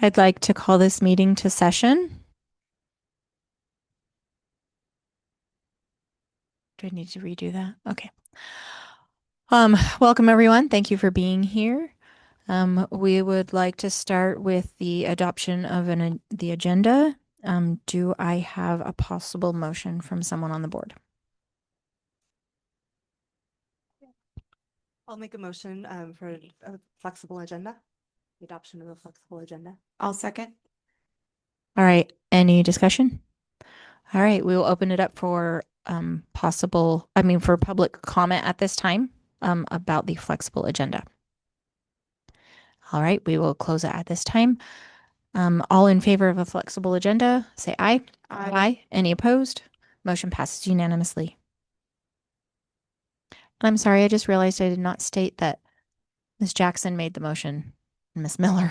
I'd like to call this meeting to session. Do I need to redo that? Okay. Welcome everyone. Thank you for being here. We would like to start with the adoption of the agenda. Do I have a possible motion from someone on the board? I'll make a motion for a flexible agenda, the adoption of a flexible agenda. I'll second. All right. Any discussion? All right. We will open it up for for public comment at this time about the flexible agenda. All right. We will close it at this time. All in favor of a flexible agenda, say aye. Aye. Any opposed? Motion passes unanimously. I'm sorry, I just realized I did not state that Ms. Jackson made the motion. Ms. Miller,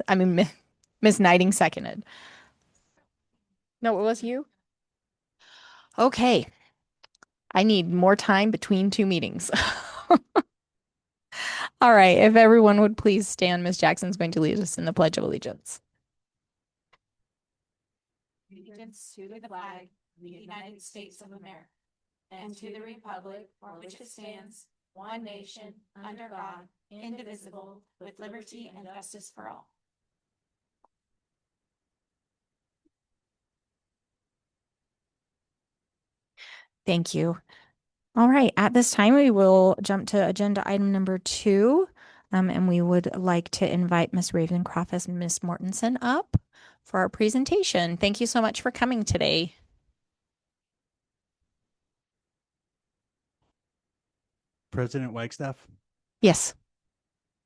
Ms. Knighting seconded. No, it was you? Okay. I need more time between two meetings. All right. If everyone would please stand, Ms. Jackson's going to lead us in the Pledge of Allegiance. Allegiance to the flag of the United States of America and to the republic for which it stands, one nation, under God, indivisible, with liberty and justice for all. Thank you. All right. At this time, we will jump to agenda item number 2. And we would like to invite Ms. Ravencroft and Ms. Mortensen up for our presentation. Thank you so much for coming today. President Wagstaff? Yes.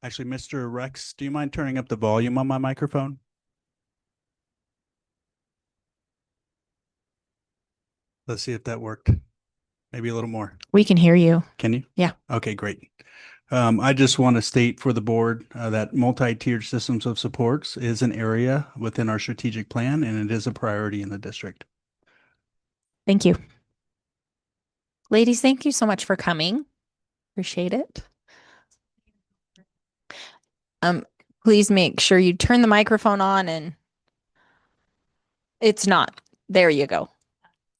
Actually, Mr. Rex, do you mind turning up the volume on my microphone? Let's see if that worked. Maybe a little more. We can hear you. Can you? Yeah. Okay, great. I just want to state for the board that multi-tiered systems of supports is an area within our strategic plan, and it is a priority in the district. Thank you. Ladies, thank you so much for coming. Appreciate it. Please make sure you turn the microphone on and it's not. There you go.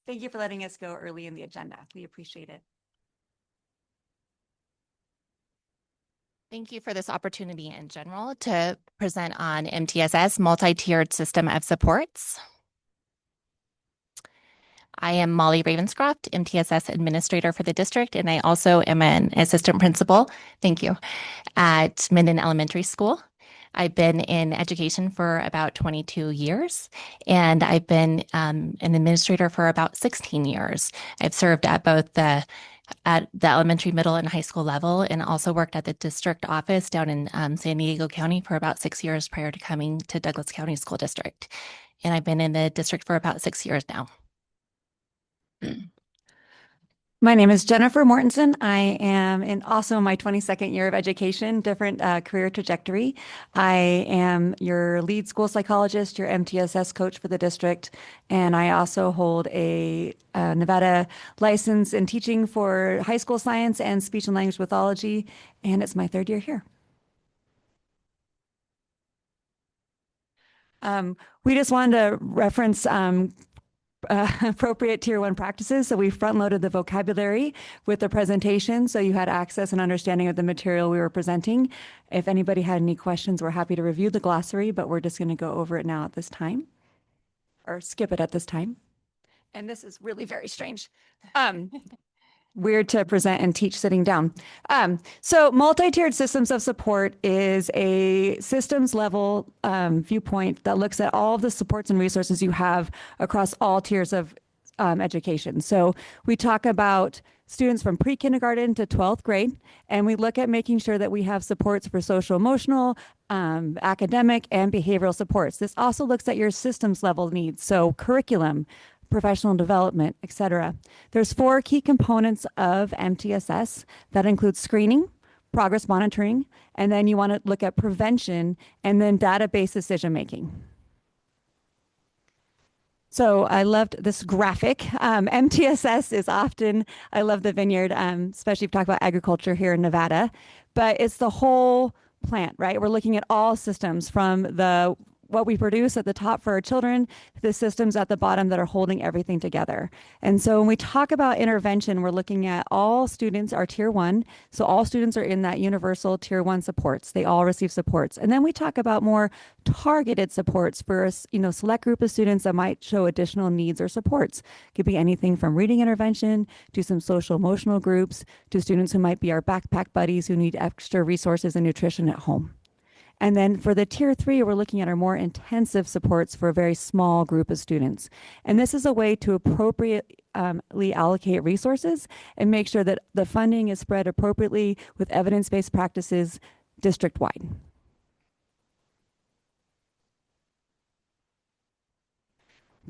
Thank you for letting us go early in the agenda. We appreciate it. Thank you for this opportunity in general to present on MTSS, Multi-Tiered System of Supports. I am Molly Ravenscroft, MTSS Administrator for the district, and I also am an Assistant Principal, thank you, at Minden Elementary School. I've been in education for about 22 years, and I've been an administrator for about 16 years. I've served at both at the elementary, middle, and high school level, and also worked at the district office down in San Diego County for about 6 years prior to coming to Douglas County School District. And I've been in the district for about 6 years now. My name is Jennifer Mortensen. I am also in my 22nd year of education, different career trajectory. I am your lead school psychologist, your MTSS coach for the district, and I also hold a Nevada license in teaching for high school science and speech and language pathology, and it's my 3rd year here. We just wanted to reference appropriate Tier 1 practices. So we front loaded the vocabulary with the presentation so you had access and understanding of the material we were presenting. If anybody had any questions, we're happy to review the glossary, but we're just going to go over it now at this time, or skip it at this time. And this is really very strange. Weird to present and teach sitting down. So multi-tiered systems of support is a systems level viewpoint that looks at all of the supports and resources you have across all tiers of education. So we talk about students from pre-kindergarten to 12th grade, and we look at making sure that we have supports for social emotional, academic, and behavioral supports. This also looks at your systems level needs. So curriculum, professional development, etc. There's 4 key components of MTSS that include screening, progress monitoring, and then you want to look at prevention and then database decision making. So I loved this graphic. MTSS is often, I love the vineyard, especially if you talk about agriculture here in Nevada, but it's the whole plant, right? We're looking at all systems from the what we produce at the top for our children, the systems at the bottom that are holding everything together. And so when we talk about intervention, we're looking at all students are tier one. So all students are in that universal tier one supports. They all receive supports. And then we talk about more targeted supports for a select group of students that might show additional needs or supports. Could be anything from reading intervention to some social emotional groups to students who might be our backpack buddies who need extra resources and nutrition at home. And then for the tier three, we're looking at our more intensive supports for a very small group of students. And this is a way to appropriately allocate resources and make sure that the funding is spread appropriately with evidence-based practices district-wide.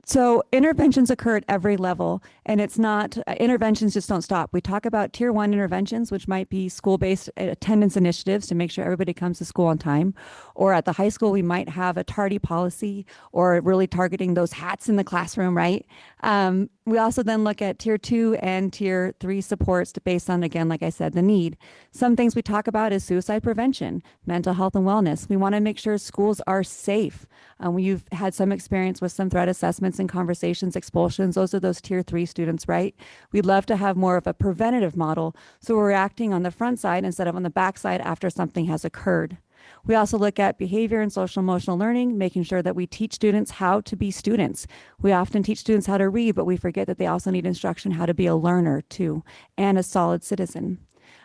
So interventions occur at every level, and it's not, interventions just don't stop. We talk about tier one interventions, which might be school-based attendance initiatives to make sure everybody comes to school on time. Or at the high school, we might have a tardy policy or really targeting those hats in the classroom, right? We also then look at tier two and tier three supports based on, again, like I said, the need. Some things we talk about is suicide prevention, mental health and wellness. We want to make sure schools are safe. You've had some experience with some threat assessments and conversations, expulsions. Those are those tier three students, right? We'd love to have more of a preventative model. So we're acting on the front side instead of on the back side after something has occurred. We also look at behavior and social emotional learning, making sure that we teach students how to be students. We often teach students how to read, but we forget that they also need instruction how to be a learner too, and a solid citizen.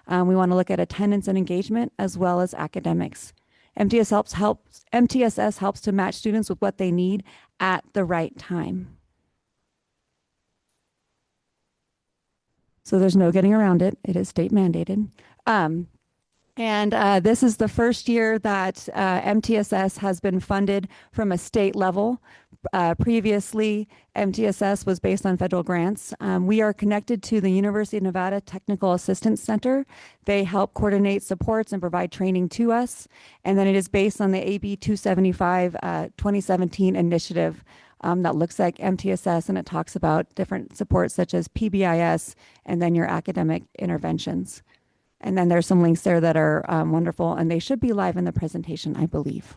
We want to look at attendance and engagement as well as academics. MTSS helps to match students with what they need at the right time. So there's no getting around it. It is state mandated. This is the first year that MTSS has been funded from a state level. Previously, MTSS was based on federal grants. We are connected to the University of Nevada Technical Assistance Center. They help coordinate supports and provide training to us. And then it is based on the AB 275 2017 initiative that looks like MTSS, and it talks about different supports such as PBIS and then your academic interventions. And then there's some links there that are wonderful, and they should be live in the presentation, I believe.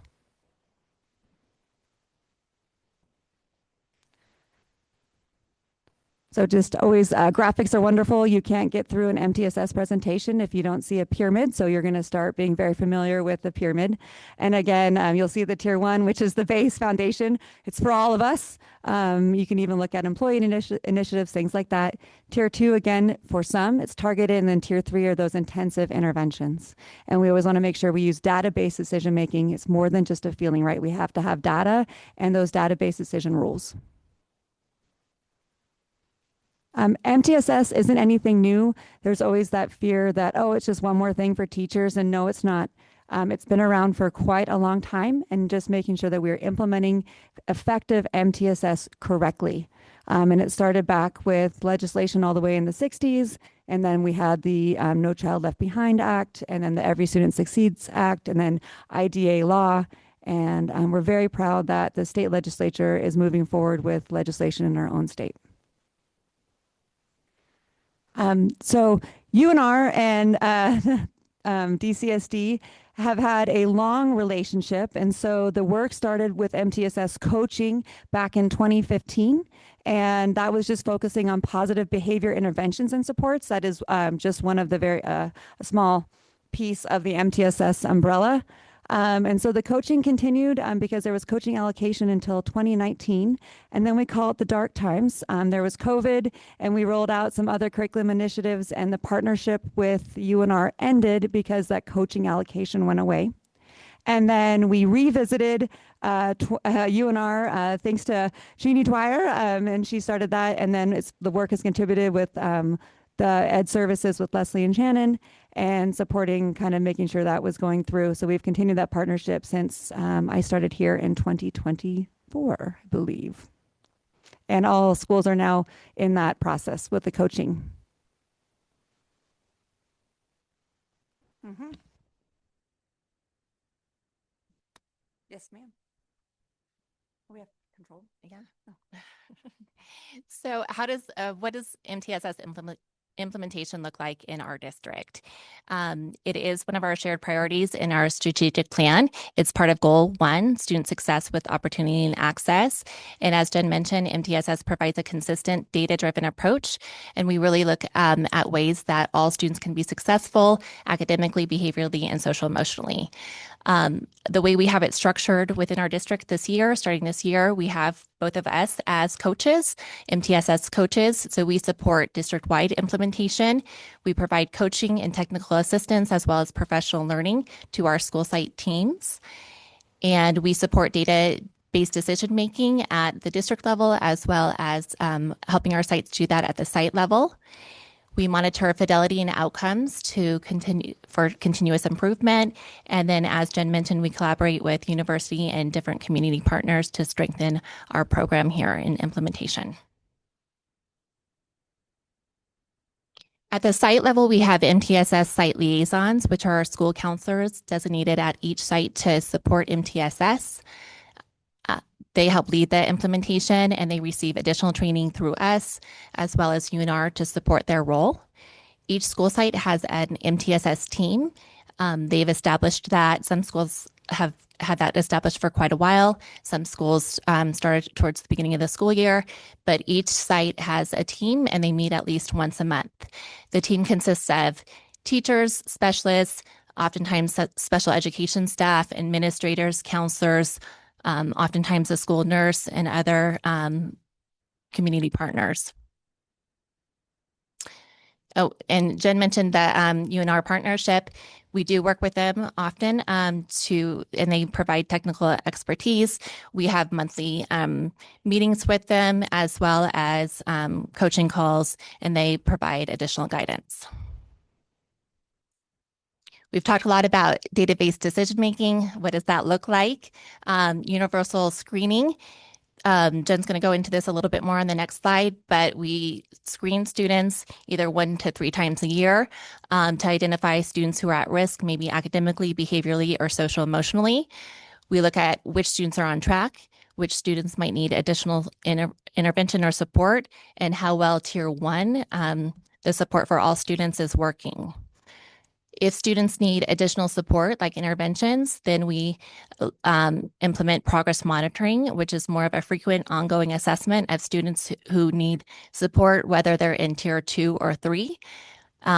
So just always, graphics are wonderful. You can't get through an MTSS presentation if you don't see a pyramid. So you're going to start being very familiar with the pyramid. And again, you'll see the tier one, which is the base foundation. It's for all of us. You can even look at employee initiatives, things like that. Tier two, again, for some, it's targeted. And then tier three are those intensive interventions. And we always want to make sure we use data-based decision making. It's more than just a feeling, right? We have to have data and those data-based decision rules. MTSS isn't anything new. There's always that fear that, oh, it's just one more thing for teachers. And no, it's not. It's been around for quite a long time, and just making sure that we're implementing effective MTSS correctly. And it started back with legislation all the way in the 60s. And then we had the No Child Left Behind Act, and then the Every Student Succeeds Act, and then IDA law. And we're very proud that the state legislature is moving forward with legislation in our own state. So UNR and DCSD have had a long relationship. And so the work started with MTSS coaching back in 2015. And that was just focusing on positive behavior interventions and supports. That is just one of the very a small piece of the MTSS umbrella. And so the coaching continued because there was coaching allocation until 2019. And then we call it the dark times. There was COVID, and we rolled out some other curriculum initiatives, and the partnership with UNR ended because that coaching allocation went away. And then we revisited UNR thanks to Jeannie Dwyer, and she started that. And then the work has contributed with the ed services with Leslie and Shannon, and supporting kind of making sure that was going through. So we've continued that partnership since I started here in 2024, I believe. And all schools are now in that process with the coaching. Mm-hmm. Yes, ma'am. We have control. Yeah. So what does MTSS implementation look like in our district? It is one of our shared priorities in our strategic plan. It's part of Goal 1, student success with opportunity and access. And as Jen mentioned, MTSS provides a consistent data-driven approach, and we really look at ways that all students can be successful academically, behaviorally, and social emotionally. The way we have it structured within our district this year, starting this year, we have both of us as coaches, MTSS coaches. So we support district-wide implementation. We provide coaching and technical assistance as well as professional learning to our school site teams. And we support data-based decision-making at the district level as well as helping our sites do that at the site level. We monitor fidelity and outcomes to continue for continuous improvement. And then, as Jen mentioned, we collaborate with university and different community partners to strengthen our program here in implementation. At the site level, we have MTSS site liaisons, which are our school counselors designated at each site to support MTSS. They help lead the implementation and they receive additional training through us as well as UNR to support their role. Each school site has an MTSS team. They've established that. Some schools have had that established for quite a while. Some schools started towards the beginning of the school year, but each site has a team and they meet at least once a month. The team consists of teachers, specialists, oftentimes special education staff, administrators, counselors, oftentimes a school nurse and other community partners. Oh, and Jen mentioned the UNR partnership. We do work with them often and they provide technical expertise. We have monthly meetings with them as well as coaching calls, and they provide additional guidance. We've talked a lot about data-based decision-making. What does that look like? Universal screening. Jen's going to go into this a little bit more on the next slide, but we screen students either 1 to 3 times a year to identify students who are at risk, maybe academically, behaviorally, or social emotionally. We look at which students are on track, which students might need additional intervention or support, and how well Tier 1, the support for all students, is working. If students need additional support, like interventions, then we implement progress monitoring, which is more of a frequent ongoing assessment of students who need support, whether they're in Tier 2 or 3.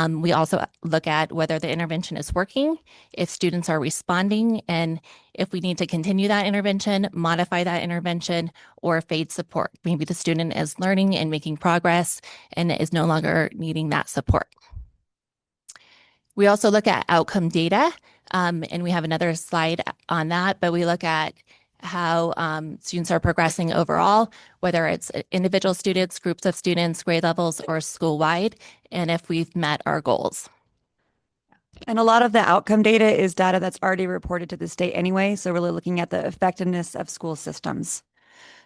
We also look at whether the intervention is working, if students are responding, and if we need to continue that intervention, modify that intervention, or fade support. Maybe the student is learning and making progress and is no longer needing that support. We also look at outcome data, and we have another slide on that, but we look at how students are progressing overall, whether it's individual students, groups of students, grade levels, or school-wide, and if we've met our goals. And a lot of the outcome data is data that's already reported to the state anyway, so really looking at the effectiveness of school systems.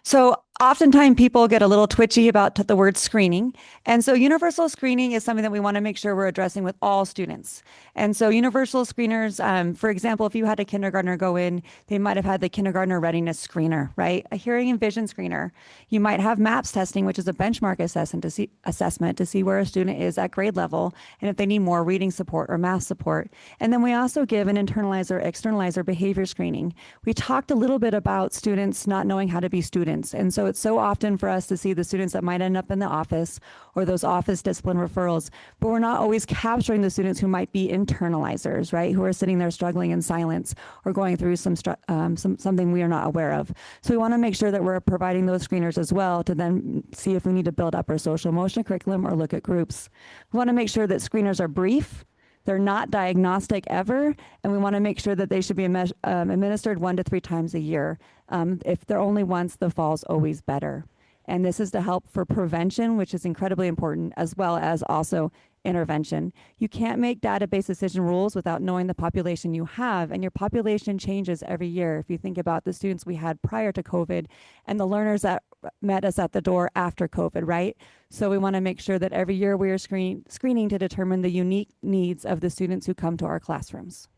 So oftentimes people get a little twitchy about the word screening. And so universal screening is something that we want to make sure we're addressing with all students. And so universal screeners, for example, if you had a kindergartner go in, they might have had the kindergartner readiness screener, right? A hearing and vision screener. You might have MAPS testing, which is a benchmark assessment to see where a student is at grade level and if they need more reading support or math support. And then we also give an internalizer, externalizer behavior screening. We talked a little bit about students not knowing how to be students. And so it's so often for us to see the students that might end up in the office or those office discipline referrals, but we're not always capturing the students who might be internalizers, right? Who are sitting there struggling in silence or going through something we are not aware of. So we want to make sure that we're providing those screeners as well to then see if we need to build up our social emotional curriculum or look at groups. We want to make sure that screeners are brief. They're not diagnostic ever, and we want to make sure that they should be administered 1 to 3 times a year. If they're only once, the fall's always better. And this is to help for prevention, which is incredibly important, as well as also intervention. You can't make database decision rules without knowing the population you have, and your population changes every year. If you think about the students we had prior to COVID and the learners that met us at the door after COVID, right? So we want to make sure that every year we are screening to determine the unique needs of the students who come to our classrooms.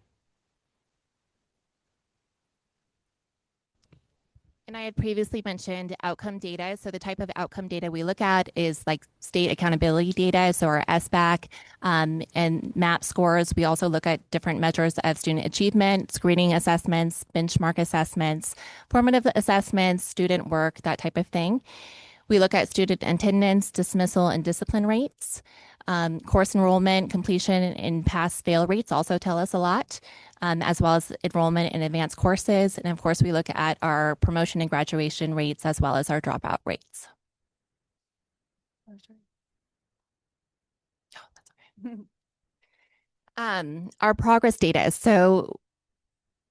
And I had previously mentioned outcome data. So the type of outcome data we look at is like state accountability data, so our SBAC and MAP scores. We also look at different measures of student achievement, screening assessments, benchmark assessments, formative assessments, student work, that type of thing. We look at student attendance, dismissal, and discipline rates. Course enrollment, completion, and pass-fail rates also tell us a lot, as well as enrollment in advanced courses. And of course, we look at our promotion and graduation rates as well as our dropout rates. Oh, that's okay. Our progress data. So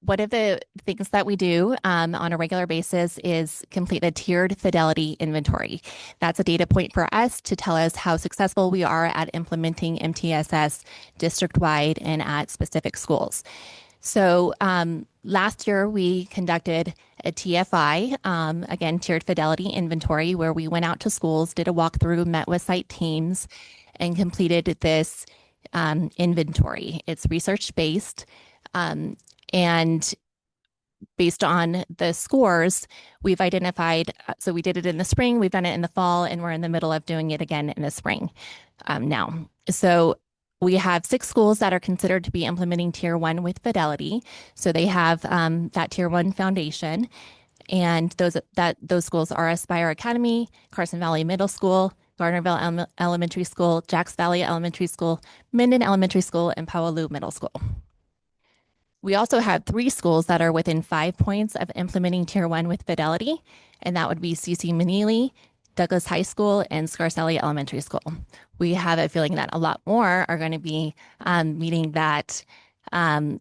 one of the things that we do on a regular basis is complete a tiered fidelity inventory. That's a data point for us to tell us how successful we are at implementing MTSS district-wide and at specific schools. So last year we conducted a TFI, again, tiered fidelity inventory, where we went out to schools, did a walkthrough, met with site teams, and completed this inventory. It's research-based. And based on the scores, we've identified, so we did it in the spring, we've done it in the fall, and we're in the middle of doing it again in the spring now. So we have 6 schools that are considered to be implementing Tier 1 with fidelity. So they have that Tier 1 foundation. And those schools are Aspire Academy, Carson Valley Middle School, Gardnerville Elementary School, Jacks Valley Elementary School, Minden Elementary School, and Powaloo Middle School. We also have 3 schools that are within 5 points of implementing Tier 1 with fidelity, and that would be CC Manili, Douglas High School, and Scarcelli Elementary School. We have a feeling that a lot more are going to be meeting that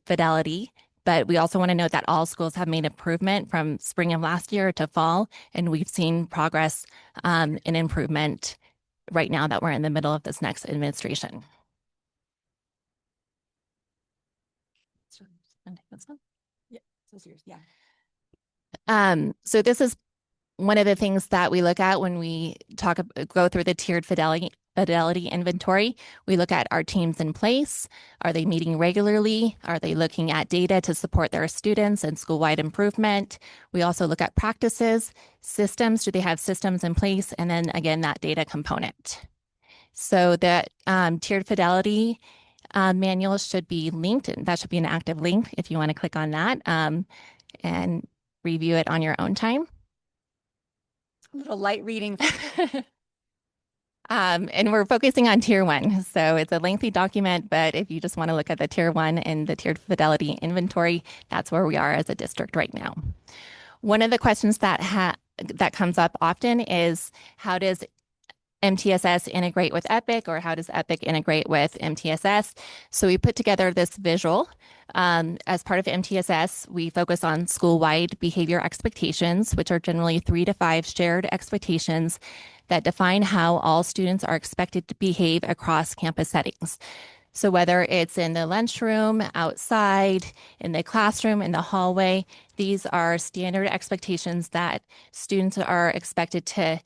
fidelity, but we also want to note that all schools have made improvement from spring of last year to fall, and we've seen progress and improvement right now that we're in the middle of this next administration. So this is one of the things that we look at when we go through the tiered fidelity inventory. We look at our teams in place. Are they meeting regularly? Are they looking at data to support their students and school-wide improvement? We also look at practices, systems. Do they have systems in place? And then again, that data component. So that tiered fidelity manual should be linked, and that should be an active link if you want to click on that and review it on your own time. A little light reading. And we're focusing on Tier 1. So it's a lengthy document, but if you just want to look at the Tier 1 and the tiered fidelity inventory, that's where we are as a district right now. One of the questions that comes up often is, how does MTSS integrate with EPIC, or how does EPIC integrate with MTSS? So we put together this visual. As part of MTSS, we focus on school-wide behavior expectations, which are generally 3 to 5 shared expectations that define how all students are expected to behave across campus settings. So whether it's in the lunchroom, outside, in the classroom, in the hallway, these are standard expectations that students are expected to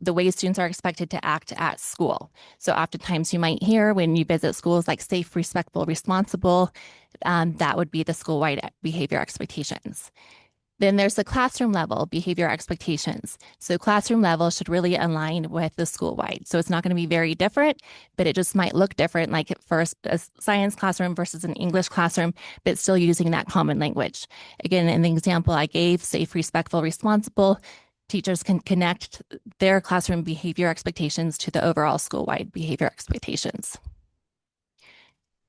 the way students are expected to act at school. So oftentimes you might hear when you visit schools like safe, respectful, responsible, that would be the school-wide behavior expectations. Then there's the classroom level behavior expectations. So classroom level should really align with the school-wide. So it's not going to be very different, but it just might look different, like at first a science classroom versus an English classroom, but still using that common language. Again, in the example I gave, safe, respectful, responsible, teachers can connect their classroom behavior expectations to the overall school-wide behavior expectations.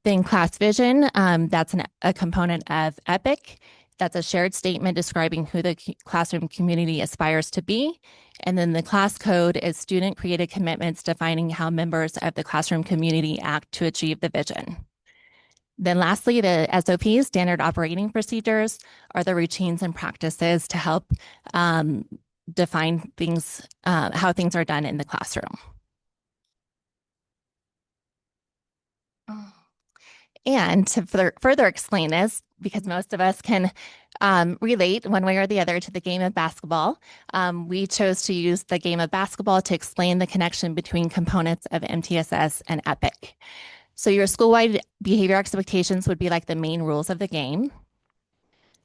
Then class vision, that's a component of EPIC. That's a shared statement describing who the classroom community aspires to be. And then the class code is student-created commitments defining how members of the classroom community act to achieve the vision. Then lastly, the SOPs, standard operating procedures, are the routines and practices to help define things, how things are done in the classroom. And to further explain this, because most of us can relate one way or the other to the game of basketball, we chose to use the game of basketball to explain the connection between components of MTSS and EPIC. So your school-wide behavior expectations would be like the main rules of the game.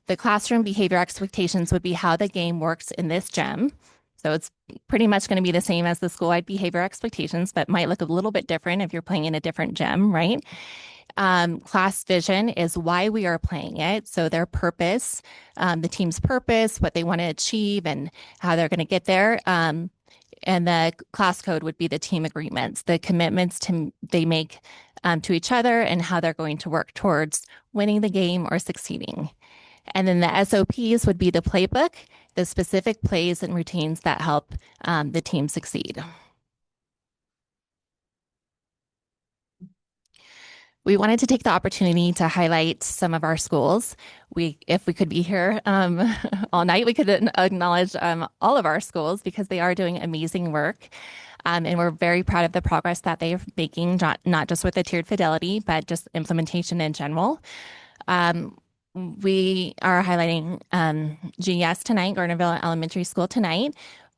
The classroom behavior expectations would be how the game works in this gem. So it's pretty much going to be the same as the school-wide behavior expectations, but might look a little bit different if you're playing in a different gem, right? Class vision is why we are playing it. So their purpose, the team's purpose, what they want to achieve, and how they're going to get there. And the class code would be the team agreements, the commitments they make to each other, and how they're going to work towards winning the game or succeeding. And then the SOPs would be the playbook, the specific plays and routines that help the team succeed. We wanted to take the opportunity to highlight some of our schools. If we could be here all night, we could acknowledge all of our schools because they are doing amazing work. And we're very proud of the progress that they're making, not just with the tiered fidelity, but just implementation in general. We are highlighting GES tonight, Gardnerville Elementary School tonight.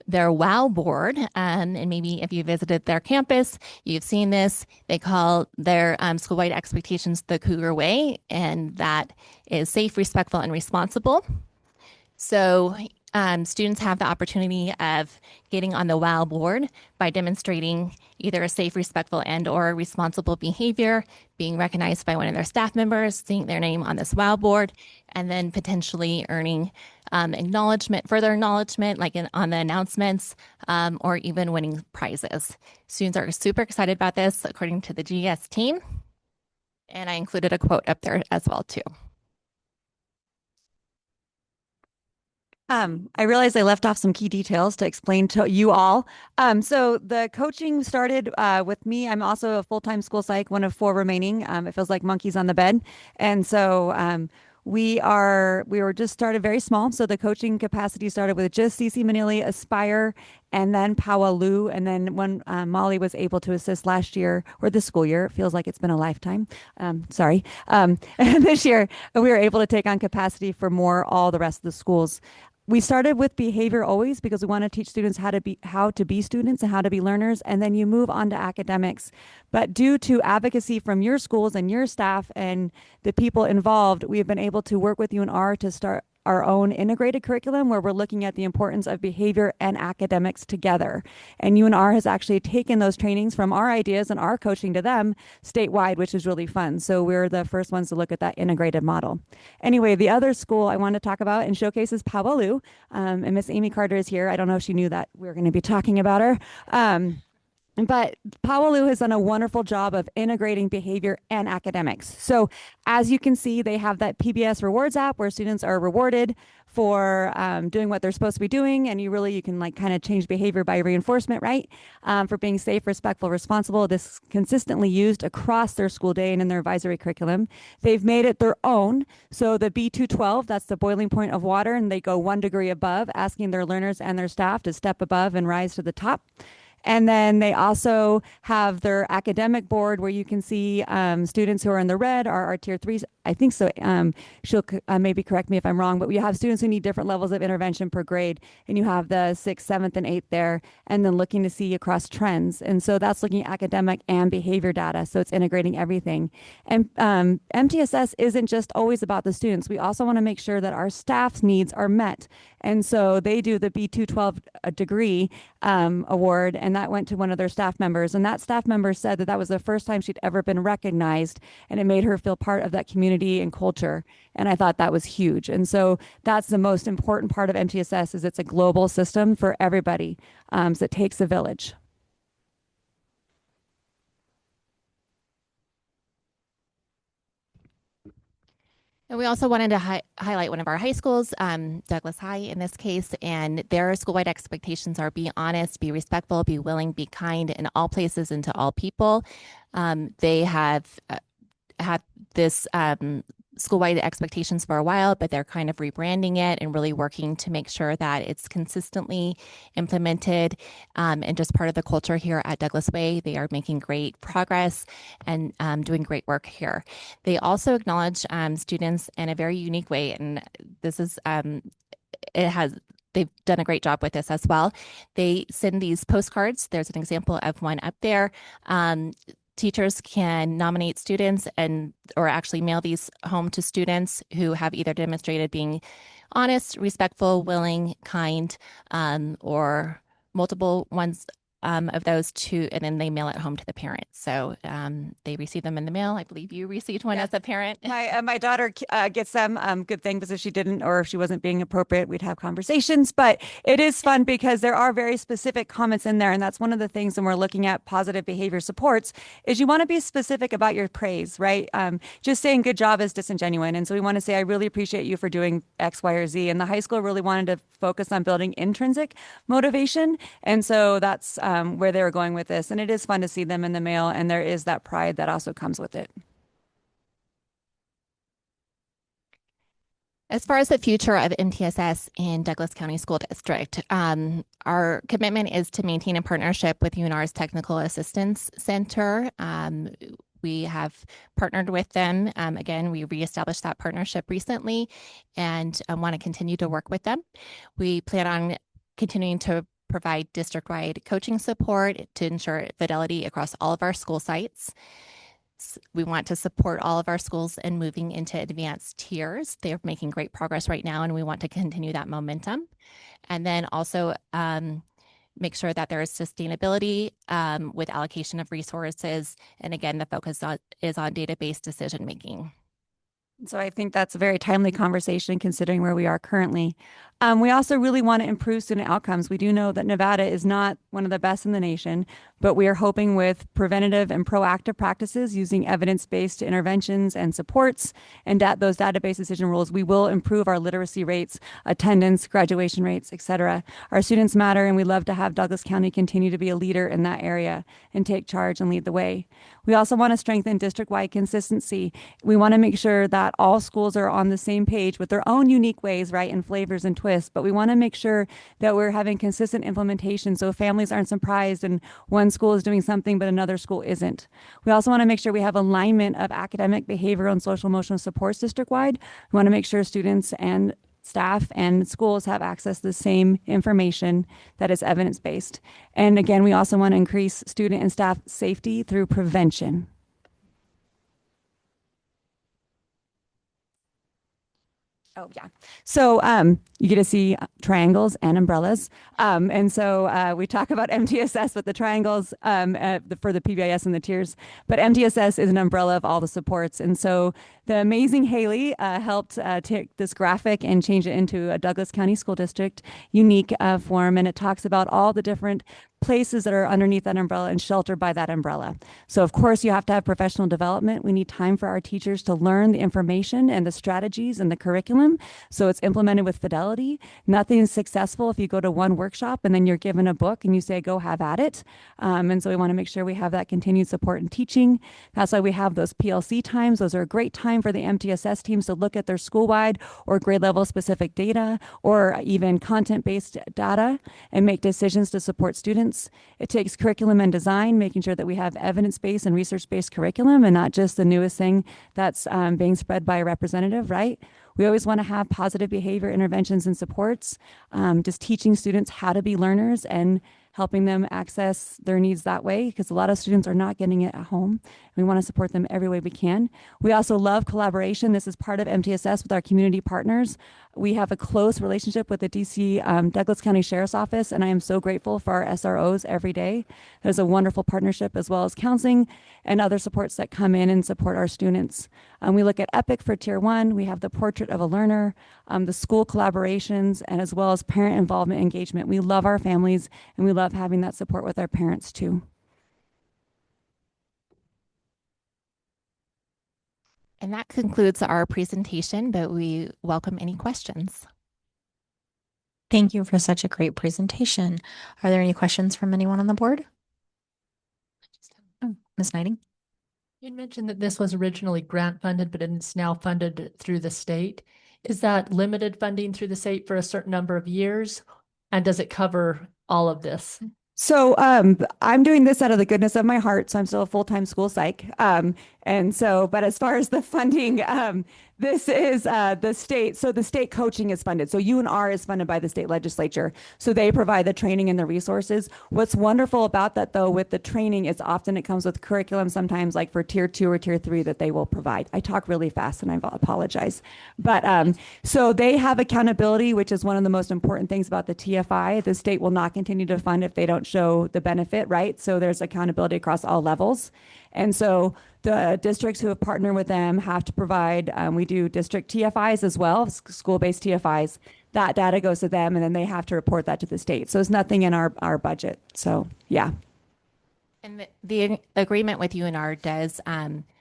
Their WOW board, and maybe if you visited their campus, you've seen this. They call their school-wide expectations the Cougar Way, and that is safe, respectful, and responsible. So students have the opportunity of getting on the WOW board by demonstrating either a safe, respectful, and or responsible behavior, being recognized by one of their staff members, seeing their name on this WOW board, and then potentially earning further acknowledgement, like on the announcements, or even winning prizes. Students are super excited about this, according to the GES team. And I included a quote up there as well, too. I realized I left off some key details to explain to you all. So the coaching started with me. I'm also a full-time school psych, one of 4 remaining. It feels like monkeys on the bed. And so we were just started very small. So the coaching capacity started with just CC Manili, Aspire, and then Powaloo. And then when Molly was able to assist last year or this school year, it feels like it's been a lifetime. Sorry. And this year we were able to take on capacity for all the rest of the schools. We started with behavior always because we want to teach students how to be students and how to be learners, and then you move on to academics. But due to advocacy from your schools and your staff and the people involved, we have been able to work with UNR to start our own integrated curriculum where we're looking at the importance of behavior and academics together. And UNR has actually taken those trainings from our ideas and our coaching to them statewide, which is really fun. So we're the first ones to look at that integrated model. Anyway, the other school I want to talk about and showcase is Powaloo. And Miss Amy Carter is here. I don't know if she knew that we were going to be talking about her. But Powaloo has done a wonderful job of integrating behavior and academics. So as you can see, they have that PBS Rewards app where students are rewarded for doing what they're supposed to be doing. And you can like kind of change behavior by reinforcement, right? For being safe, respectful, responsible. This is consistently used across their school day and in their advisory curriculum. They've made it their own. So the B212, that's the boiling point of water, and they go 1 degree above, asking their learners and their staff to step above and rise to the top. And then they also have their academic board where you can see students who are in the red are our tier 3s. I think so. She'll maybe correct me if I'm wrong, but we have students who need different levels of intervention per grade. And you have the 6th, 7th, and 8th there, and then looking to see across trends. And so that's looking at academic and behavior data. So it's integrating everything. And MTSS isn't just always about the students. We also want to make sure that our staff's needs are met. And so they do the B212 degree award, and that went to one of their staff members. And that staff member said that was the first time she'd ever been recognized, and it made her feel part of that community and culture. And I thought that was huge. And so that's the most important part of MTSS is it's a global system for everybody. So it takes a village. And we also wanted to highlight one of our high schools, Douglas High in this case, and their school-wide expectations are be honest, be respectful, be willing, be kind in all places and to all people. They have had this school-wide expectations for a while, but they're kind of rebranding it and really working to make sure that it's consistently implemented and just part of the culture here at Douglas Way. They are making great progress and doing great work here. They also acknowledge students in a very unique way, and this is they've done a great job with this as well. They send these postcards. There's an example of one up there. teachers can nominate students or actually mail these home to students who have either demonstrated being honest, respectful, willing, kind, or multiple ones of those two, and then they mail it home to the parent. So they receive them in the mail. I believe you received one as a parent. My daughter gets them. Good thing, because if she didn't, or if she wasn't being appropriate, we'd have conversations. But it is fun because there are very specific comments in there, and that's one of the things when we're looking at positive behavior supports is you want to be specific about your praise, right? Just saying good job is disingenuous, and so we want to say I really appreciate you for doing X, Y, or Z. And the high school really wanted to focus on building intrinsic motivation, and so that's where they were going with this. And it is fun to see them in the mail, and there is that pride that also comes with it. As far as the future of MTSS in Douglas County School District, our commitment is to maintain a partnership with UNR's Technical Assistance Center. We have partnered with them. Again, we reestablished that partnership recently and want to continue to work with them. We plan on continuing to provide district-wide coaching support to ensure fidelity across all of our school sites. We want to support all of our schools in moving into advanced tiers. They're making great progress right now, and we want to continue that momentum. And then also make sure that there is sustainability with allocation of resources. And again, the focus is on database decision-making. So I think that's a very timely conversation considering where we are currently. We also really want to improve student outcomes. We do know that Nevada is not one of the best in the nation, but we are hoping with preventative and proactive practices using evidence-based interventions and supports and those database decision rules, we will improve our literacy rates, attendance, graduation rates, et cetera. Our students matter, and we love to have Douglas County continue to be a leader in that area and take charge and lead the way. We also want to strengthen district-wide consistency. We want to make sure that all schools are on the same page with their own unique ways, right, and flavors and twists, but we want to make sure that we're having consistent implementation so families aren't surprised and one school is doing something but another school isn't. We also want to make sure we have alignment of academic, behavioral, and social emotional supports district-wide. We want to make sure students and staff and schools have access to the same information that is evidence-based. And again, we also want to increase student and staff safety through prevention. Oh, yeah. So you get to see triangles and umbrellas. And so we talk about MTSS with the triangles for the PBIS and the tiers. But MTSS is an umbrella of all the supports. And so the amazing Haley helped take this graphic and change it into a Douglas County School District unique form. And it talks about all the different places that are underneath that umbrella and sheltered by that umbrella. So of course you have to have professional development. We need time for our teachers to learn the information and the strategies and the curriculum. So it's implemented with fidelity. Nothing is successful if you go to one workshop and then you're given a book and you say, go have at it. And so we want to make sure we have that continued support in teaching. That's why we have those PLC times. Those are a great time for the MTSS teams to look at their school-wide or grade level specific data or even content-based data and make decisions to support students. It takes curriculum and design, making sure that we have evidence-based and research-based curriculum and not just the newest thing that's being spread by a representative, right? We always want to have positive behavior interventions and supports, just teaching students how to be learners and helping them access their needs that way, because a lot of students are not getting it at home. We want to support them every way we can. We also love collaboration. This is part of MTSS with our community partners. We have a close relationship with the DC Douglas County Sheriff's Office, and I am so grateful for our SROs every day. There's a wonderful partnership as well as counseling and other supports that come in and support our students. We look at EPIC for Tier 1. We have the Portrait of a Learner, the school collaborations, and as well as parent involvement engagement. We love our families, and we love having that support with our parents too. And that concludes our presentation, but we welcome any questions. Thank you for such a great presentation. Are there any questions from anyone on the board? Oh, Ms. Knighting? You mentioned that this was originally grant funded, but it's now funded through the state. Is that limited funding through the state for a certain number of years? And does it cover all of this? So I'm doing this out of the goodness of my heart. So I'm still a full-time school psych. And so, but as far as the funding, this is the state. So the state coaching is funded. So UNR is funded by the state legislature. So they provide the training and the resources. What's wonderful about that, though, with the training is often it comes with curriculum, sometimes like for tier 2 or tier 3 that they will provide. I talk really fast and I apologize. But so they have accountability, which is one of the most important things about the TFI. The state will not continue to fund if they don't show the benefit, right? So there's accountability across all levels. And so the districts who have partnered with them have to provide, we do district TFIs as well, school-based TFIs. That data goes to them and then they have to report that to the state. So it's nothing in our budget. So yeah. And the agreement with UNR does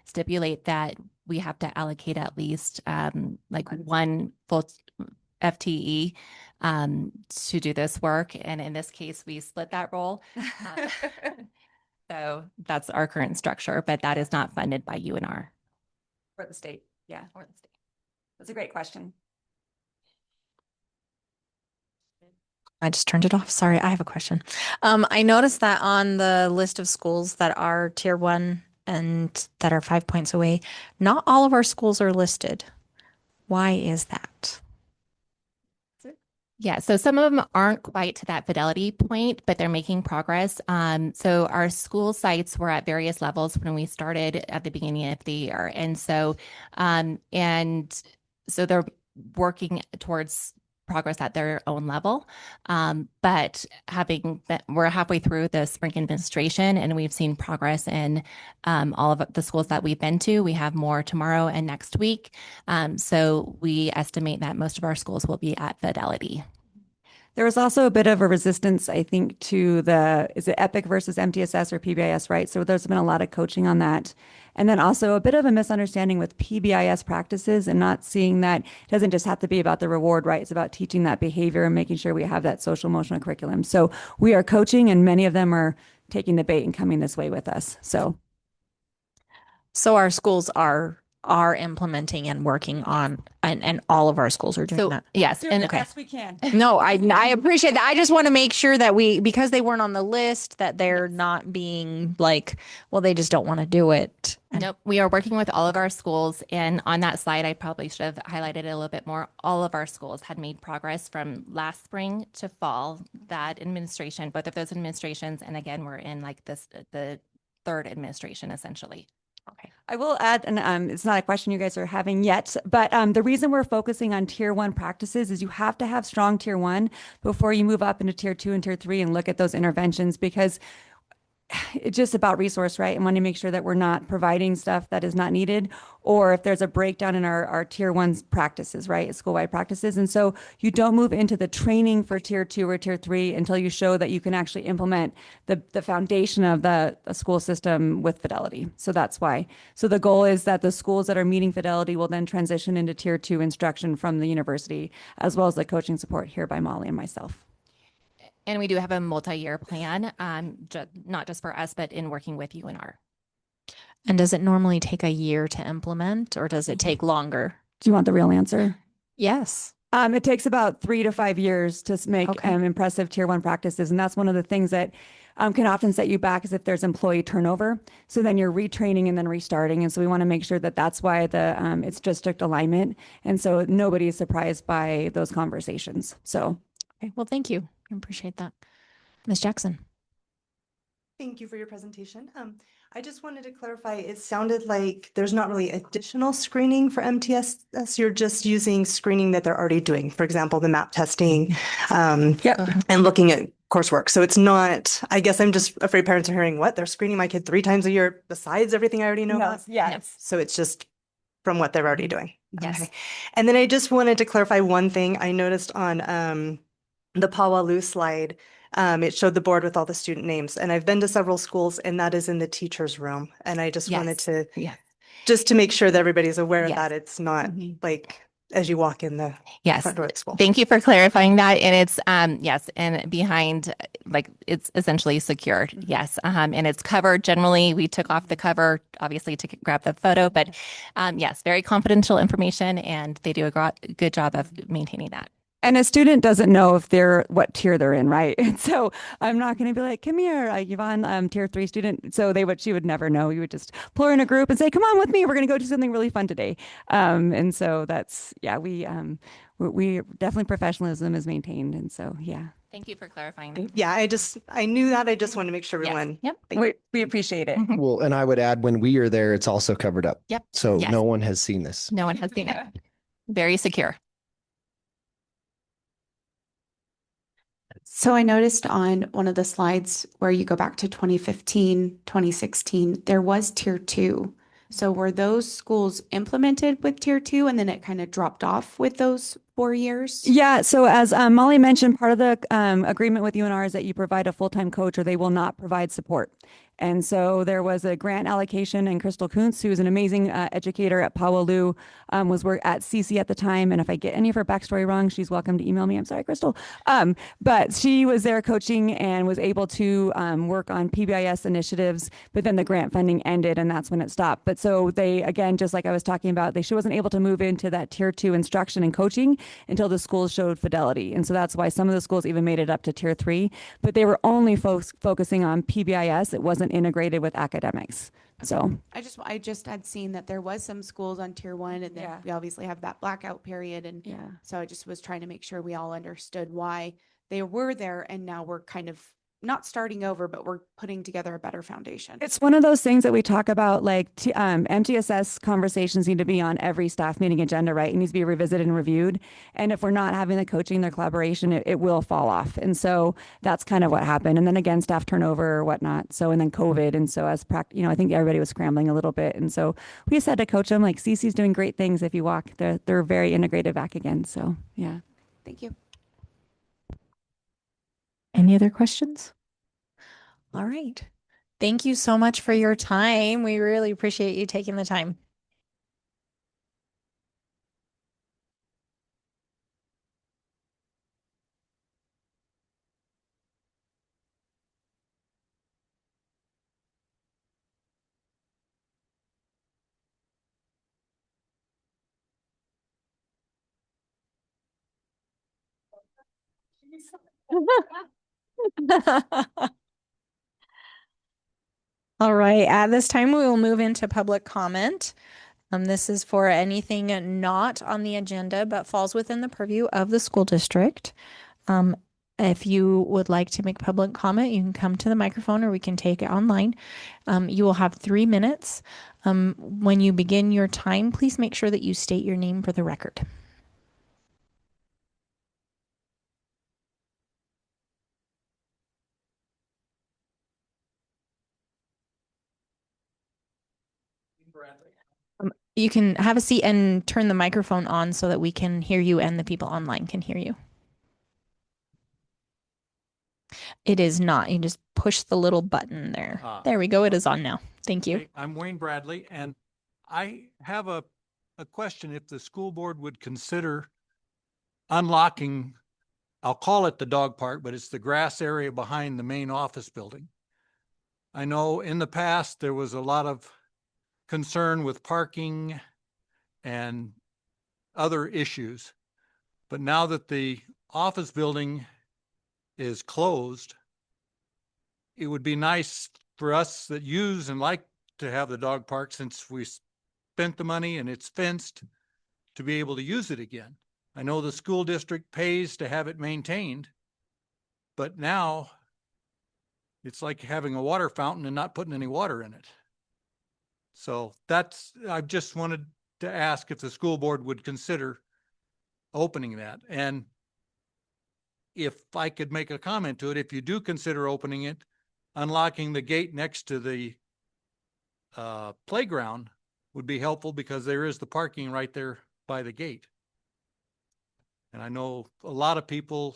stipulate that we have to allocate at least like one full FTE to do this work. And in this case, we split that role. So that's our current structure, but that is not funded by UNR. For the state. Yeah. Or the state. That's a great question. I just turned it off. Sorry, I have a question. I noticed that on the list of schools that are tier 1 and that are 5 points away, not all of our schools are listed. Why is that? Yeah, so some of them aren't quite to that fidelity point, but they're making progress. So our school sites were at various levels when we started at the beginning of the year. And so they're working towards progress at their own level. But we're halfway through the spring administration and we've seen progress in all of the schools that we've been to. We have more tomorrow and next week. So we estimate that most of our schools will be at fidelity. There was also a bit of a resistance, I think, to is it EPIC versus MTSS or PBIS, right? So there's been a lot of coaching on that. And then also a bit of a misunderstanding with PBIS practices and not seeing that it doesn't just have to be about the reward, right? It's about teaching that behavior and making sure we have that social emotional curriculum. So we are coaching and many of them are taking the bait and coming this way with us. So our schools are implementing and working on, and all of our schools are doing that. Yes. doing And the best we can. No, I appreciate that. I just want to make sure that because they weren't on the list, that they're not being like, well, they just don't want to do it. Nope. We are working with all of our schools. And on that slide, I probably should have highlighted it a little bit more. All of our schools had made progress from last spring to fall. That administration, both of those administrations. And again, we're in like the third administration, essentially. Okay. I will add, and it's not a question you guys are having yet, but the reason we're focusing on tier 1 practices is you have to have strong tier 1 before you move up into tier 2 and tier 3 and look at those interventions, because it's just about resource, right? And want to make sure that we're not providing stuff that is not needed, or if there's a breakdown in our tier 1 practices, right? School-wide practices. And so you don't move into the training for tier 2 or tier 3 until you show that you can actually implement the foundation of the school system with fidelity. So that's why. So the goal is that the schools that are meeting fidelity will then transition into tier 2 instruction from the university, as well as the coaching support here by Molly and myself. And we do have a multi-year plan, not just for us, but in working with UNR. And does it normally take a year to implement, or does it take longer? Do you want the real answer? Yes. It takes about 3 to 5 years to make Okay. impressive tier 1 practices. And that's one of the things that can often set you back is if there's employee turnover. So then you're retraining and then restarting. And so we want to make sure that that's why it's district alignment. And so nobody is surprised by those conversations. So. Okay. Well, thank you. I appreciate that. Ms. Jackson. Thank you for your presentation. I just wanted to clarify, it sounded like there's not really additional screening for MTSS. You're just using screening that they're already doing. For example, the MAP testing, and looking at coursework. So it's not, I guess I'm just afraid parents are hearing, what? They're screening my kid 3 times a year besides everything I already know about? Yes. So it's just from what they're already doing. Yes. Okay. And then I just wanted to clarify one thing I noticed on the Pawalu slide. It showed the board with all the student names, and I've been to several schools, and that is in the teacher's room. And I just wanted to, just to make sure that everybody's aware of that. It's not like as you walk in the front door of the school. Thank you for clarifying that. And it's, yes, and behind, like, it's essentially secured. Yes. And it's covered. Generally, we took off the cover, obviously, to grab the photo, but yes, very confidential information, and they do a good job of maintaining that. And a student doesn't know if they're what tier they're in, right? And so I'm not going to be like, come here, Yvonne, tier 3 student. So she would never know. You would just pull her in a group and say, come on with me. We're going to go do something really fun today. And so yeah, we definitely professionalism is maintained. And so, yeah, Thank you for clarifying. Yeah, I knew that. I just wanted to make sure Yes. everyone. Yep. we appreciate it. Mhm. Well, and I would add when we are there, it's also covered up. Yep. So Yes. no one has seen this. No one has seen it. Very secure. So I noticed on one of the slides where you go back to 2015, 2016, there was tier 2. So were those schools implemented with tier 2 and then it kind of dropped off with those 4 years? Yeah. So as Molly mentioned, part of the agreement with UNR is that you provide a full-time coach or they will not provide support. And so there was a grant allocation, and Crystal Kuntz, who is an amazing educator at Pawalu, was at CC at the time. And if I get any of her backstory wrong, she's welcome to email me. I'm sorry, Crystal. But she was there coaching and was able to work on PBIS initiatives, but then the grant funding ended and that's when it stopped. But so they, again, just like I was talking about, she wasn't able to move into that tier 2 instruction and coaching until the schools showed fidelity. And so that's why some of the schools even made it up to tier 3, but they were only focusing on PBIS. It wasn't integrated with academics. So I just had seen that there was some schools on tier 1 and then Yeah. we obviously have that blackout period. And yeah. so I just was trying to make sure we all understood why they were there. And now we're kind of not starting over, but we're putting together a better foundation. It's one of those things that we talk about, like MTSS conversations need to be on every staff meeting agenda, right? It needs to be revisited and reviewed. And if we're not having the coaching, the collaboration, it will fall off. And so that's kind of what happened. And then again, staff turnover or whatnot. So, and then COVID. And so as I think everybody was scrambling a little bit. And so we just had to coach them, like CC's doing great things. If you walk, they're very integrated back again. So yeah. Thank you. Any other questions? All right. Thank you so much for your time. We really appreciate you taking the time. All right. At this time, we will move into public comment. This is for anything not on the agenda but falls within the purview of the school district. If you would like to make public comment, you can come to the microphone or we can take it online. You will have 3 minutes. When you begin your time, please make sure that you state your name for the record. You can have a seat and turn the microphone on so that we can hear you and the people online can hear you. It is not. You just push the little button there. There we go. It is on now. Thank you. Hey, I'm Wayne Bradley, and I have a question. If the school board would consider unlocking, I'll call it the dog park, but it's the grass area behind the main office building. I know in the past, there was a lot of concern with parking and other issues. But now that the office building is closed, it would be nice for us that use and like to have the dog park, since we spent the money and it's fenced, to be able to use it again. I know the school district pays to have it maintained, but now it's like having a water fountain and not putting any water in it. So I just wanted to ask if the school board would consider opening that. And if I could make a comment to it, if you do consider opening it, unlocking the gate next to the playground would be helpful, because there is the parking right there by the gate. And I know a lot of people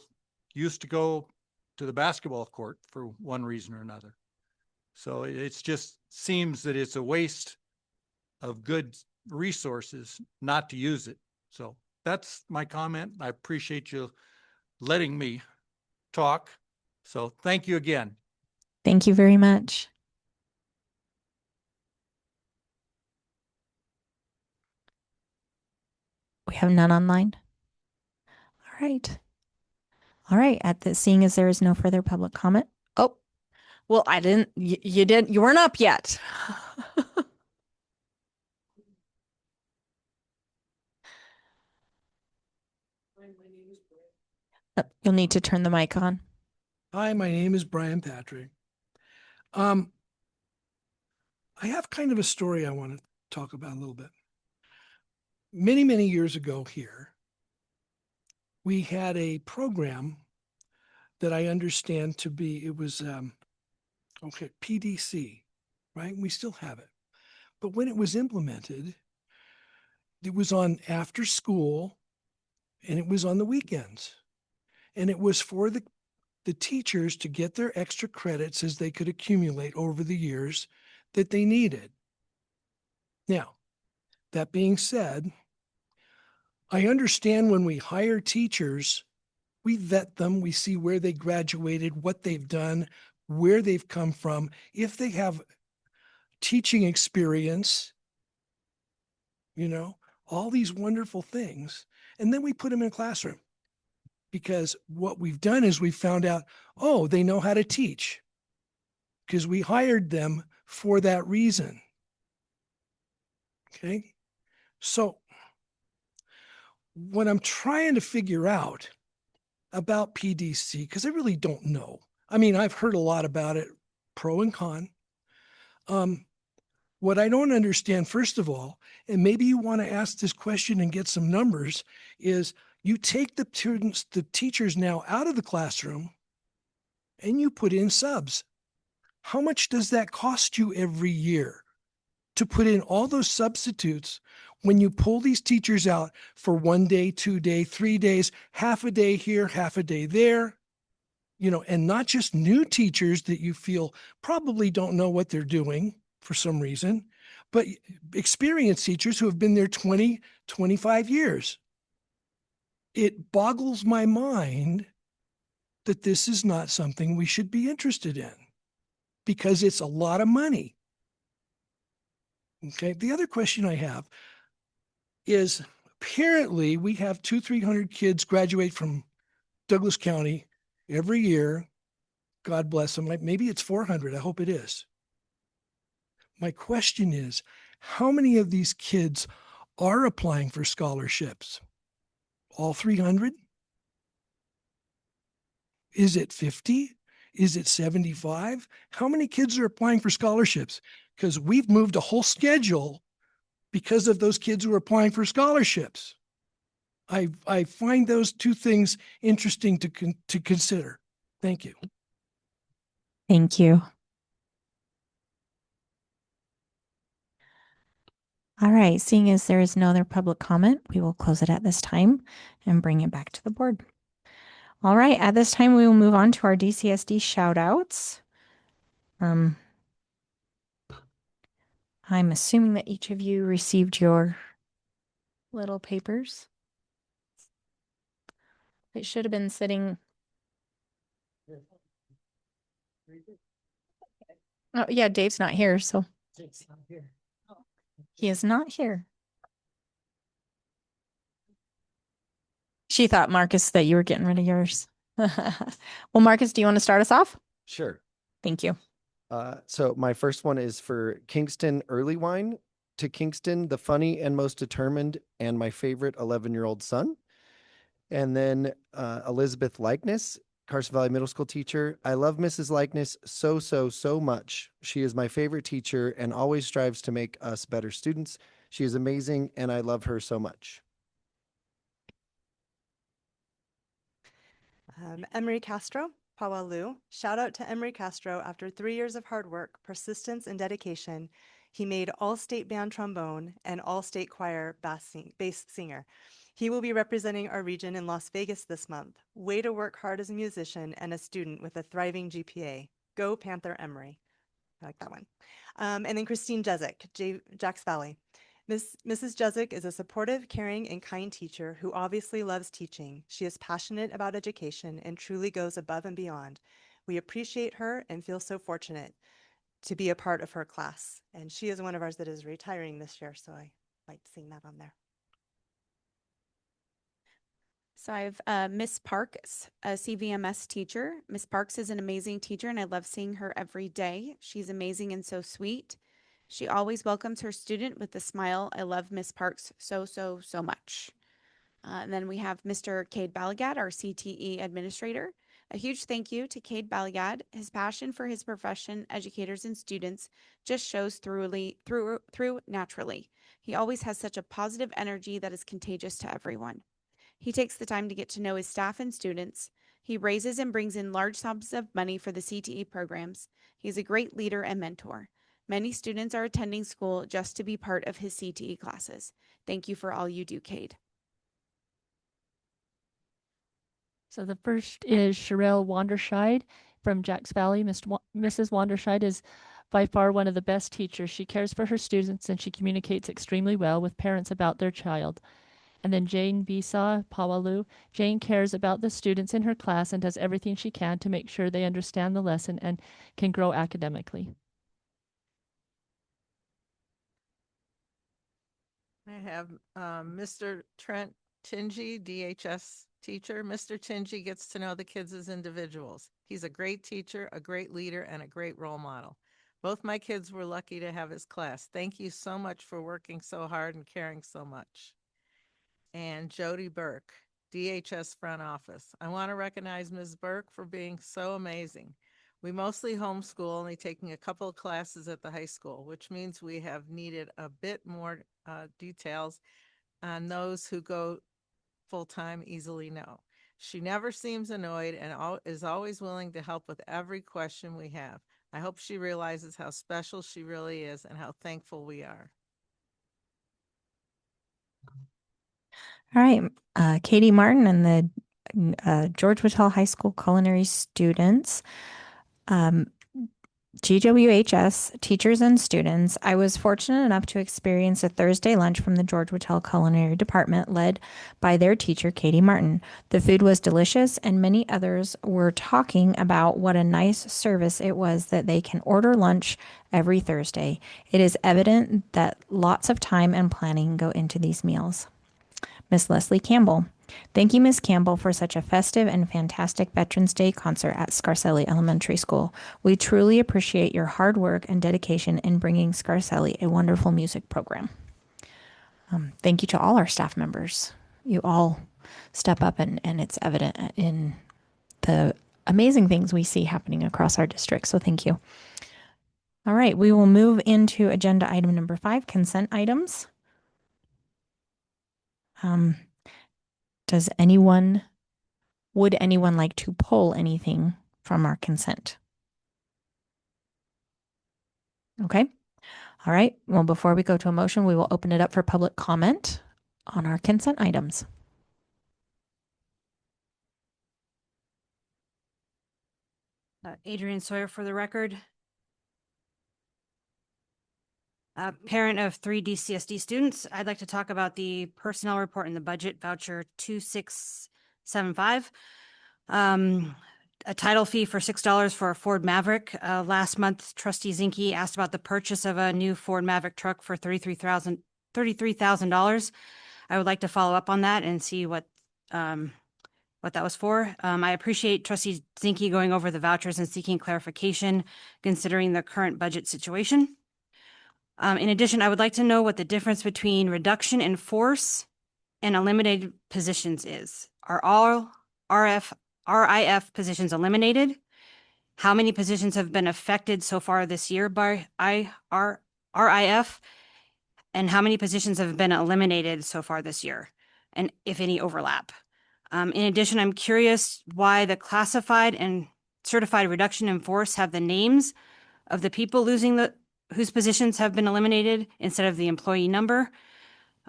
used to go to the basketball court for one reason or another. So it's just seems that it's a waste of good resources not to use it. So that's my comment. I appreciate you letting me talk. So thank you again. Thank you very much. We have none online. All right. All right. Seeing as there is no further public comment. Oh, well, I didn't, you weren't up yet. You'll need to turn the mic on. Hi, my name is Brian Patrick. I have kind of a story I want to talk about a little bit. Many, many years ago here, we had a program that I understand to be, it was, PDC, right? We still have it. But when it was implemented, it was on after school and it was on the weekends. And it was for the teachers to get their extra credits as they could accumulate over the years that they needed. Now, that being said, I understand when we hire teachers, we vet them, we see where they graduated, what they've done, where they've come from, if they have teaching experience, all these wonderful things. And then we put them in a classroom. Because what we've done is we've found out, oh, they know how to teach because we hired them for that reason. Okay. So what I'm trying to figure out about PDC, because I really don't know. I mean, I've heard a lot about it, pro and con. What I don't understand, first of all, and maybe you want to ask this question and get some numbers, is you take the students, the teachers now out of the classroom and you put in subs. How much does that cost you every year to put in all those substitutes when you pull these teachers out for 1 day, 2 day, 3 days, half a day here, half a day there, and not just new teachers that you feel probably don't know what they're doing for some reason, but experienced teachers who have been there 20, 25 years. It boggles my mind that this is not something we should be interested in because it's a lot of money. Okay. The other question I have is apparently we have 200-300 kids graduate from Douglas County every year. God bless them. Maybe it's 400. I hope it is. My question is, how many of these kids are applying for scholarships? All 300? Is it 50? Is it 75? How many kids are applying for scholarships? Because we've moved a whole schedule because of those kids who are applying for scholarships. I find those two things interesting to consider. Thank you. Thank you. All right, seeing as there is no other public comment, we will close it at this time and bring it back to the board. All right, at this time, we will move on to our DCSD shout outs. I'm assuming that each of you received your little papers. It should have been sitting. Oh, yeah, Dave's not here, so. He is not here. She thought, Marcus, that you were getting rid of yours. Well, Marcus, do you want to start us off? Sure. Thank you. So my first one is for Kingston Early Wine. To Kingston, the funny and most determined and my favorite 11-year-old son. And then Elizabeth Likeness, Carson Valley Middle School teacher. I love Mrs. Likeness so much. She is my favorite teacher and always strives to make us better students. She is amazing and I love her so much. Emery Castro, Pawalu. Shout out to Emery Castro. After 3 years of hard work, persistence, and dedication, he made all-state band trombone and all-state choir bass singer. He will be representing our region in Las Vegas this month. Way to work hard as a musician and a student with a thriving GPA. Go Panther Emery. I like that one. And then Christine Jezik, Jacks Valley. Mrs. Jezik is a supportive, caring, and kind teacher who obviously loves teaching. She is passionate about education and truly goes above and beyond. We appreciate her and feel so fortunate to be a part of her class. And she is one of ours that is retiring this year, so I like seeing that on there. So I have Miss Parks, a CVMS teacher. Miss Parks is an amazing teacher, and I love seeing her every day. She's amazing and so sweet. She always welcomes her student with a smile. I love Miss Parks so, so, so much. And then we have Mr. Cade Balagad, our CTE administrator. A huge thank you to Cade Balagad. His passion for his profession, educators, and students just shows through naturally. He always has such a positive energy that is contagious to everyone. He takes the time to get to know his staff and students. He raises and brings in large sums of money for the CTE programs. He's a great leader and mentor. Many students are attending school just to be part of his CTE classes. Thank you for all you do, Cade. So the first is Sherelle Wanderscheid from Jacks Valley. Mrs. Wanderscheid is by far one of the best teachers. She cares for her students and she communicates extremely well with parents about their child. And then Jane Bisa Pawalu. Jane cares about the students in her class and does everything she can to make sure they understand the lesson and can grow academically. I have Mr. Trent Tingy, DHS teacher. Mr. Tingy gets to know the kids as individuals. He's a great teacher, a great leader, and a great role model. Both my kids were lucky to have his class. Thank you so much for working so hard and caring so much. And Jody Burke, DHS front office. I want to recognize Ms. Burke for being so amazing. We mostly homeschool, only taking a couple of classes at the high school, which means we have needed a bit more details on those who go full-time easily know. She never seems annoyed and is always willing to help with every question we have. I hope she realizes how special she really is and how thankful we are. All right, Katie Martin and the George Whittle High School culinary students. GWHS teachers and students, I was fortunate enough to experience a Thursday lunch from the George Whittle Culinary Department led by their teacher, Katie Martin. The food was delicious, and many others were talking about what a nice service it was that they can order lunch every Thursday. It is evident that lots of time and planning go into these meals. Miss Leslie Campbell. Thank you, Miss Campbell, for such a festive and fantastic Veterans Day concert at Scarcelli Elementary School. We truly appreciate your hard work and dedication in bringing Scarcelli a wonderful music program. Thank you to all our staff members. You all step up and it's evident in the amazing things we see happening across our district. So thank you. All right, we will move into agenda item number 5, consent items. Would anyone like to pull anything from our consent? Okay. All right. Well, before we go to a motion, we will open it up for public comment on our consent items. Adrian Sawyer for the record. A parent of 3 DCSD students. I'd like to talk about the personnel report in the budget voucher 2675. A title fee for $6 for a Ford Maverick. Last month, Trustee Zinke asked about the purchase of a new Ford Maverick truck for $33,000. I would like to follow up on that and see what that was for. I appreciate Trustee Zinke going over the vouchers and seeking clarification considering the current budget situation. In addition, I would like to know what the difference between reduction in force and eliminated positions is. Are all RIF positions eliminated? How many positions have been affected so far this year by RIF? And how many positions have been eliminated so far this year? And if any overlap? In addition, I'm curious why the classified and certified reduction in force have the names of the people whose positions have been eliminated instead of the employee number.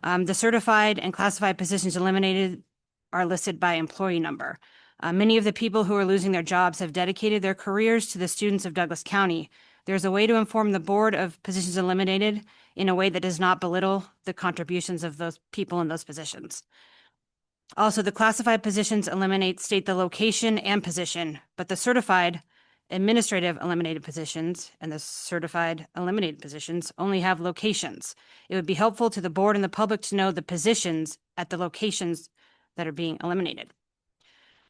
The certified and classified positions eliminated are listed by employee number. Many of the people who are losing their jobs have dedicated their careers to the students of Douglas County. There's a way to inform the board of positions eliminated in a way that does not belittle the contributions of those people in those positions. Also, the classified positions state the location and position, but the certified administrative eliminated positions and the certified eliminated positions only have locations. It would be helpful to the board and the public to know the positions at the locations that are being eliminated.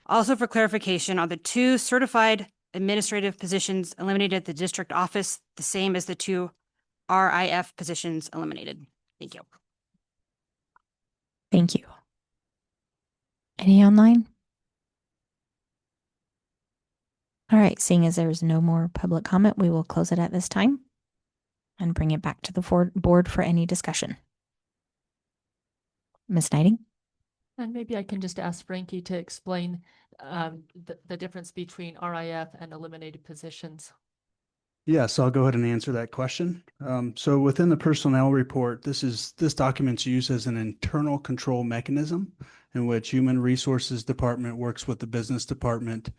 Also for clarification, are the 2 certified administrative positions eliminated at the district office the same as the 2 RIF positions eliminated? Thank you. Thank you. Any online? All right, seeing as there's no more public comment, we will close it at this time and bring it back to the board for any discussion. Ms. Knighting? And maybe I can just ask Frankie to explain the difference between RIF and eliminated positions. Yes, I'll go ahead and answer that question. So within the personnel report, this document's used as an internal control mechanism in which Human Resources Department works with the Business Department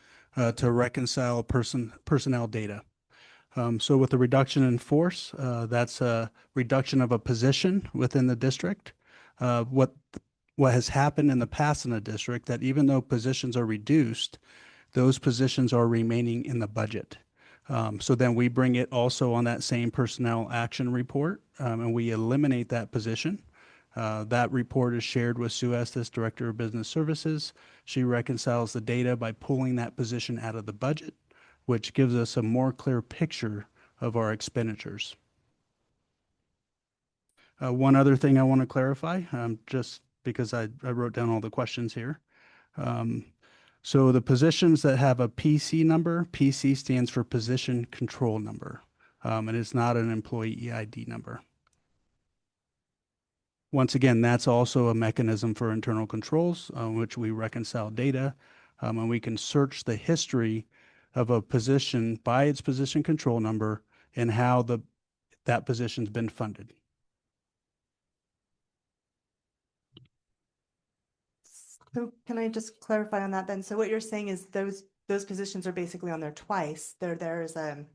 to reconcile personnel data. So with the reduction in force, that's a reduction of a position within the district. What has happened in the past in the district that even though positions are reduced, those positions are remaining in the budget. So then we bring it also on that same personnel action report, and we eliminate that position. That report is shared with Sue Estes, Director of Business Services. She reconciles the data by pulling that position out of the budget, which gives us a more clear picture of our expenditures. One other thing I want to clarify, just because I wrote down all the questions here. So the positions that have a PC number, PC stands for position control number. It is not an employee ID number. Once again, that's also a mechanism for internal controls, which we reconcile data, and we can search the history of a position by its position control number and how that position's been funded. So can I just clarify on that then? So what you're saying is those positions are basically on there twice. They're there as a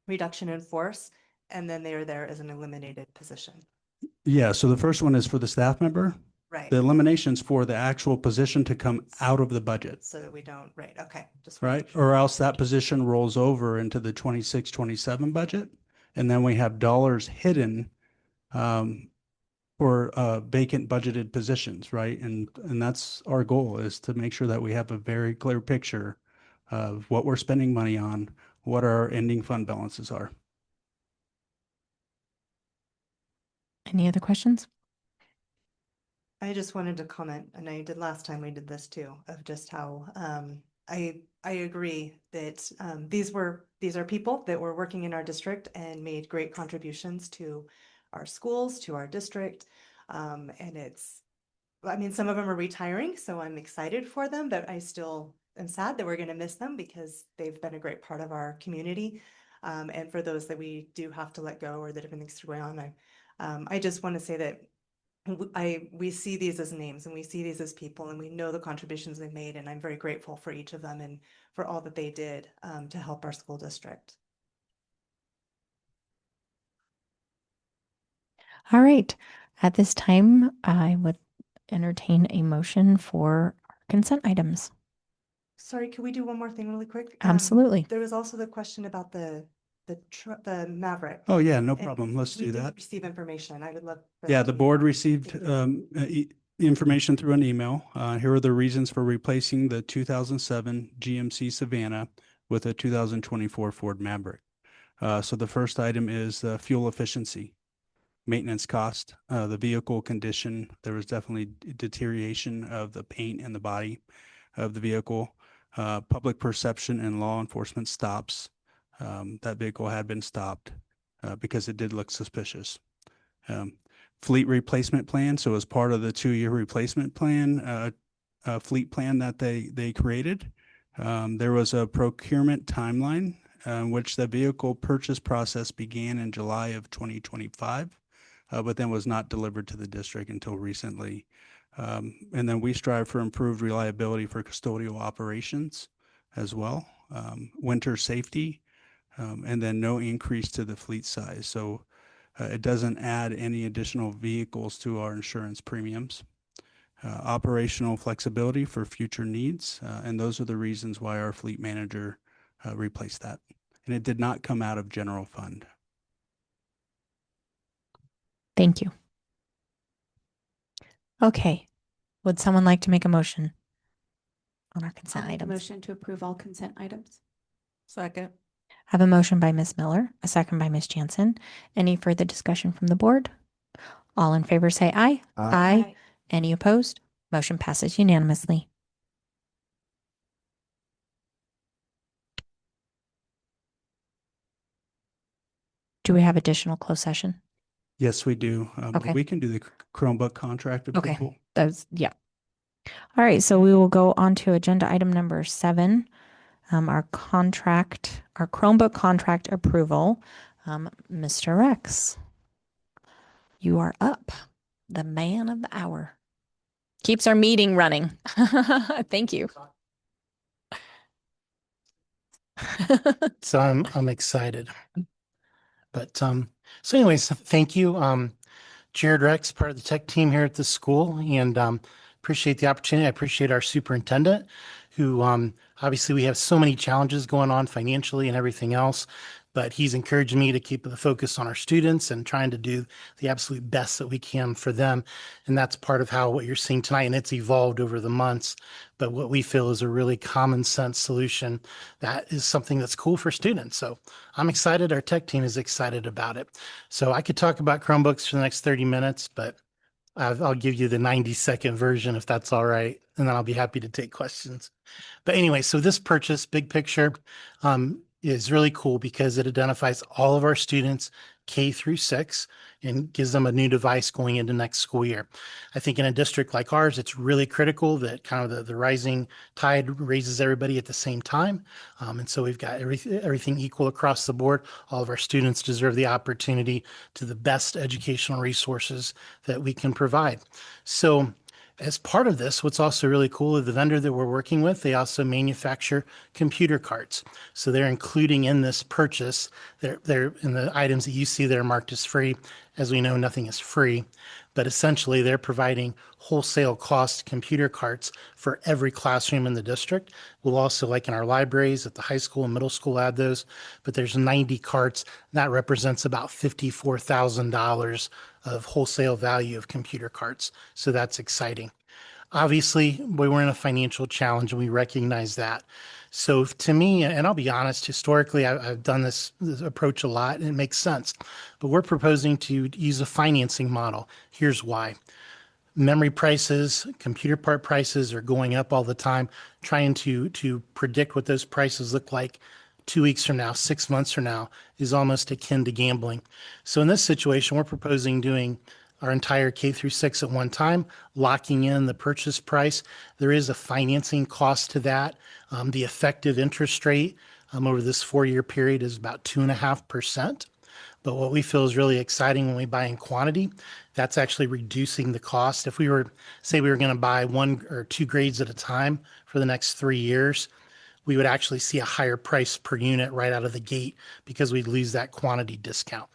reduction in force, and then they are there as an eliminated position. Yeah, so the first one is for the staff member. Right. The elimination's for the actual position to come out of the budget. So that we don't, right, okay. Just Right, or else that position rolls over into the 26-27 budget, and then we have dollars hidden for vacant budgeted positions, right? And that's our goal, is to make sure that we have a very clear picture of what we're spending money on, what our ending fund balances are. Any other questions? I just wanted to comment, and I did last time we did this too, of just how I agree that these are people that were working in our district and made great contributions to our schools, to our district. And I mean, some of them are retiring, so I'm excited for them, but I still am sad that we're going to miss them because they've been a great part of our community. And for those that we do have to let go or the different things are going on, I just want to say that we see these as names and we see these as people, and we know the contributions they made, and I'm very grateful for each of them and for all that they did to help our school district. All right. At this time, I would entertain a motion for consent items. Sorry, could we do one more thing really quick? Absolutely. There was also the question about the Maverick. Oh, yeah, no And problem. Let's we do did that. receive information. I would love. Yeah, the board received information through an email. Here are the reasons for replacing the 2007 GMC Savannah with a 2024 Ford Maverick. So the first item is fuel efficiency, maintenance cost, the vehicle condition. There was definitely deterioration of the paint and the body of the vehicle, public perception and law enforcement stops. That vehicle had been stopped because it did look suspicious. Fleet replacement plan. So as part of the 2-year replacement plan, fleet plan that they created, there was a procurement timeline in which the vehicle purchase process began in July of 2025, but then was not delivered to the district until recently. And then we strive for improved reliability for custodial operations as well, winter safety, and then no increase to the fleet size. So it doesn't add any additional vehicles to our insurance premiums. Operational flexibility for future needs, and those are the reasons why our fleet manager replaced that. And it did not come out of general fund. Thank you. Okay. Would someone like to make a motion on our consent I'll make a items? motion to approve all consent items. Second. I have a motion by Ms. Miller, a second by Ms. Jansen. Any further discussion from the board? All in favor say aye. Aye. Any opposed? Motion passes unanimously. Do we have additional closed session? Yes, we do. Okay. We can do the Chromebook contract Okay. approval. Yeah. All right, so we will go on to agenda item number 7, our Chromebook contract approval. Mr. Rex, you are up, the man of the hour. Keeps our meeting running. Thank you. So I'm excited. But so anyways, thank you. Jared Rex, part of the tech team here at the school, and appreciate the opportunity. I appreciate our superintendent, who obviously we have so many challenges going on financially and everything else, but he's encouraged me to keep the focus on our students and trying to do the absolute best that we can for them. And that's part of how what you're seeing tonight, and it's evolved over the months, but what we feel is a really common sense solution that is something that's cool for students. So I'm excited. Our tech team is excited about it. So I could talk about Chromebooks for the next 30 minutes, but I'll give you the 90-second version if that's all right. And then I'll be happy to take questions. But anyway, so this purchase, big picture, is really cool because it identifies all of our students K through 6 and gives them a new device going into next school year. I think in a district like ours, it's really critical that kind of the rising tide raises everybody at the same time. And so we've got everything equal across the board. All of our students deserve the opportunity to the best educational resources that we can provide. So as part of this, what's also really cool is the vendor that we're working with, they also manufacture computer carts. So they're including in this purchase, they're in the items that you see that are marked as free. As we know, nothing is free, but essentially they're providing wholesale cost computer carts for every classroom in the district. We'll also, like in our libraries at the high school and middle school, add those, but there's 90 carts. That represents about $54,000 of wholesale value of computer carts. So that's exciting. Obviously, we were in a financial challenge and we recognize that. So to me, and I'll be honest, historically, I've done this approach a lot and it makes sense, but we're proposing to use a financing model. Here's why. Memory prices, computer part prices are going up all the time. Trying to predict what those prices look like 2 weeks from now, 6 months from now is almost akin to gambling. So in this situation, we're proposing doing our entire K through 6 at one time, locking in the purchase price. There is a financing cost to that. The effective interest rate over this 4-year period is about 2.5%. But what we feel is really exciting when we buy in quantity, that's actually reducing the cost. If we were, say we were going to buy 1 or 2 grades at a time for the next 3 years, we would actually see a higher price per unit right out of the gate because we'd lose that quantity discount.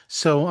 So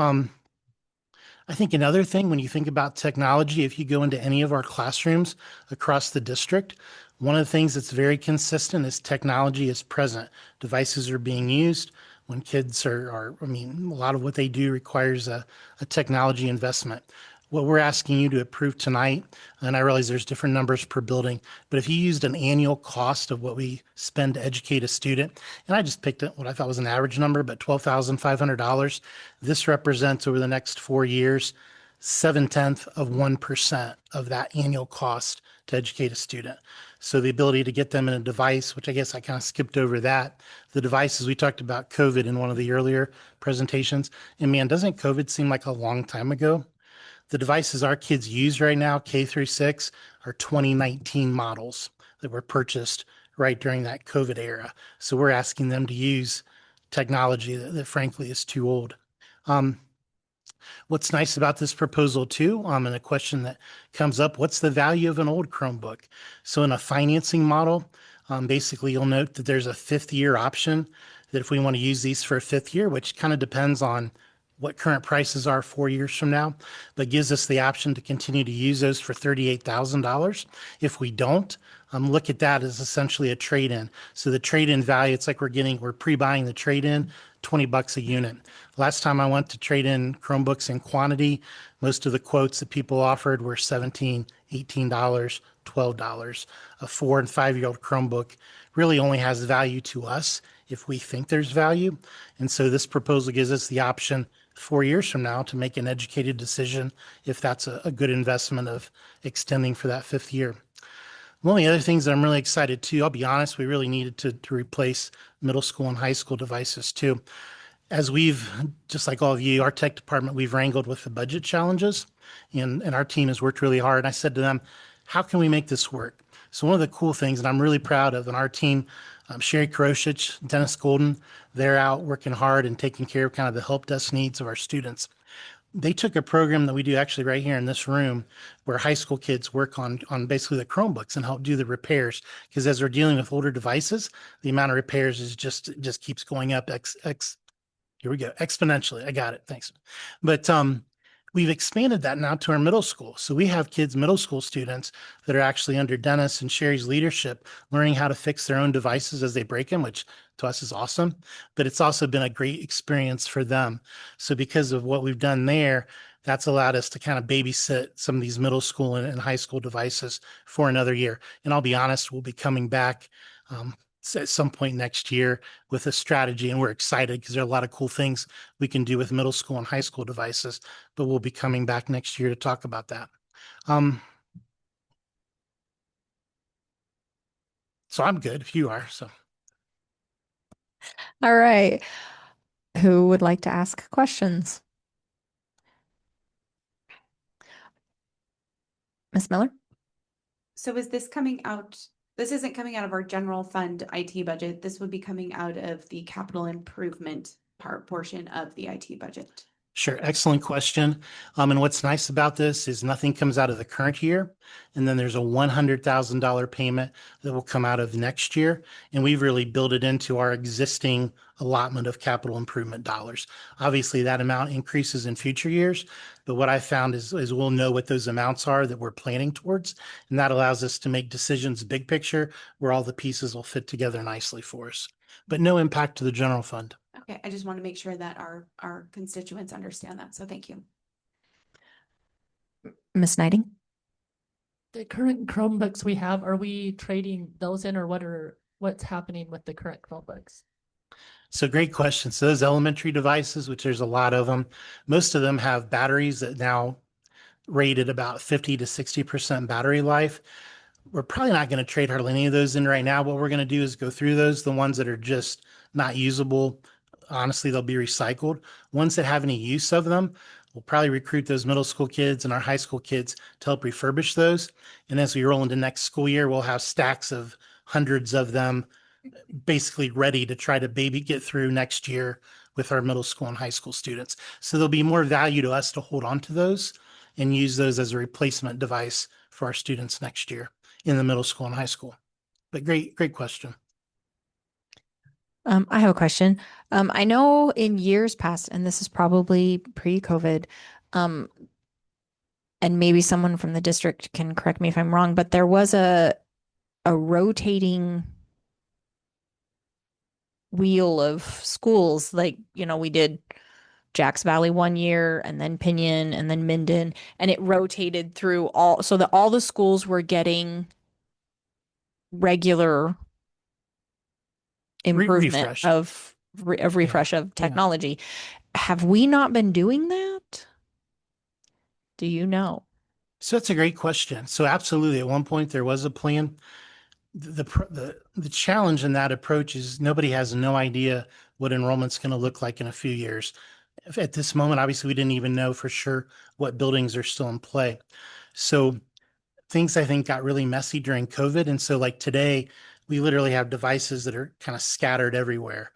I think another thing, when you think about technology, if you go into any of our classrooms across the district, one of the things that's very consistent is technology is present. Devices are being used. When kids a lot of what they do requires a technology investment. What we're asking you to approve tonight, and I realize there's different numbers per building, but if you used an annual cost of what we spend to educate a student, and I just picked what I thought was an average number, but $12,500, this represents over the next 4 years, 0.7% of that annual cost to educate a student. So the ability to get them in a device, which I guess I kind of skipped over that, the devices, we talked about COVID in one of the earlier presentations, and man, doesn't COVID seem like a long time ago? The devices our kids use right now, K through 6, are 2019 models that were purchased right during that COVID era. So we're asking them to use technology that frankly is too old. What's nice about this proposal too, and a question that comes up, what's the value of an old Chromebook? So in a financing model, basically you'll note that there's a 5th year option, that if we want to use these for a 5th year, which kind of depends on what current prices are 4 years from now, but gives us the option to continue to use those for $38,000. If we don't, look at that as essentially a trade-in. So the trade-in value, it's like we're pre-buying the trade-in, $20 a unit. Last time I went to trade in Chromebooks in quantity, most of the quotes that people offered were $17, $18, $12. A 4 and 5-year-old Chromebook really only has value to us if we think there's value. And so this proposal gives us the option 4 years from now to make an educated decision if that's a good investment of extending for that 5th year. One of the other things that I'm really excited too, I'll be honest, we really needed to replace middle school and high school devices too. As we've, just like all of you, our tech department, we've wrangled with the budget challenges and our team has worked really hard. And I said to them, how can we make this work? So one of the cool things that I'm really proud of in our team, Sherry Kroshich, Dennis Golden, they're out working hard and taking care of kind of the help desk needs of our students. They took a program that we do actually right here in this room where high school kids work on basically the Chromebooks and help do the repairs. Because as we're dealing with older devices, the amount of repairs is just keeps going up here we go, exponentially. I got it. Thanks. But we've expanded that now to our middle school. So we have kids, middle school students that are actually under Dennis and Sherry's leadership, learning how to fix their own devices as they break them, which to us is awesome. But it's also been a great experience for them. So because of what we've done there, that's allowed us to kind of babysit some of these middle school and high school devices for another year. And I'll be honest, we'll be coming back at some point next year with a strategy, and we're excited because there are a lot of cool things we can do with middle school and high school devices, but we'll be coming back next year to talk about that. So I'm good if you are. So. All right. Who would like to ask questions? Ms. Miller? So is this coming out? This isn't coming out of our general fund IT budget. This would be coming out of the capital improvement portion of the IT budget. Sure. Excellent question. And what's nice about this is nothing comes out of the current year. And then there's a $100,000 payment that will come out of next year. And we've really built it into our existing allotment of capital improvement dollars. Obviously, that amount increases in future years. But what I found is we'll know what those amounts are that we're planning towards. And that allows us to make decisions big picture where all the pieces will fit together nicely for us. But no impact to the general fund. Okay, I just want to make sure that our constituents understand that. So thank you. Ms. Knighting? The current Chromebooks we have, are we trading those in, or what's happening with the current Chromebooks? So great question. So those elementary devices, which there's a lot of them, most of them have batteries that now rated about 50 to 60% battery life. We're probably not going to trade hardly any of those in right now. What we're going to do is go through those, the ones that are just not usable. Honestly, they'll be recycled. Ones that have any use of them, we'll probably recruit those middle school kids and our high school kids to help refurbish those. And as we roll into next school year, we'll have stacks of hundreds of them basically ready to try to get through next year with our middle school and high school students. So there'll be more value to us to hold on to those and use those as a replacement device for our students next year in the middle school and high school. But great question. I have a question. I know in years past, and this is probably pre-COVID, and maybe someone from the district can correct me if I'm wrong, but there was a rotating wheel of schools. Like, we did Jacks Valley one year, and then Pinion, and then Minden, and it rotated through so that all the schools were getting regular improvement refresh. of refresh of technology. Have we not been doing that? Do you know? So that's a great question. So absolutely, at one point there was a plan. The challenge in that approach is nobody has no idea what enrollment's going to look like in a few years. At this moment, obviously, we didn't even know for sure what buildings are still in play. So things I think got really messy during COVID. And so like today, we literally have devices that are kind of scattered everywhere.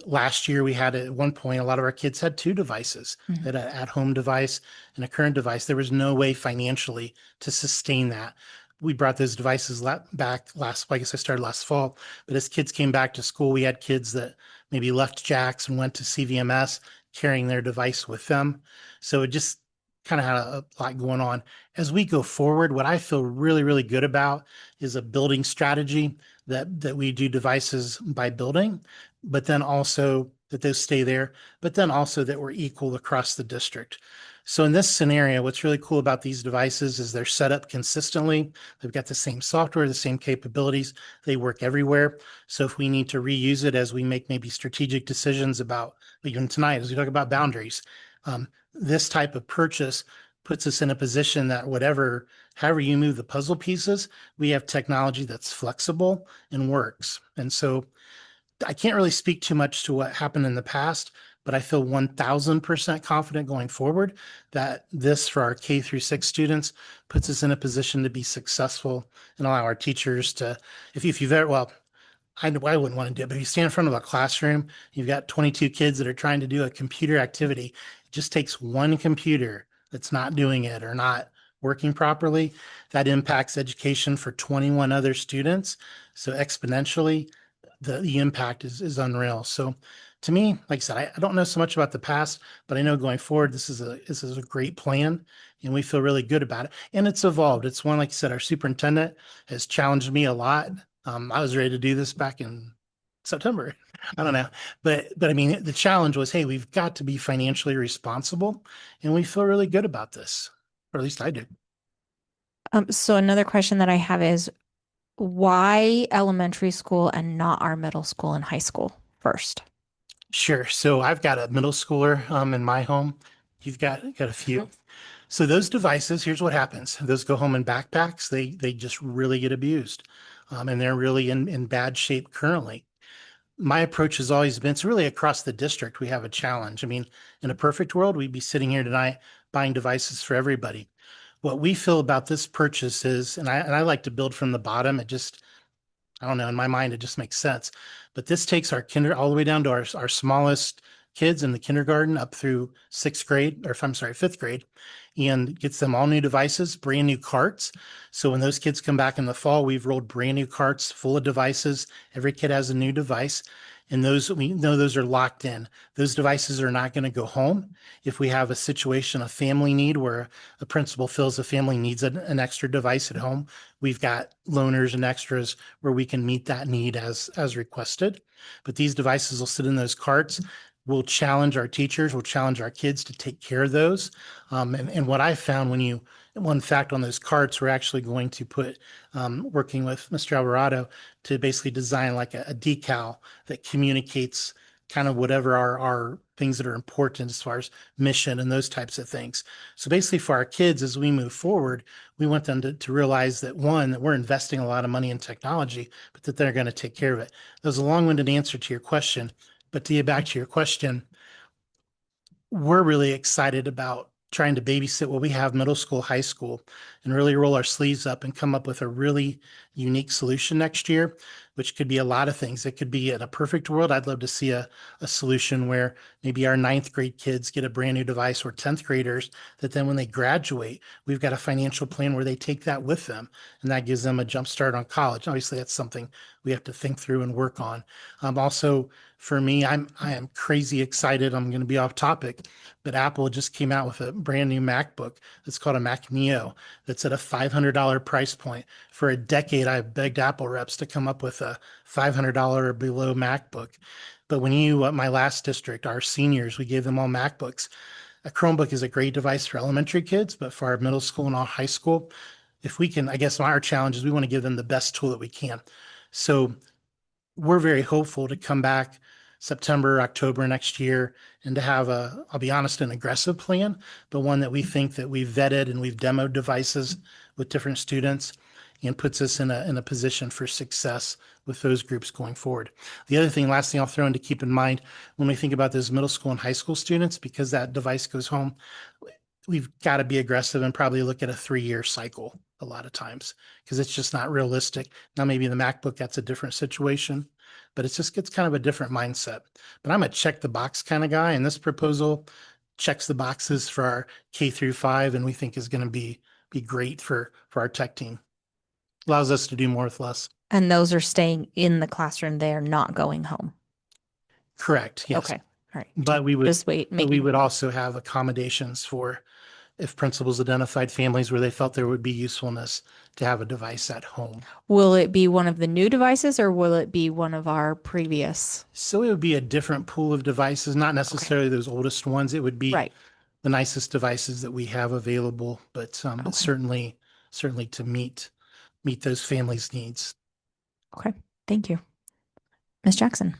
Last year, we had at one point, a lot of our kids had 2 devices, an at-home device and a current device. There was no way financially to sustain that. We brought those devices back I started last fall. But as kids came back to school, we had kids that maybe left Jacks and went to CVMS carrying their device with them. So it just kind of had a lot going on. As we go forward, what I feel really, really good about is a building strategy that we do devices by building, but then also that those stay there, but then also that we're equal across the district. So in this scenario, what's really cool about these devices is they're set up consistently. They've got the same software, the same capabilities. They work everywhere. So if we need to reuse it as we make maybe strategic decisions about, even tonight, as we talk about boundaries, this type of purchase puts us in a position that however you move the puzzle pieces, we have technology that's flexible and works. And so I can't really speak too much to what happened in the past, but I feel 1000% confident going forward that this for our K through 6 students puts us in a position to be successful and allow our teachers to, if you've ever, well, I wouldn't want to do it, but if you stand in front of a classroom, you've got 22 kids that are trying to do a computer activity. It just takes one computer that's not doing it or not working properly. That impacts education for 21 other students. So exponentially, the impact is unreal. So to me, like I said, I don't know so much about the past, but I know going forward, this is a great plan and we feel really good about it. And it's evolved. It's one, like you said, our superintendent has challenged me a lot. I was ready to do this back in September. I don't know. But I mean, the challenge was, hey, we've got to be financially responsible and we feel really good about this, or at least I do. So another question that I have is why elementary school and not our middle school and high school first? Sure. So I've got a middle schooler in my home. You've got a few. So those devices, here's what happens. Those go home in backpacks. They just really get abused. And they're really in bad shape currently. My approach has always been, it's really across the district, we have a challenge. I mean, in a perfect world, we'd be sitting here tonight buying devices for everybody. What we feel about this purchase is, and I like to build from the bottom. It just, I don't know, in my mind, it just makes sense. But this takes our all the way down to our smallest kids in the kindergarten up through 6th grade, or I'm sorry, 5th grade, and gets them all new devices, brand new carts. So when those kids come back in the fall, we've rolled brand new carts full of devices. Every kid has a new device. And those, we know those are locked in. Those devices are not going to go home. If we have a situation, a family need where a principal feels the family needs an extra device at home, we've got loaners and extras where we can meet that need as requested. But these devices will sit in those carts. We'll challenge our teachers, we'll challenge our kids to take care of those. And what I found one fact on those carts, we're actually going to put, working with Mr. Alvarado to basically design like a decal that communicates kind of whatever our things that are important as far as mission and those types of things. So basically for our kids, as we move forward, we want them to realize that one, that we're investing a lot of money in technology, but that they're going to take care of it. That was a long-winded answer to your question, but to get back to your question, we're really excited about trying to babysit what we have middle school, high school, and really roll our sleeves up and come up with a really unique solution next year, which could be a lot of things. It could be, in a perfect world, I'd love to see a solution where maybe our 9th grade kids get a brand new device, or 10th graders, that then when they graduate, we've got a financial plan where they take that with them and that gives them a jump start on college. Obviously, that's something we have to think through and work on. Also, for me, I am crazy excited. I'm going to be off topic, but Apple just came out with a brand new MacBook that's called a Mac Neo that's at a $500 price point. For a decade, I've begged Apple reps to come up with a $500 or below MacBook. But when my last district, our seniors, we gave them all MacBooks. A Chromebook is a great device for elementary kids, but for our middle school and all high school, if we can, I guess our challenge is we want to give them the best tool that we can. So we're very hopeful to come back September, October next year and to have I'll be honest, an aggressive plan, but one that we think that we've vetted and we've demoed devices with different students and puts us in a position for success with those groups going forward. The other thing, last thing I'll throw in to keep in mind when we think about those middle school and high school students, because that device goes home, we've got to be aggressive and probably look at a 3-year cycle a lot of times, because it's just not realistic. Now, maybe the MacBook, that's a different situation, but it's kind of a different mindset. But I'm a check the box kind of guy, and this proposal checks the boxes for our K through 5, and we think is going to be great for our tech team. Allows us to do more with less. And those are staying in the classroom. They are not going home. Correct. Yes. Okay. All right. But we would just wait. but we would also have accommodations for if principals identified families where they felt there would be usefulness to have a device at home. Will it be one of the new devices or will it be one of our previous? So it would be a different pool of devices, not necessarily those oldest ones. It would be Right. the nicest devices that we have available, but certainly to meet those families' needs. Okay. Thank you. Ms. Jackson.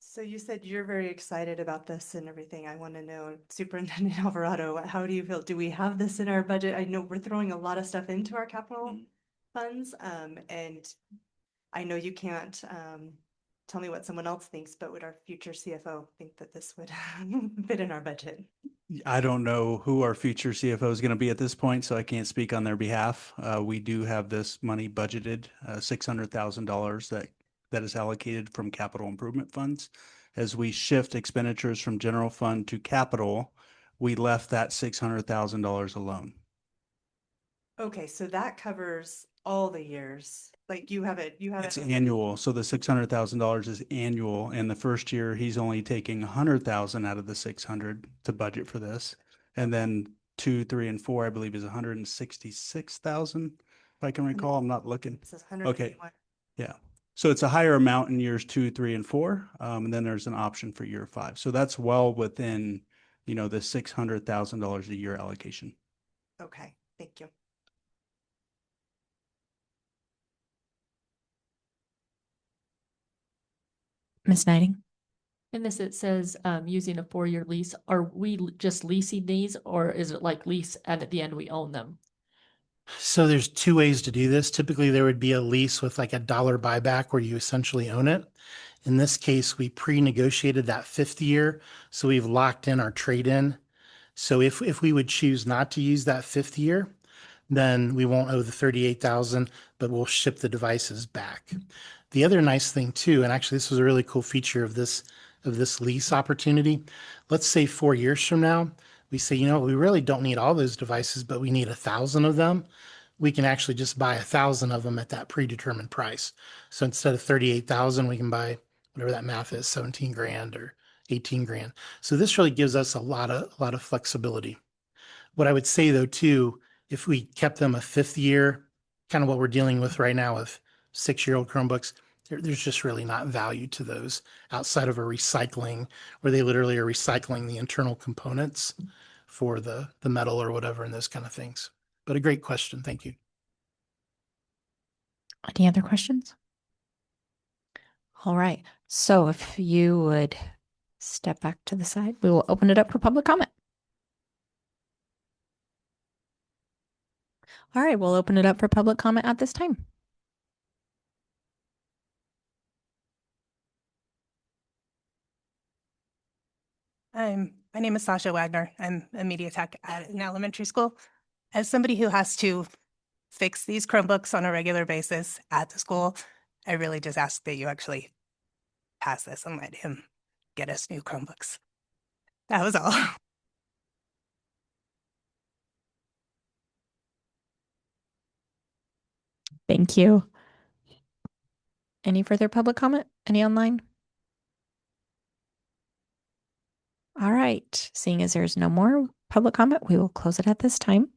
So you said you're very excited about this and everything. I want to know, Superintendent Alvarado, how do you feel? Do we have this in our budget? I know we're throwing a lot of stuff into our capital funds, and I know you can't tell me what someone else thinks, but would our future CFO think that this would fit in our budget? I don't know who our future CFO is going to be at this point, so I can't speak on their behalf. We do have this money budgeted, $600,000 that is allocated from capital improvement funds. As we shift expenditures from general fund to capital, we left that $600,000 alone. Okay, so that covers all the years. Like you have it. It's annual. So the $600,000 is annual. And the first year, he's only taking 100,000 out of the 600 to budget for this. And then 2, 3, and 4, I believe, is 166,000. If I can recall, I'm not looking. It says Okay. 151. Yeah. So it's a higher amount in years 2, 3, and 4. And then there's an option for year 5. So that's well within, the $600,000 a year allocation. Okay, thank you. Ms. Knighting. In this, it says using a 4-year lease. Are we just leasing these or is it like lease and at the end we own them? So there's 2 ways to do this. Typically, there would be a lease with like a $1 buyback where you essentially own it. In this case, we pre-negotiated that 5th year, so we've locked in our trade-in. So if we would choose not to use that 5th year, then we won't owe the $38,000, but we'll ship the devices back. The other nice thing too, and actually this was a really cool feature of this lease opportunity. Let's say 4 years from now, we say, we really don't need all those devices, but we need 1,000 of them. We can actually just buy 1,000 of them at that predetermined price. So instead of 38,000, we can buy whatever that math is, 17 grand or 18 grand. So this really gives us a lot of flexibility. What I would say though too, if we kept them a 5th year, kind of what we're dealing with right now with 6-year-old Chromebooks, there's just really not value to those outside of a recycling where they literally are recycling the internal components for the metal or whatever and those kind of things. But a great question. Thank you. Any other questions? All right. So if you would step back to the side, we will open it up for public comment. All right, we'll open it up for public comment at this time. My name is Sasha Wagner. I'm a media tech at an elementary school. As somebody who has to fix these Chromebooks on a regular basis at the school, I really just ask that you actually pass this and let him get us new Chromebooks. That was all. Thank you. Any further public comment? Any online? All right. Seeing as there's no more public comment, we will close it at this time.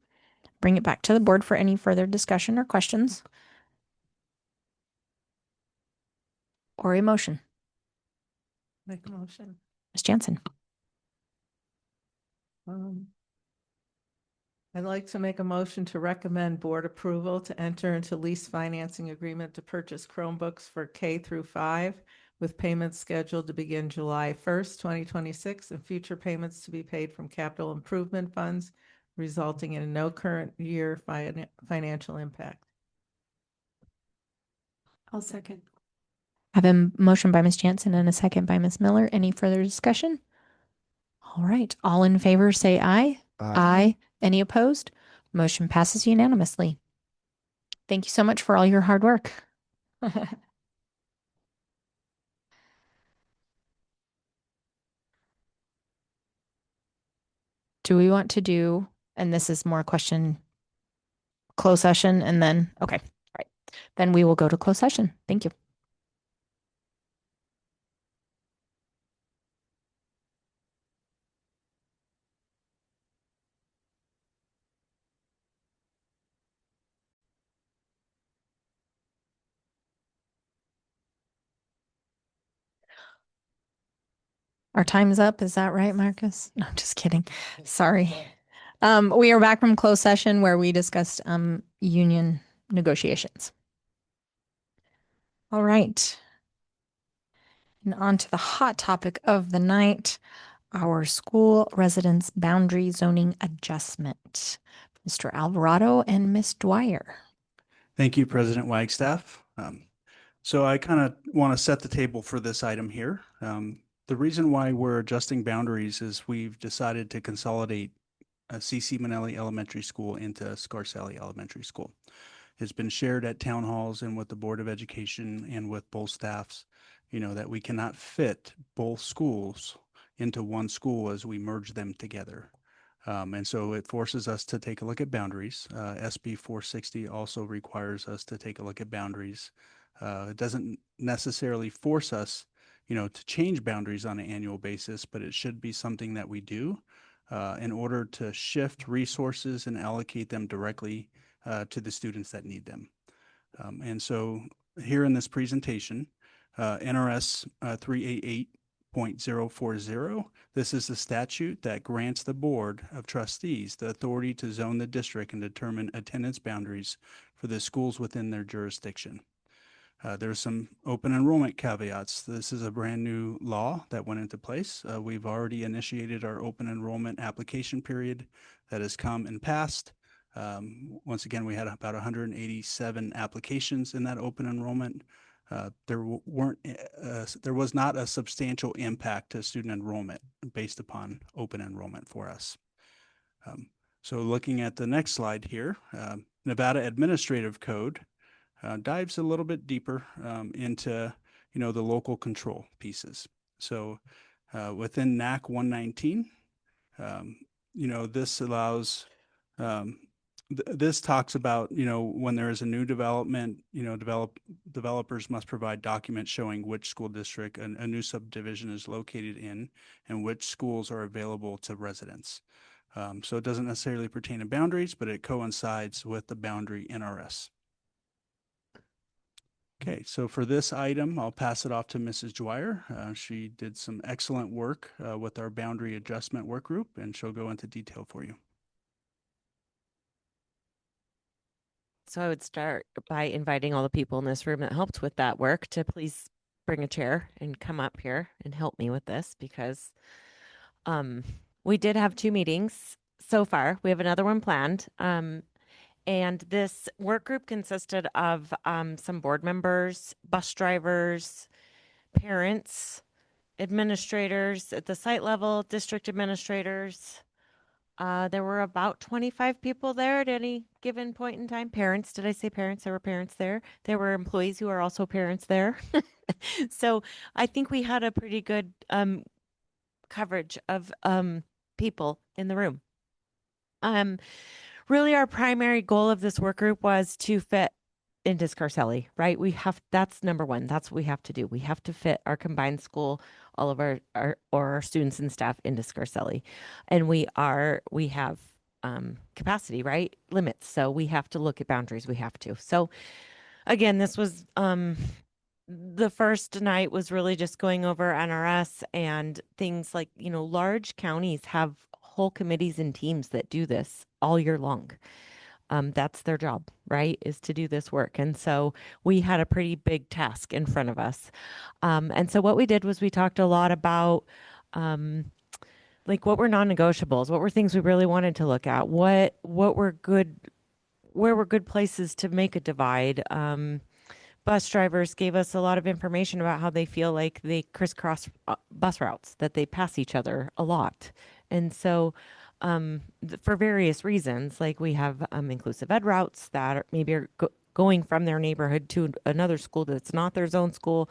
Bring it back to the board for any further discussion or questions. Or a motion. Make a motion. Ms. Jansen. I'd like to make a motion to recommend board approval to enter into lease financing agreement to purchase Chromebooks for K through 5 with payments scheduled to begin July 1st, 2026, and future payments to be paid from capital improvement funds, resulting in no current year financial impact. I'll second. I have a motion by Ms. Jansen and a second by Ms. Miller. Any further discussion? All right. All in favor, say aye. Aye. Any opposed? Motion passes unanimously. Thank you so much for all your hard work. Do we want to do, and this is more question, closed session, and then, okay, all right. Then we will go to closed session. Thank you. Our time's up. Is that right, Marcus? No, I'm just kidding. Sorry. We are back from closed session where we discussed union negotiations. All right. And on to the hot topic of the night, our school residence boundary zoning adjustment. Mr. Alvarado and Ms. Dwyer. Thank you, President Wagstaff. So I kind of want to set the table for this item here. The reason why we're adjusting boundaries is we've decided to consolidate C.C. Manelli Elementary School into Scarcelli Elementary School. It's been shared at town halls and with the Board of Education and with both staffs, that we cannot fit both schools into one school as we merge them together. And so it forces us to take a look at boundaries. SB 460 also requires us to take a look at boundaries. It doesn't necessarily force us, to change boundaries on an annual basis, but it should be something that we do in order to shift resources and allocate them directly to the students that need them. And so here in this presentation, NRS 388.040, this is the statute that grants the Board of Trustees the authority to zone the district and determine attendance boundaries for the schools within their jurisdiction. There's some open enrollment caveats. This is a brand new law that went into place. We've already initiated our open enrollment application period that has come and passed. Once again, we had about 187 applications in that open enrollment. There was not a substantial impact to student enrollment based upon open enrollment for us. So looking at the next slide here, Nevada Administrative Code dives a little bit deeper into, the local control pieces. So within NAC 119, this allows, this talks about, when there is a new development, developers must provide documents showing which school district a new subdivision is located in and which schools are available to residents. So it doesn't necessarily pertain to boundaries, but it coincides with the boundary NRS. Okay, so for this item, I'll pass it off to Mrs. Dwyer. She did some excellent work with our boundary adjustment work group, and she'll go into detail for you. So I would start by inviting all the people in this room that helped with that work to please bring a chair and come up here and help me with this, because we did have 2 meetings so far. We have another one planned. And this work group consisted of some board members, bus drivers, parents, administrators at the site level, district administrators. There were about 25 people there at any given point in time. Parents, did I say parents? There were parents there. There were employees who are also parents there. So I think we had a pretty good coverage of people in the room. Really, our primary goal of this work group was to fit into Scarcelli, right? That's number one. That's what we have to do. We have to fit our combined school, all of our students and staff into Scarcelli. And we have capacity, right? Limits. So we have to look at boundaries. We have to. So again, this was, the first night was really just going over NRS and things like, large counties have whole committees and teams that do this all year long. That's their job, right? Is to do this work. And so we had a pretty big task in front of us. And so what we did was we talked a lot about like what were non-negotiables, what were things we really wanted to look at, what were good, where were good places to make a divide. Bus drivers gave us a lot of information about how they feel like they crisscross bus routes, that they pass each other a lot. And so for various reasons, like we have inclusive ed routes that are maybe going from their neighborhood to another school that's not their zone school,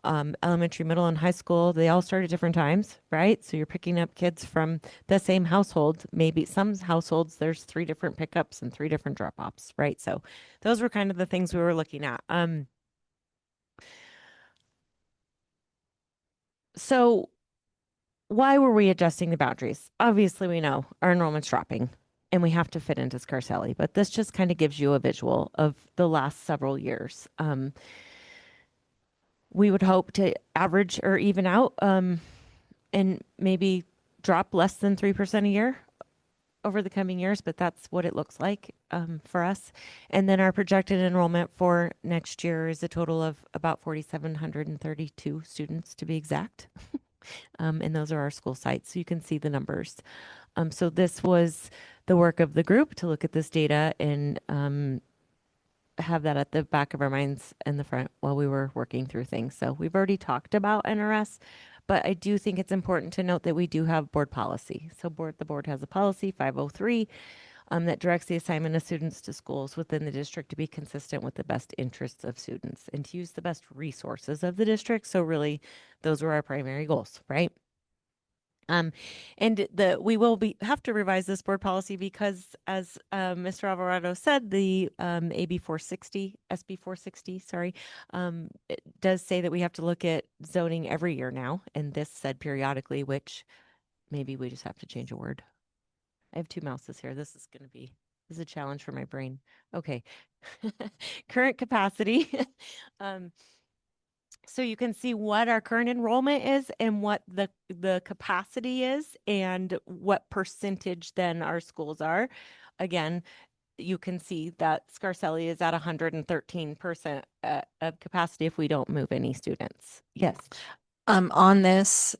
elementary, middle, and high school, they all start at different times, right? So you're picking up kids from the same household. Maybe some households, there's 3 different pickups and 3 different drop-offs, right? So those were kind of the things we were looking at. So why were we adjusting the boundaries? Obviously, we know our enrollment's dropping and we have to fit into Scarcelli, but this just kind of gives you a visual of the last several years. We would hope to average or even out and maybe drop less than 3% a year over the coming years, but that's what it looks like for us. And then our projected enrollment for next year is a total of about 4,732 students to be exact. And those are our school sites. So you can see the numbers. So this was the work of the group to look at this data and have that at the back of our minds and the front while we were working through things. So we've already talked about NRS, but I do think it's important to note that we do have board policy. So the board has a policy 503 that directs the assignment of students to schools within the district to be consistent with the best interests of students and to use the best resources of the district. So really, those were our primary goals, right? And we will have to revise this board policy because, as Mr. Alvarado said, the SB 460, sorry, it does say that we have to look at zoning every year now, and this said periodically, which maybe we just have to change a word. I have two mouses here. This is a challenge for my brain. Okay, current capacity. So you can see what our current enrollment is and what the capacity is and what percentage then our schools are. Again, you can see that Scarcelli is at 113% of capacity if we don't move any students. Yes. On this,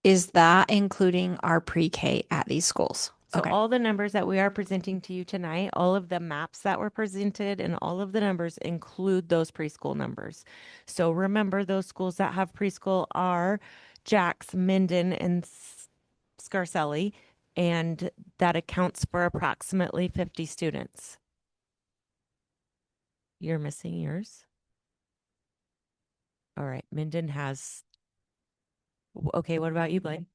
is that including our pre-K at these schools? So Okay. all the numbers that we are presenting to you tonight, all of the maps that were presented and all of the numbers include those preschool numbers. So remember, those schools that have preschool are Jax, Minden, and Scarcelli, and that accounts for approximately 50 students. You're missing yours. All right, Minden has, okay, what about you, Blake? Do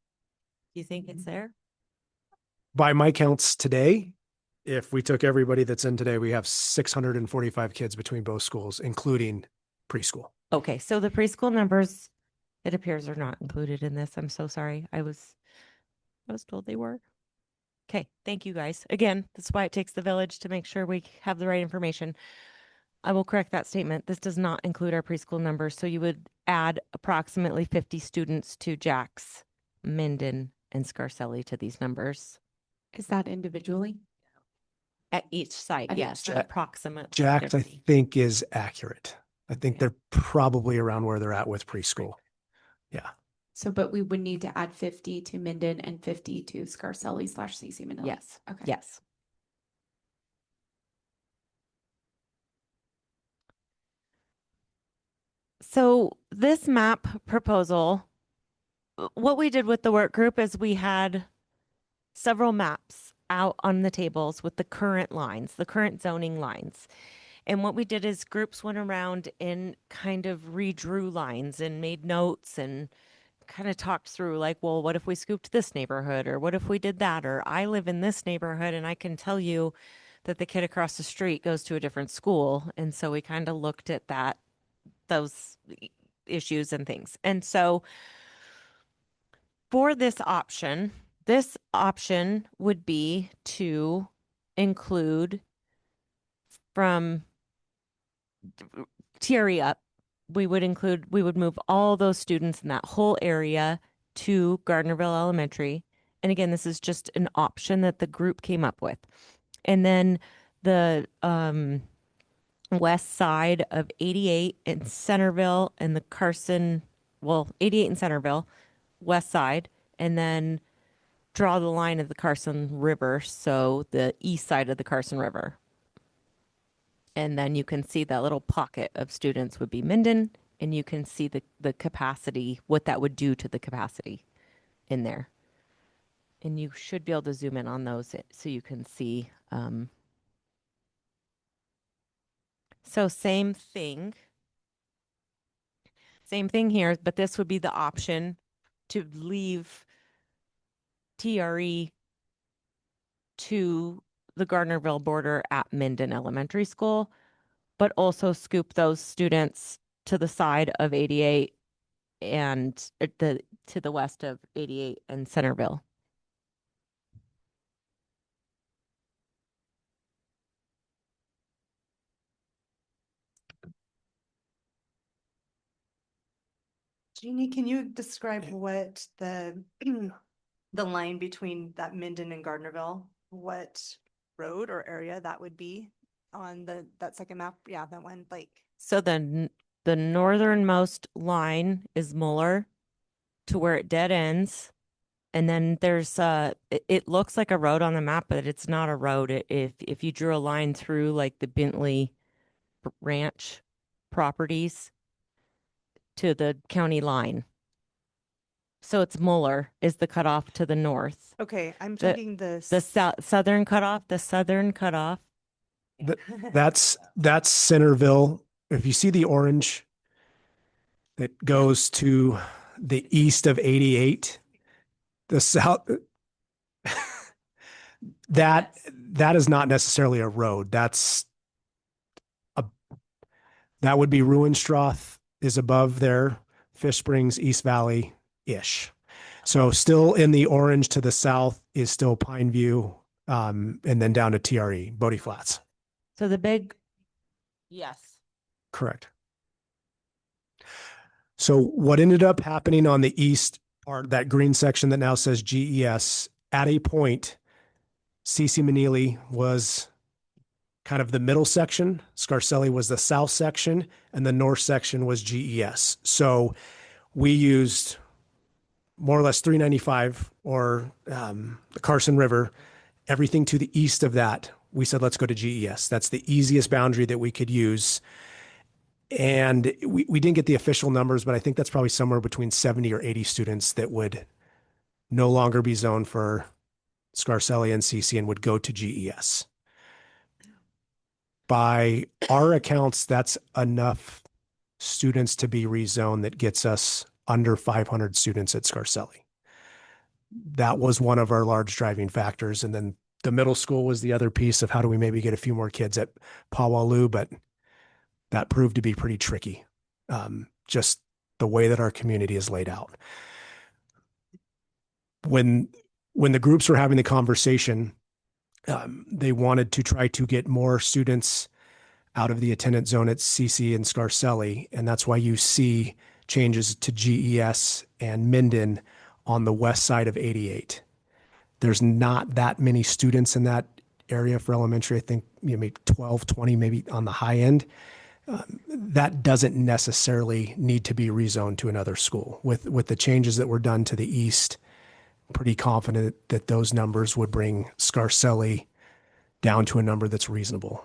you think it's there? By my counts today, if we took everybody that's in today, we have 645 kids between both schools, including preschool. Okay, so the preschool numbers, it appears, are not included in this. I'm so sorry. I was told they were. Okay, thank you guys. Again, that's why it takes the village to make sure we have the right information. I will correct that statement. This does not include our preschool numbers. So you would add approximately 50 students to Jax, Minden, and Scarcelli to these numbers. Is that individually? At each site, At each yes, site. approximately. Jax, I 50. think, is accurate. I think they're probably around where they're at with preschool. Yeah. So, but we would need to add 50 to Minden and 50 to Scarcelli/CC Manila. Yes. Okay. Yes. So this map proposal, what we did with the work group is we had several maps out on the tables with the current lines, the current zoning lines. And what we did is groups went around and kind of redrew lines and made notes and kind of talked through like, well, what if we scooped this neighborhood, or what if we did that, or I live in this neighborhood and I can tell you that the kid across the street goes to a different school. And so we kind of looked at those issues and things. And so for this option would be to include from TRE up, we would move all those students in that whole area to Gardnerville Elementary. And again, this is just an option that the group came up with. And then the west side of 88 in Centerville and the 88 in Centerville, west side, and then draw the line of the Carson River, so the east side of the Carson River. And then you can see that little pocket of students would be Minden, and you can see the capacity, what that would do to the capacity in there. And you should be able to zoom in on those so you can see. So same thing here, but this would be the option to leave TRE to the Gardnerville border at Minden Elementary School, but also scoop those students to the side of 88 and to the west of 88 and Centerville. Jeannie, can you describe what the the line between that Minden and Gardnerville, what road or area that would be on that second map? Yeah, that one, like. So the northernmost line is Muller to where it dead ends. And then there's it looks like a road on the map, but it's not a road. If you drew a line through like the Bentley Ranch properties to the county line. So it's Muller is the cutoff to the north. Okay, I'm The- thinking the Southern cutoff, the southern cutoff. That's Centerville. If you see the orange that goes to the east of 88, the south, that is not necessarily a road. That would be Ruinstrath is above there, Fish Springs, East Valley ish. So still in the orange to the south is still Pine View, and then down to TRE, Bodie Flats. So the big, yes. Correct. So what ended up happening on the east part, that green section that now says GES, at a point, CC Manili was kind of the middle section. Scarcelli was the south section, and the north section was GES. So we used more or less 395 or the Carson River, everything to the east of that. We said, let's go to GES. That's the easiest boundary that we could use. And we didn't get the official numbers, but I think that's probably somewhere between 70 or 80 students that would no longer be zoned for Scarcelli and CC and would go to GES. By our accounts, that's enough students to be rezoned that gets us under 500 students at Scarcelli. That was one of our large driving factors. And then the middle school was the other piece of how do we maybe get a few more kids at Pawalu, but that proved to be pretty tricky. Just the way that our community is laid out. When the groups were having the conversation, they wanted to try to get more students out of the attendance zone at CC and Scarcelli. And that's why you see changes to GES and Minden on the west side of 88. There's not that many students in that area for elementary. I think maybe 12, 20, maybe on the high end. That doesn't necessarily need to be rezoned to another school. With the changes that were done to the east, pretty confident that those numbers would bring Scarcelli down to a number that's reasonable.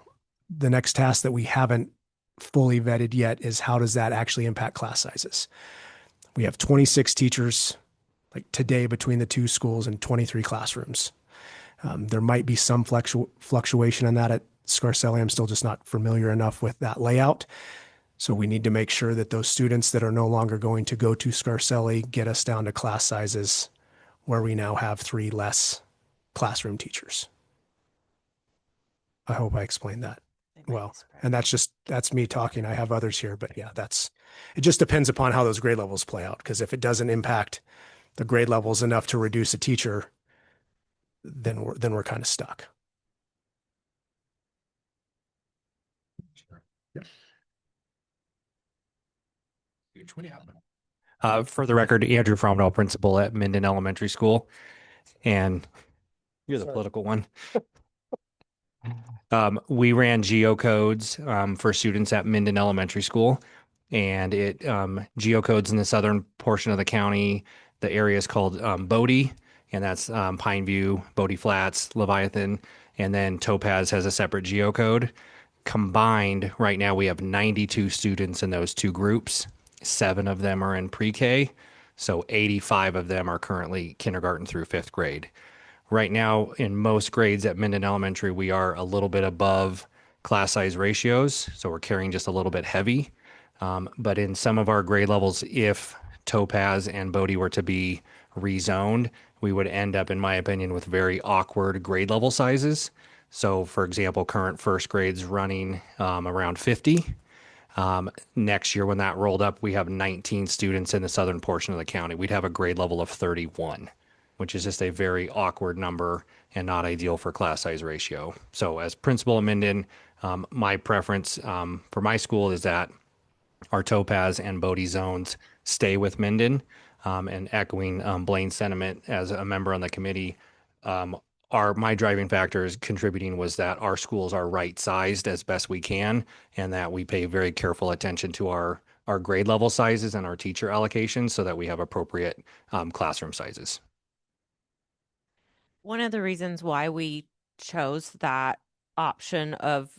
The next task that we haven't fully vetted yet is how does that actually impact class sizes? We have 26 teachers like today between the two schools and 23 classrooms. There might be some fluctuation in that at Scarcelli. I'm still just not familiar enough with that layout. So we need to make sure that those students that are no longer going to go to Scarcelli get us down to class sizes where we now have 3 less classroom teachers. I hope I explained that well. And that's me talking. I have others here, but yeah, it just depends upon how those grade levels play out. Because if it doesn't impact the grade levels enough to reduce a teacher, then we're kind of stuck. For the record, Andrew Fromdell, principal at Minden Elementary School, and you're the political one. We ran geocodes for students at Minden Elementary School, and it geocodes in the southern portion of the county. The area is called Bodie, and that's Pineview, Bodie Flats, Leviathan, and then Topaz has a separate geocode. Combined, right now we have 92 students in those two groups. 7 of them are in pre-K, so 85 of them are currently kindergarten through 5th grade. Right now, in most grades at Minden Elementary, we are a little bit above class size ratios, so we're carrying just a little bit heavy. But in some of our grade levels, if Topaz and Bodie were to be rezoned, we would end up, in my opinion, with very awkward grade level sizes. So, for example, current first grade's running around 50. Next year, when that rolled up, we have 19 students in the southern portion of the county. We'd have a grade level of 31, which is just a very awkward number and not ideal for class size ratio. So as principal at Minden, my preference for my school is that our Topaz and Bodie zones stay with Minden. And echoing Blaine's sentiment as a member on the committee, my driving factors contributing was that our schools are right sized as best we can, and that we pay very careful attention to our grade level sizes and our teacher allocations so that we have appropriate classroom sizes. One of the reasons why we chose that option of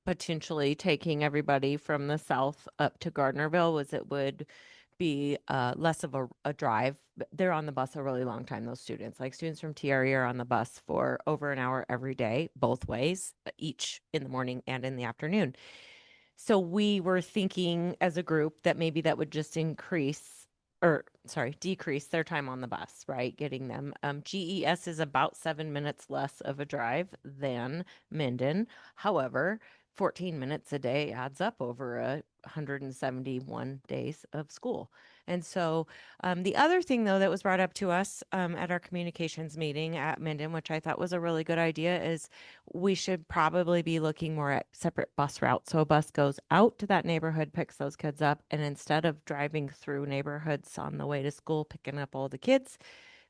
potentially taking everybody from the south up to Gardnerville was it would be less of a drive. They're on the bus a really long time, those students. Like students from TRE are on the bus for over an hour every day, both ways, each in the morning and in the afternoon. So we were thinking as a group that maybe that would just decrease their time on the bus, right? Getting them. GES is about 7 minutes less of a drive than Minden. However, 14 minutes a day adds up over 171 days of school. And so the other thing, though, that was brought up to us at our communications meeting at Minden, which I thought was a really good idea, is we should probably be looking more at separate bus routes. So a bus goes out to that neighborhood, picks those kids up, and instead of driving through neighborhoods on the way to school, picking up all the kids,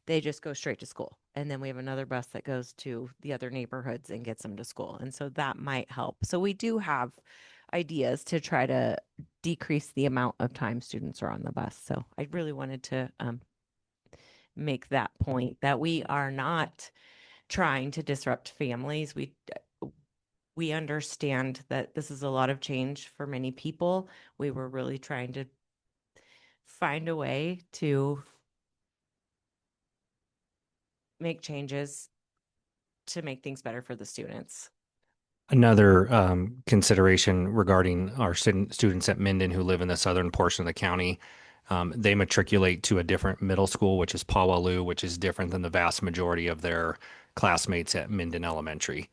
they just go straight to school. And then we have another bus that goes to the other neighborhoods and gets them to school. And so that might help. So we do have ideas to try to decrease the amount of time students are on the bus. So I really wanted to make that point that we are not trying to disrupt families. We understand that this is a lot of change for many people. We were really trying to find a way to make changes to make things better for the students. Another consideration regarding our students at Minden who live in the southern portion of the county, they matriculate to a different middle school, which is Pawaloo, which is different than the vast majority of their classmates at Minden Elementary.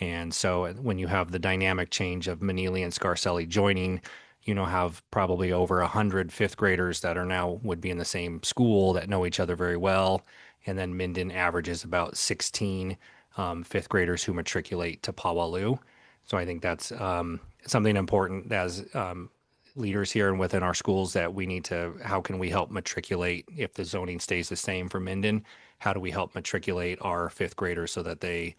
And so when you have the dynamic change of Manili and Scarcelli joining, have probably over 100 fifth graders that are now would be in the same school that know each other very well. And then Minden averages about 16 fifth graders who matriculate to Pawaloo. So I think that's something important as leaders here and within our schools that we need to, how can we help matriculate if the zoning stays the same for Minden? How do we help matriculate our fifth graders so that they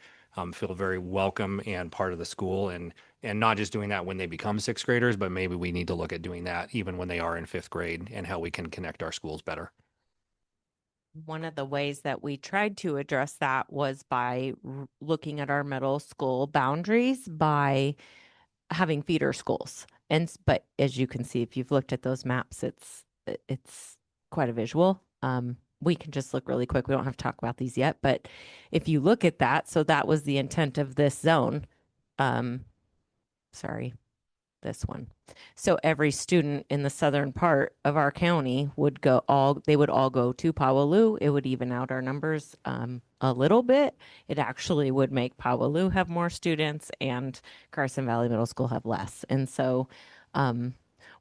feel very welcome and part of the school, and not just doing that when they become sixth graders, but maybe we need to look at doing that even when they are in fifth grade and how we can connect our schools better. One of the ways that we tried to address that was by looking at our middle school boundaries by having feeder schools. But as you can see, if you've looked at those maps, it's quite a visual. We can just look really quick. We don't have to talk about these yet, but if you look at that, so that was the intent of this zone. This one. So every student in the southern part of our county would all go to Pawaloo. It would even out our numbers a little bit. It actually would make Pawaloo have more students and Carson Valley Middle School have less. And so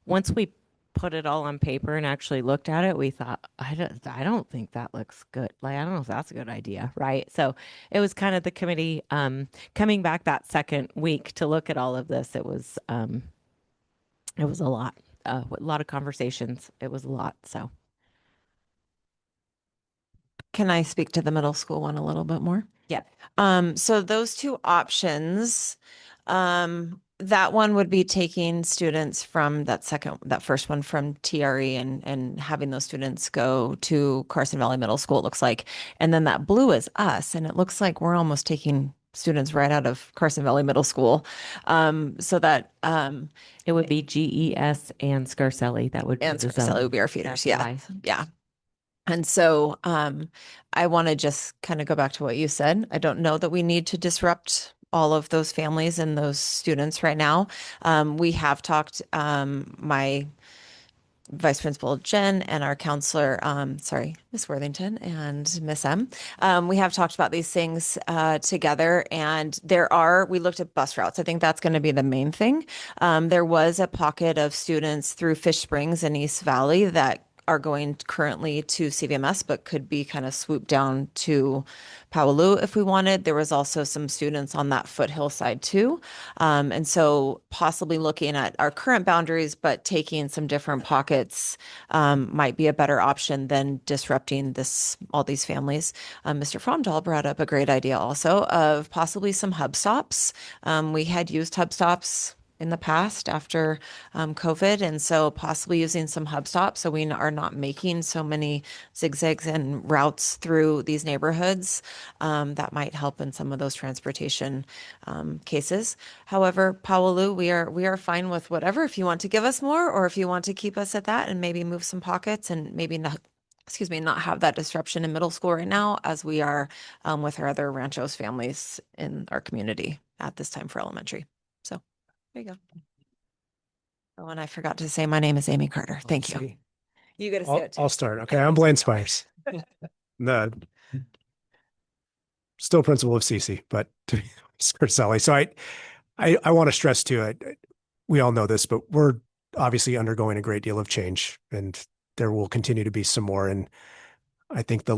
once we put it all on paper and actually looked at it, we thought, I don't think that looks good. Like, I don't know if that's a good idea, right? So it was kind of the committee coming back that second week to look at all of this. It was a lot, a lot of conversations. It was a lot. So can I speak to the middle school one a little bit more? yeah. So those two options, that one would be taking students from that first one from TRE and having those students go to Carson Valley Middle School, it looks like. And then that blue is us. And it looks like we're almost taking students right out of Carson Valley Middle School. So that it would be GES and Scarcelli. That would be and the Scarcelli zone. would be our feeders. That's Yeah. why. Yeah. And so I want to just kind of go back to what you said. I don't know that we need to disrupt all of those families and those students right now. We have talked, my Vice Principal Jen and our counselor, Miss Worthington and Miss M. We have talked about these things together, and we looked at bus routes. I think that's going to be the main thing. There was a pocket of students through Fish Springs and East Valley that are going currently to CVMS, but could be kind of swooped down to Paolu if we wanted. There was also some students on that foothill side too. And so possibly looking at our current boundaries, but taking some different pockets might be a better option than disrupting all these families. Mr. Fromdahl brought up a great idea also of possibly some hub stops. We had used hub stops in the past after COVID. And so possibly using some hub stops so we are not making so many zigzags and routes through these neighborhoods. That might help in some of those transportation cases. However, Paolu, we are fine with whatever. If you want to give us more, or if you want to keep us at that and maybe move some pockets and maybe not have that disruption in middle school right now, as we are with our other Ranchos families in our community at this time for elementary. So there you go. Oh, and I forgot to say my name is Amy Carter. Thank you. You get to say it too. I'll start. Okay, I'm Blaine Spires. The still principal of CC, but to Scarcelli. So I want to stress too, we all know this, but we're obviously undergoing a great deal of change, and there will continue to be some more. And I think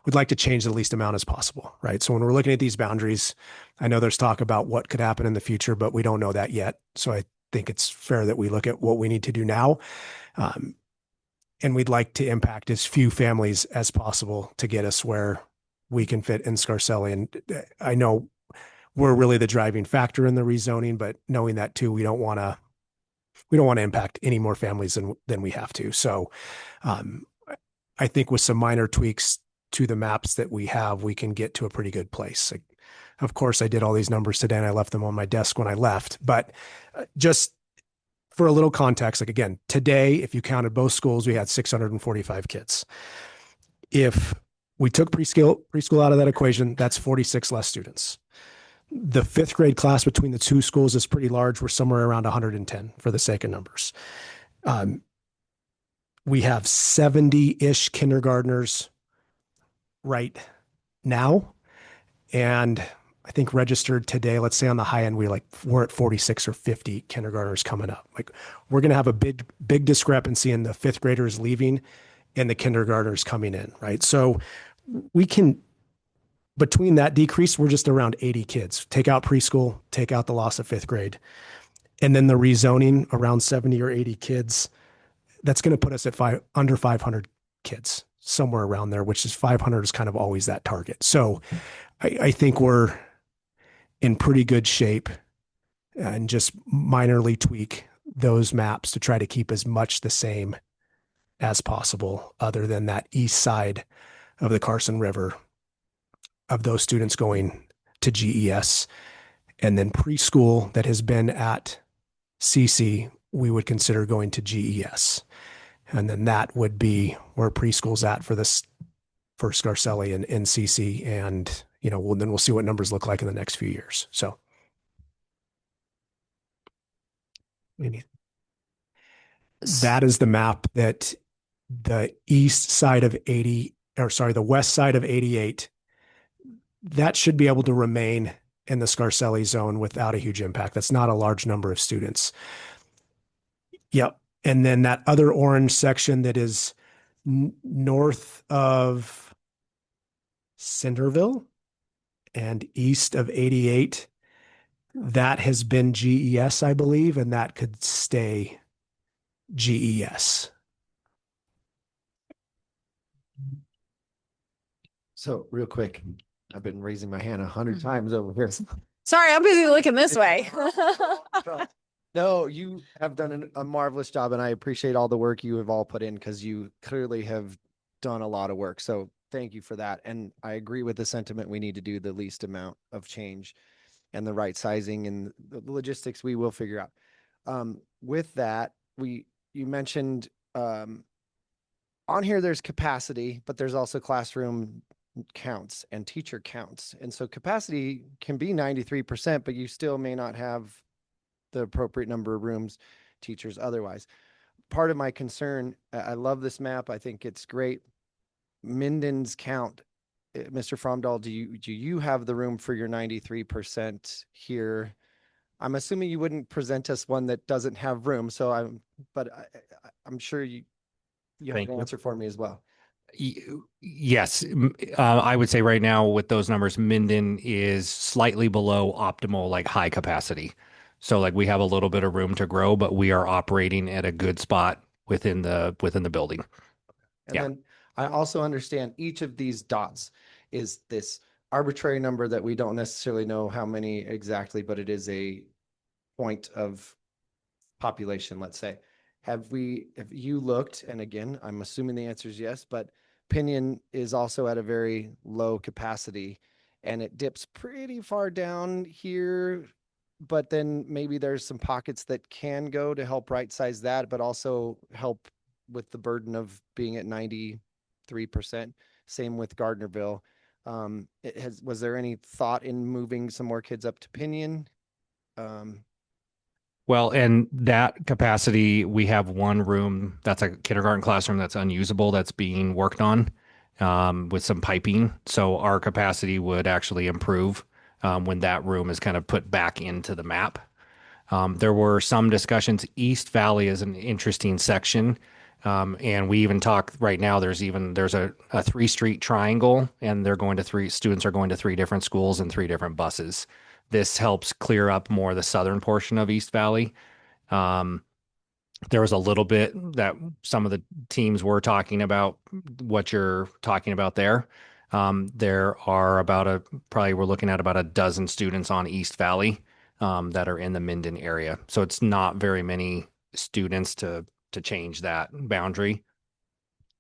we'd like to change the least amount as possible, right? So when we're looking at these boundaries, I know there's talk about what could happen in the future, but we don't know that yet. So I think it's fair that we look at what we need to do now. And we'd like to impact as few families as possible to get us where we can fit in Scarcelli. And I know we're really the driving factor in the rezoning, but knowing that too, we don't want to impact any more families than we have to. So I think with some minor tweaks to the maps that we have, we can get to a pretty good place. Like, of course, I did all these numbers today and I left them on my desk when I left, but just for a little context, like again, today, if you counted both schools, we had 645 kids. If we took preschool out of that equation, that's 46 less students. The fifth grade class between the two schools is pretty large. We're somewhere around 110 for the sake of numbers. We have 70-ish kindergartners right now. And I think registered today, let's say on the high end, we're at 46 or 50 kindergartners coming up. Like we're going to have a big discrepancy in the fifth graders leaving and the kindergartners coming in, right? So we can, between that decrease, we're just around 80 kids. Take out preschool, take out the loss of fifth grade. And then the rezoning around 70 or 80 kids, that's going to put us at under 500 kids, somewhere around there, which is 500 is kind of always that target. So I think we're in pretty good shape and just minorly tweak those maps to try to keep as much the same as possible, other than that east side of the Carson River of those students going to GES. And then preschool that has been at CC, we would consider going to GES. And then that would be where preschool's at for Scarcelli and CC. And, then we'll see what numbers look like in the next few years. So maybe that is the map that the east side of the west side of 88, that should be able to remain in the Scarcelli zone without a huge impact. That's not a large number of students. Yep. And then that other orange section that is north of Centerville and east of 88, that has been GES, I believe, and that could stay GES. So real quick, I've been raising my hand 100 times over here. Sorry, I'm busy looking this way. No, you have done a marvelous job, and I appreciate all the work you have all put in, because you clearly have done a lot of work. So thank you for that. And I agree with the sentiment. We need to do the least amount of change, and the right sizing and the logistics we will figure out. With that, you mentioned on here there's capacity, but there's also classroom counts and teacher counts. And so capacity can be 93%, but you still may not have the appropriate number of rooms, teachers otherwise. Part of my concern, I love this map. I think it's great. Minden's count, Mr. Fromdahl, do you have the room for your 93% here? I'm assuming you wouldn't present us one that doesn't have room. So I'm sure You have Thank an you. answer for me as well. Yes, I would say right now with those numbers, Minden is slightly below optimal, like high capacity. So like we have a little bit of room to grow, but we are operating at a good spot within the building. And Yeah. then I also understand each of these dots is this arbitrary number that we don't necessarily know how many exactly, but it is a point of population, let's say. Have you looked, and again, I'm assuming the answer is yes, but Pinion is also at a very low capacity and it dips pretty far down here, but then maybe there's some pockets that can go to help right size that, but also help with the burden of being at 93%. Same with Gardnerville. Was there any thought in moving some more kids up to Pinion? Well, and that capacity, we have one room that's a kindergarten classroom that's unusable that's being worked on with some piping. So our capacity would actually improve when that room is kind of put back into the map. There were some discussions. East Valley is an interesting section. And we even talk right now, there's a 3-street triangle and students are going to 3 different schools and 3 different buses. This helps clear up more the southern portion of East Valley. There was a little bit that some of the teams were talking about what you're talking about there. There are we're looking at about a dozen students on East Valley that are in the Minden area. So it's not very many students to change that boundary.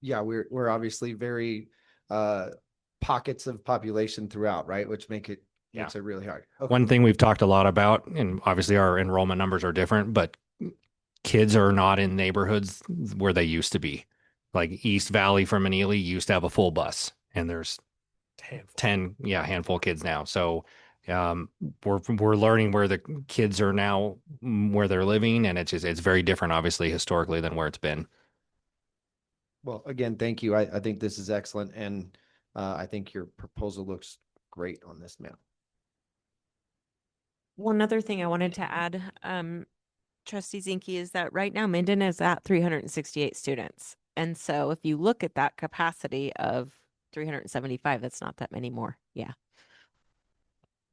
Yeah, we're obviously very pockets of population throughout, right? Which makes it really hard. Okay. One thing we've talked a lot about, and obviously our enrollment numbers are different, but kids are not in neighborhoods where they used to be. Like East Valley from Manili used to have a full bus, and there's handful of kids now. So we're learning where the kids are now, where they're living, and it's very different, obviously, historically than where it's been. Well, again, thank you. I think this is excellent, and I think your proposal looks great on this map. One other thing I wanted to add, Trustee Zinke, is that right now Minden is at 368 students. And so if you look at that capacity of 375, that's not that many more. Yeah.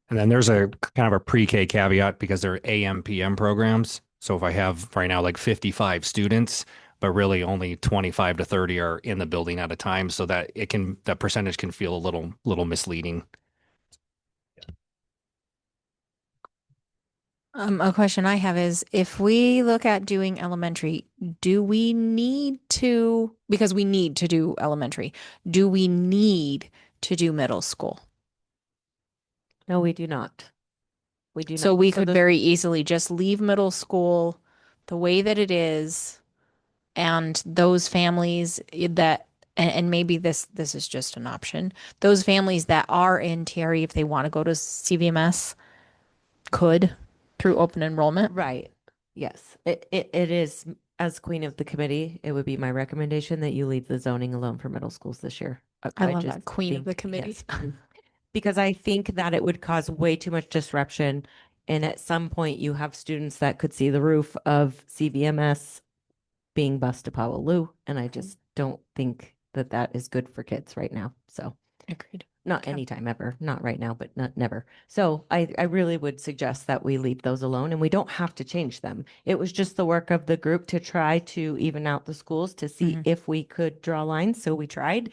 And then there's a kind of a pre-K caveat because they're AM PM programs. So if I have right now like 55 students, but really only 25 to 30 are in the building at a time, so that that percentage can feel a little misleading. A question I have is, if we look at doing elementary, do we need to, because we need to do elementary, do we need to do middle school? No, we do not. We do So not. we could very easily just leave middle school the way that it is, and those families that, and maybe this is just an option, those families that are in TRE, if they want to go to CVMS, could through open enrollment. Right. Yes. It is, as queen of the committee, it would be my recommendation that you leave the zoning alone for middle schools this year. I love just that, queen of think- the committee. yes. Because I think that it would cause way too much disruption. And at some point you have students that could see the roof of CVMS being bused to Powaloo. And I just don't think that that is good for kids right now. So Agreed. not anytime ever, not right now, but not never. So I really would suggest that we leave those alone and we don't have to change them. It was just the work of the group to try to even out the schools to see if we could draw lines. So we tried,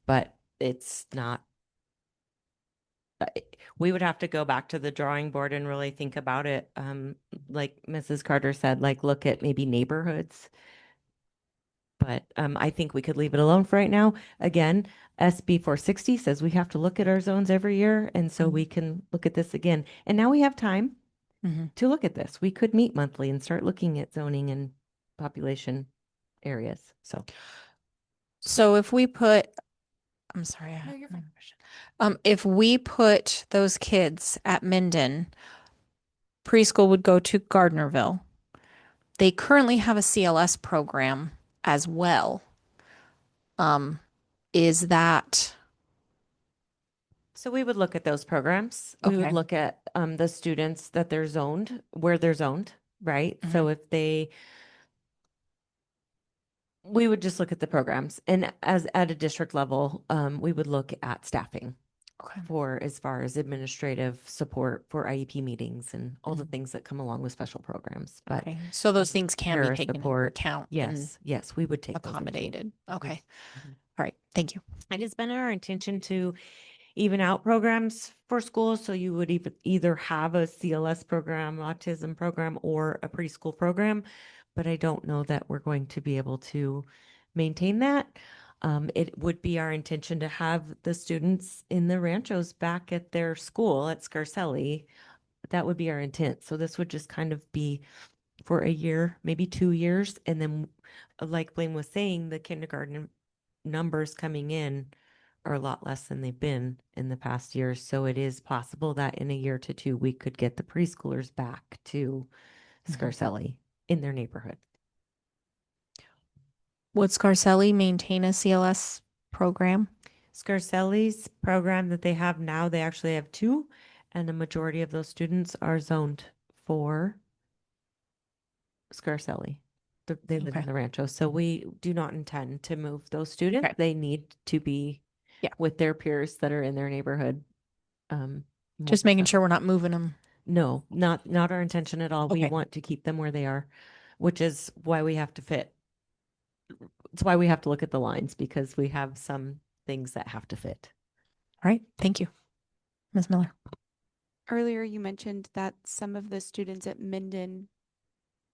but it's not. We would have to go back to the drawing board and really think about it. Like Mrs. Carter said, like look at maybe neighborhoods. But I think we could leave it alone for right now. Again, SB 460 says we have to look at our zones every year. And so we can look at this again. And now we have time to look at this. We could meet monthly and start looking at zoning and population areas. So if we put, I'm sorry, I have another question. If we put those kids at Minden, preschool would go to Gardnerville. They currently have a CLS program as well. Is that? So we would look at those programs. We would Okay. look at the students that they're zoned, where they're zoned, right? So if they, We would just look at the programs, and as at a district level, we would look at staffing for as far as administrative support for IEP meetings and all the things that come along with special programs. But Okay. So those things can be para taken into support, account. yes, yes, we would take those into accommodated. Okay. Mhm. All right. Thank you. It has been our intention to even out programs for schools. So you would either have a CLS program, autism program, or a preschool program. But I don't know that we're going to be able to maintain that. It would be our intention to have the students in the ranchos back at their school at Scarcelli. That would be our intent. So this would just kind of be for a year, maybe 2 years. And then, like Blaine was saying, the kindergarten numbers coming in are a lot less than they've been in the past years. So it is possible that in a year to two, we could get the preschoolers back to Scarcelli in their neighborhood. Would Scarcelli maintain a CLS program? Scarcelli's program that they have now, they actually have two, and the majority of those students are zoned for Scarcelli. They live in the Rancho. So we do not intend to move those students. They need to be with their peers that are in their neighborhood. Just making sure we're not moving them. No, not our intention at all. We Okay. want to keep them where they are, which is why we have to fit. It's why we have to look at the lines, because we have some things that have to fit. All right. Thank you. Ms. Miller. Earlier, you mentioned that some of the students at Minden,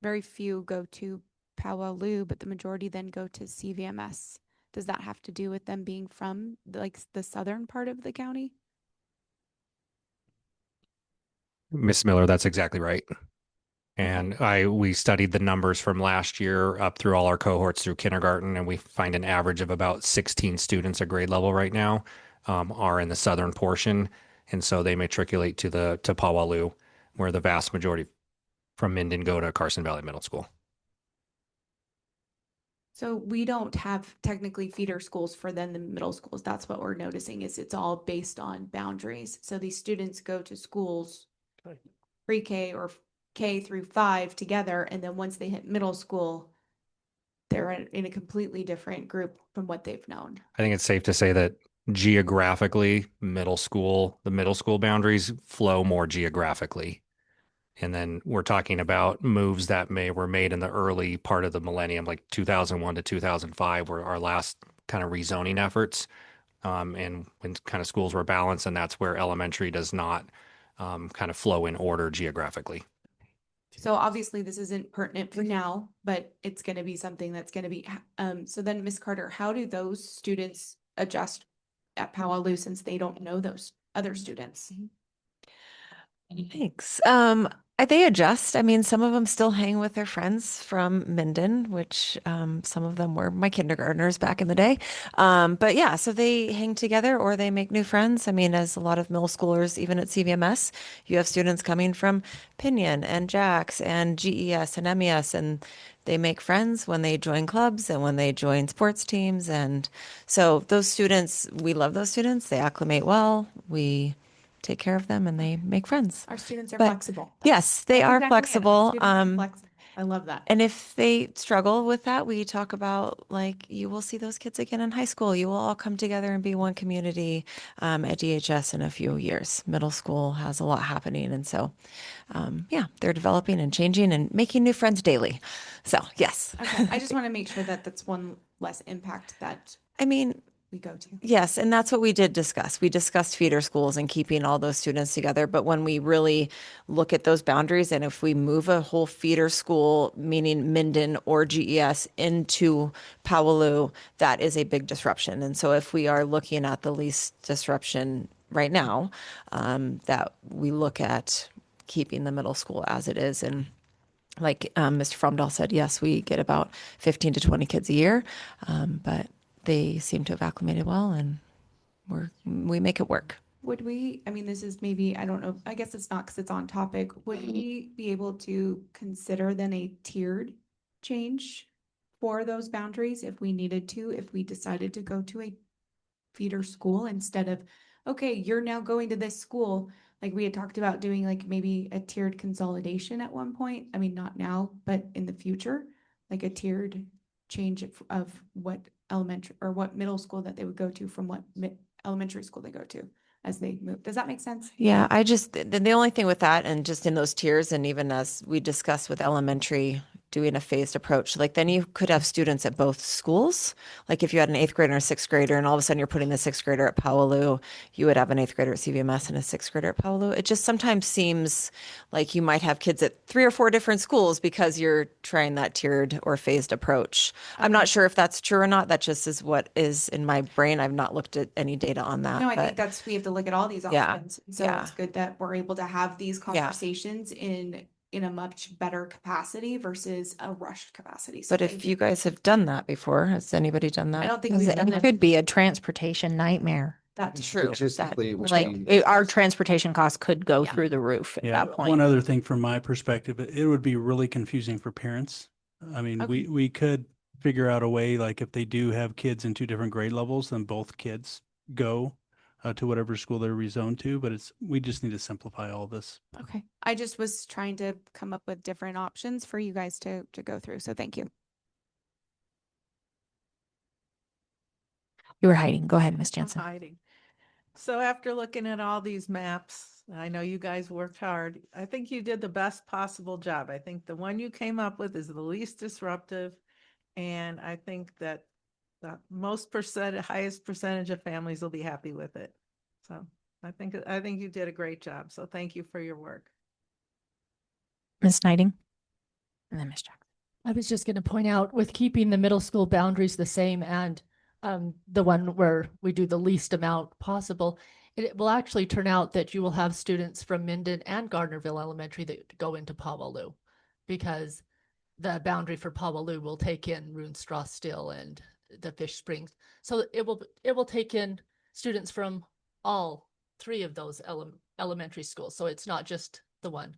very few go to Powaloo, but the majority then go to CVMS. Does that have to do with them being from the southern part of the county? Miss Miller, that's exactly right. And we studied the numbers from last year up through all our cohorts through kindergarten, and we find an average of about 16 students at grade level right now are in the southern portion. And so they matriculate to Powaloo, where the vast majority from Minden go to Carson Valley Middle School. So we don't have technically feeder schools for then the middle schools. That's what we're noticing is it's all based on boundaries. So these students go to schools pre-K or K through 5 together. And then once they hit middle school, they're in a completely different group from what they've known. I think it's safe to say that geographically, the middle school boundaries flow more geographically. And then we're talking about moves that were made in the early part of the millennium, like 2001 to 2005 were our last kind of rezoning efforts. And when kind of schools were balanced, and that's where elementary does not kind of flow in order geographically. So obviously this isn't pertinent for now, but it's going to be something that's going to be, so then Ms. Carter, how do those students adjust at Powaloo since they don't know those other students? Thanks. They adjust. I mean, some of them still hang with their friends from Minden, which some of them were my kindergartners back in the day. But yeah, so they hang together or they make new friends. I mean, as a lot of middle schoolers, even at CVMS, you have students coming from Pinion and Jax and GES and MES, and they make friends when they join clubs and when they join sports teams. And so those students, we love those students. They acclimate well. We take care of them and they make friends. Our students are But flexible. yes, they That's are exactly it. Our flexible. students are flexible. I love that. And if they struggle with that, we talk about like, you will see those kids again in high school. You will all come together and be one community at DHS in a few years. Middle school has a lot happening. And so, yeah, they're developing and changing and making new friends daily. So, yes. Okay. I just want to make sure that that's one less impact that I mean, we go to. yes, and that's what we did discuss. We discussed feeder schools and keeping all those students together. But when we really look at those boundaries, and if we move a whole feeder school, meaning Minden or GES, into Powaloo, that is a big disruption. And so if we are looking at the least disruption right now, that we look at keeping the middle school as it is. And like Mr. Fromdahl said, yes, we get about 15 to 20 kids a year, but they seem to have acclimated well, and we make it work. Would we, I mean, this is maybe, I don't know, I guess it's not because it's on topic. Would we be able to consider then a tiered change for those boundaries if we needed to, if we decided to go to a feeder school instead of, okay, you're now going to this school. Like we had talked about doing like maybe a tiered consolidation at one point. I mean, not now, but in the future, like a tiered change of what elementary or what middle school that they would go to from what elementary school they go to as they move. Does that make sense? Yeah, I just, the only thing with that, and just in those tiers, and even as we discussed with elementary, doing a phased approach, like then you could have students at both schools. Like if you had an 8th grader and a 6th grader, and all of a sudden you're putting the 6th grader at Powaloo, you would have an 8th grader at CVMS and a 6th grader at Powaloo. It just sometimes seems like you might have kids at 3 or 4 different schools because you're trying that tiered or phased approach. I'm not sure if that's true or not. That just is what is in my brain. I've not looked at any data on that. No, I but think we have to look at all these Yeah, options. So yeah. it's good that we're able to have these conversations in a much better capacity versus a rushed capacity. So But if thank you guys have done that before, has anybody done that? I don't think we've done It that. could be a transportation nightmare. That's true. Logistically, Our transportation costs could go through the roof at Yeah, that point. one other thing from my perspective, it would be really confusing for parents. I mean, Okay. we could figure out a way, like if they do have kids in 2 different grade levels, then both kids go to whatever school they're rezoned to, but we just need to simplify all this. Okay. I just was trying to come up with different options for you guys to go through. So thank you. You were hiding. Go ahead, Ms. I'm Jensen. hiding. So after looking at all these maps, I know you guys worked hard. I think you did the best possible job. I think the one you came up with is the least disruptive. And I think that the highest percentage of families will be happy with it. So I think you did a great job. So thank you for your work. Ms. Snyder, and then Ms. Jackson. I was just going to point out with keeping the middle school boundaries the same and the one where we do the least amount possible, it will actually turn out that you will have students from Minden and Gardnerville Elementary that go into Powaloo, because the boundary for Powaloo will take in Roonstraw Still and the Fish Springs. So it will take in students from all 3 of those elementary schools. So it's not just the one.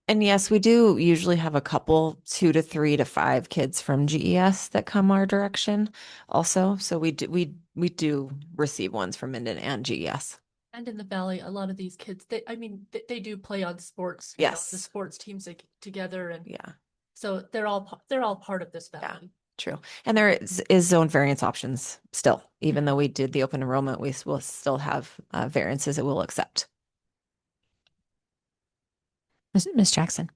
And yes, we do usually have a couple, 2 to 3 to 5 kids from GES that come our direction also. So we do receive ones from Minden and GES. And in the Valley, a lot of these kids, they do play on sports. Yes. The sports teams together, and Yeah, so they're all part of this Valley. true. And there is zone variance options still, even though we did the open enrollment, we will still have variances that we'll accept. Ms. Jackson.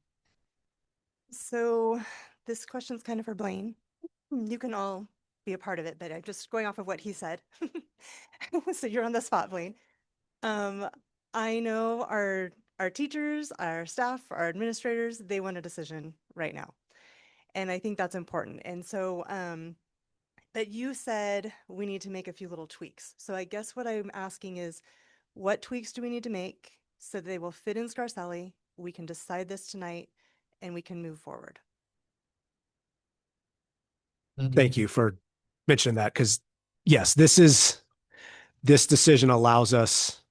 So this question's kind of for Blaine. You can all be a part of it, but I'm just going off of what he said. So you're on the spot, Blaine. I know our teachers, our staff, our administrators, they want a decision right now. And I think that's important. And so, but you said we need to make a few little tweaks. So I guess what I'm asking is, what tweaks do we need to make so they will fit in Scarcelli? We can decide this tonight and we can move forward. Thank you for mentioning that, because yes, this decision allows us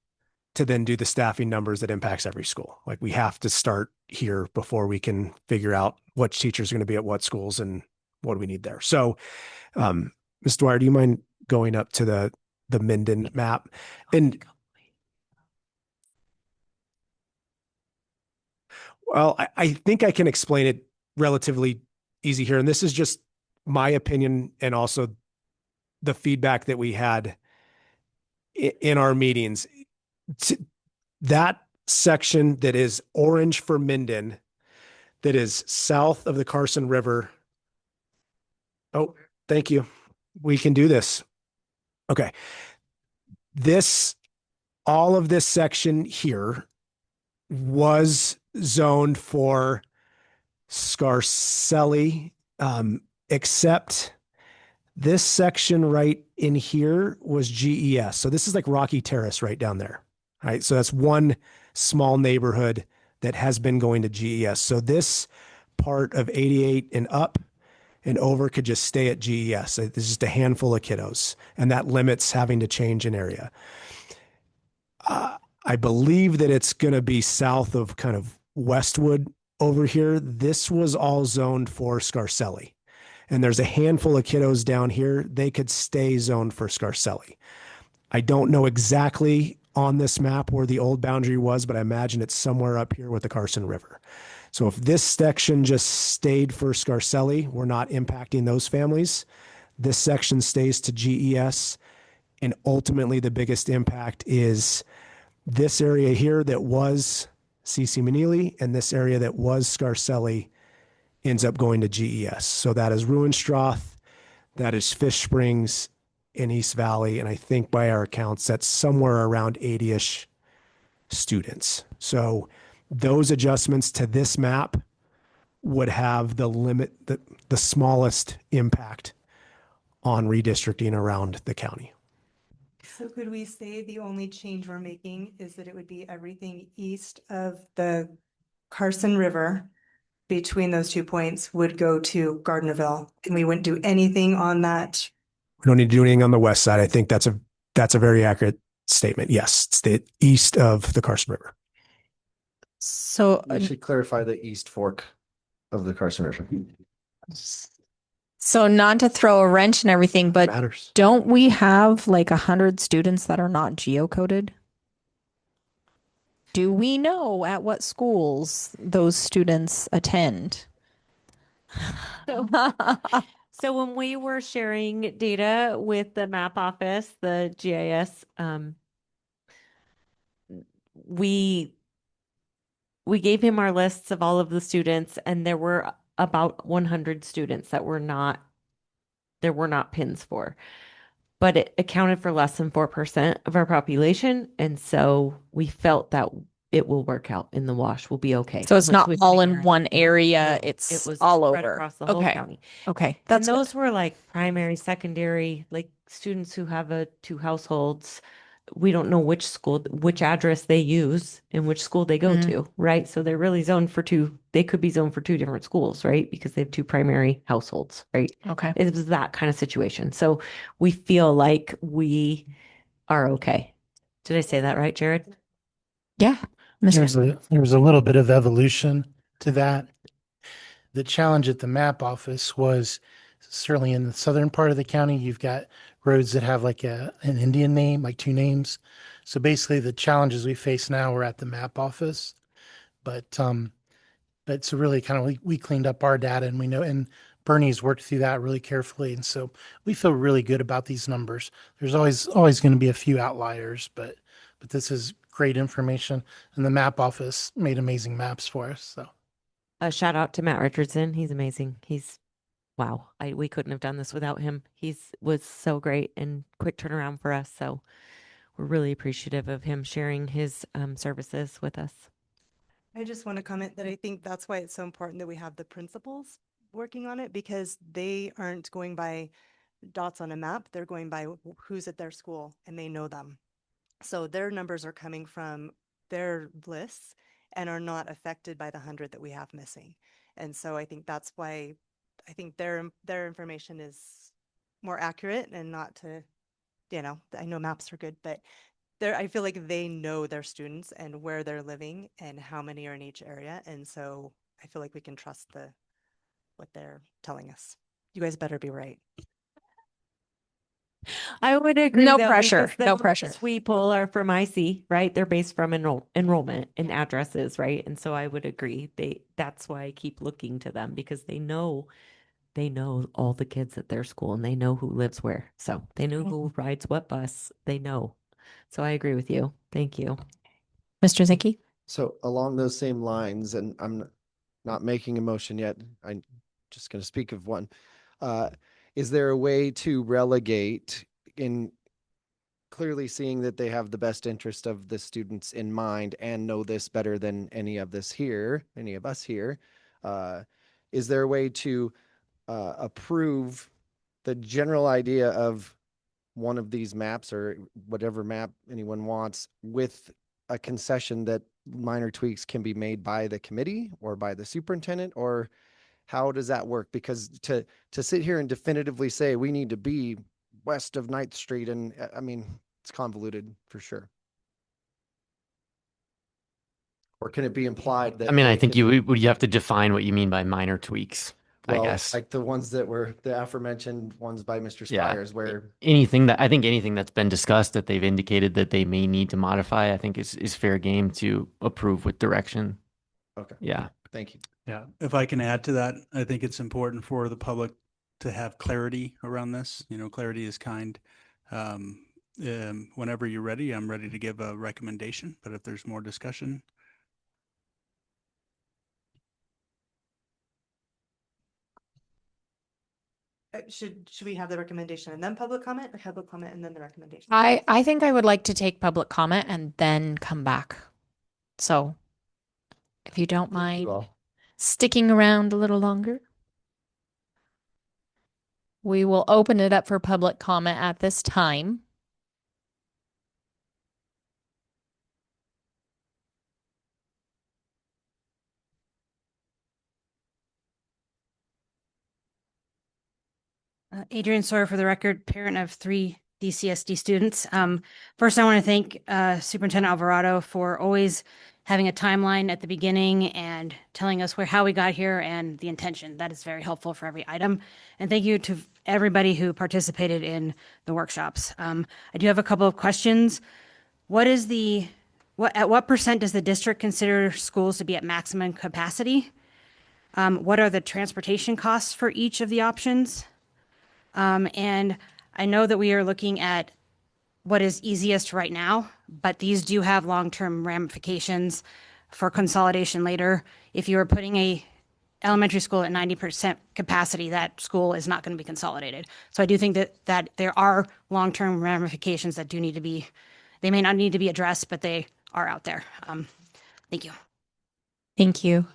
to then do the staffing numbers that impacts every school. Like we have to start here before we can figure out which teachers are going to be at what schools and what do we need there. So, Ms. Dwyer, do you mind going up to the Minden map? And well, I think I can explain it relatively easy here. And this is just my opinion and also the feedback that we had in our meetings. That section that is orange for Minden, that is south of the Carson River. Oh, thank you. We can do this. Okay. All of this section here was zoned for Scarcelli, except this section right in here was GES. So this is like Rocky Terrace right down there. Right. So that's one small neighborhood that has been going to GES. So this part of 88 and up and over could just stay at GES. There's just a handful of kiddos, and that limits having to change an area. I believe that it's going to be south of kind of Westwood over here. This was all zoned for Scarcelli. And there's a handful of kiddos down here. They could stay zoned for Scarcelli. I don't know exactly on this map where the old boundary was, but I imagine it's somewhere up here with the Carson River. So if this section just stayed for Scarcelli, we're not impacting those families. This section stays to GES. And ultimately, the biggest impact is this area here that was CC Manili and this area that was Scarcelli ends up going to GES. So that is Ruinstrath, that is Fish Springs in East Valley. And I think by our accounts, that's somewhere around 80-ish students. So those adjustments to this map would have the smallest impact on redistricting around the county. So could we say the only change we're making is that it would be everything east of the Carson River between those 2 points would go to Gardnerville, and we wouldn't do anything on that? We don't need to do anything on the west side. I think that's a very accurate statement. Yes, it's the east of the Carson River. So You should clarify the East Fork of the Carson River. So not to throw a wrench and everything, but Matters. don't we have like 100 students that are not geocoded? Do we know at what schools those students attend? So when we were sharing data with the map office, the GIS, we gave him our lists of all of the students, and there were about 100 students that there were not pins for, but it accounted for less than 4% of our population. And so we felt that it will work out in the wash. We'll be okay. So it's Once not we all figure in out- one area. No, It's it was all spread over. across the whole Okay. county. Okay. And That's those were like primary, secondary, like students who have two households. We don't know which school, which address they use and which school they go Mhm. to, right? So they're really zoned for they could be zoned for two different schools, right? Because they have two primary households, right? Okay. It was that kind of situation. So we feel like we are okay. Did I say that right, Jared? Yeah. There was a little bit of evolution to that. The challenge at the map office was certainly in the southern part of the county, you've got roads that have like an Indian name, like two names. So basically the challenges we face now are at the map office. But so really kind of we cleaned up our data, and we know, and Bernie's worked through that really carefully. And so we feel really good about these numbers. There's always going to be a few outliers, but this is great information, and the map office made amazing maps for us. So A shout out to Matt Richardson. He's amazing. Wow. We couldn't have done this without him. Was so great and quick turnaround for us. So we're really appreciative of him sharing his services with us. I just want to comment that I think that's why it's so important that we have the principals working on it, because they aren't going by dots on a map. They're going by who's at their school, and they know them. So their numbers are coming from their lists and are not affected by the 100 that we have missing. And so I think that's why I think their information is more accurate, and not to, I know maps are good, but I feel like they know their students and where they're living and how many are in each area. And so I feel like we can trust what they're telling us. You guys better be right. I would agree. No though, pressure, because the no pressure. numbers we pull are from IC, right? They're based from enrollment and addresses, right? And so I would agree. That's why I keep looking to them, because they know all the kids at their school, and they know who lives where. So they know who rides what bus. They know. So I agree with you. Thank you. Mr. Zinke? So along those same lines, and I'm not making a motion yet, I'm just going to speak of one. Is there a way to relegate, in clearly seeing that they have the best interest of the students in mind and know this better than any of us here, is there a way to approve the general idea of one of these maps, or whatever map anyone wants, with a concession that minor tweaks can be made by the committee or by the superintendent? Or how does that work? Because to sit here and definitively say we need to be west of 9th Street, and I mean, it's convoluted for sure. Or can it be implied that? I mean, I they think can- you have to define what you mean by minor tweaks, I well, guess. like the ones that were the aforementioned ones by Mr. Yeah. Spires, where Anything that's been discussed that they've indicated that they may need to modify, I think is fair game to approve with direction. Okay. Yeah. Thank you. Yeah, if I can add to that, I think it's important for the public to have clarity around this. You know, clarity is kind. Whenever you're ready, I'm ready to give a recommendation, but if there's more discussion. Should we have the recommendation and then public comment, or public comment and then the recommendation? I think I would like to take public comment and then come back. So if you don't mind sticking around a little longer, we will open it up for public comment at this time. Adrian Sawyer, for the record, parent of 3 DCSD students. First, I want to thank Superintendent Alvarado for always having a timeline at the beginning and telling us how we got here and the intention. That is very helpful for every item. And thank you to everybody who participated in the workshops. I do have a couple of questions. At what percent does the district consider schools to be at maximum capacity? What are the transportation costs for each of the options? And I know that we are looking at what is easiest right now, but these do have long-term ramifications for consolidation later. If you are putting a elementary school at 90% capacity, that school is not going to be consolidated. So I do think that there are long-term ramifications that do need to be, they may not need to be addressed, but they are out there. Thank you. Thank you.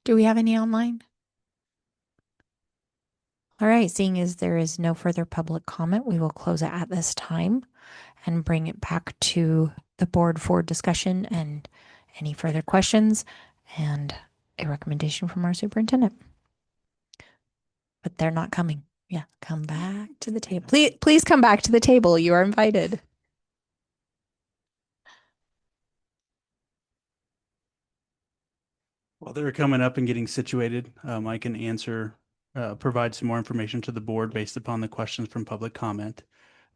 Do we have any online? All right, seeing as there is no further public comment, we will close it at this time and bring it back to the board for discussion and any further questions and a recommendation from our superintendent. But they're not coming. Yeah, come back to the table. Please come back to the table. You are invited. While they're coming up and getting situated, I can provide some more information to the board based upon the questions from public comment.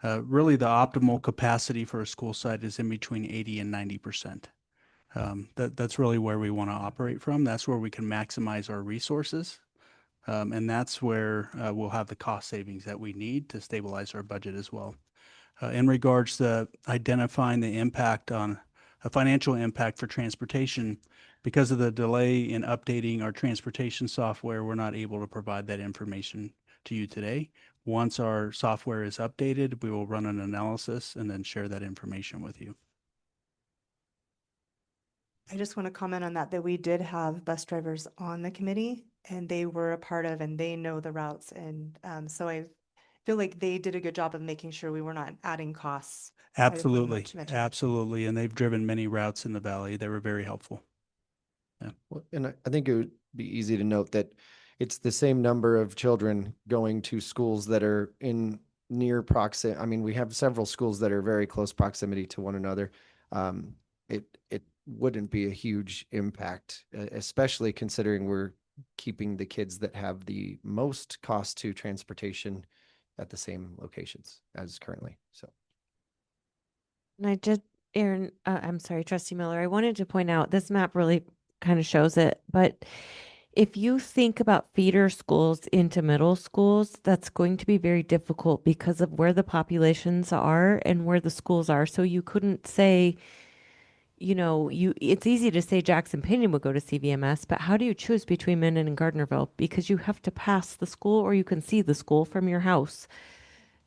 Really, the optimal capacity for a school site is in between 80 and 90%. That's really where we want to operate from. That's where we can maximize our resources. And that's where we'll have the cost savings that we need to stabilize our budget as well. In regards to identifying the impact on a financial impact for transportation, because of the delay in updating our transportation software, we're not able to provide that information to you today. Once our software is updated, we will run an analysis and then share that information with you. I just want to comment on that we did have bus drivers on the committee, and they were a part of, and they know the routes. And so I feel like they did a good job of making sure we were not adding costs. Absolutely. Absolutely. And they've driven many routes in the valley. They were very helpful. Yeah. Well, and I think it would be easy to note that it's the same number of children going to schools that are in near proximity. I mean, we have several schools that are very close proximity to one another. It wouldn't be a huge impact, especially considering we're keeping the kids that have the most cost to transportation at the same locations as currently. So. And Aaron, I'm sorry, Trustee Miller, I wanted to point out this map really kind of shows it, but if you think about feeder schools into middle schools, that's going to be very difficult because of where the populations are and where the schools are. So you couldn't say, it's easy to say Jackson Pinion would go to CVMS, but how do you choose between Minden and Gardnerville? Because you have to pass the school or you can see the school from your house.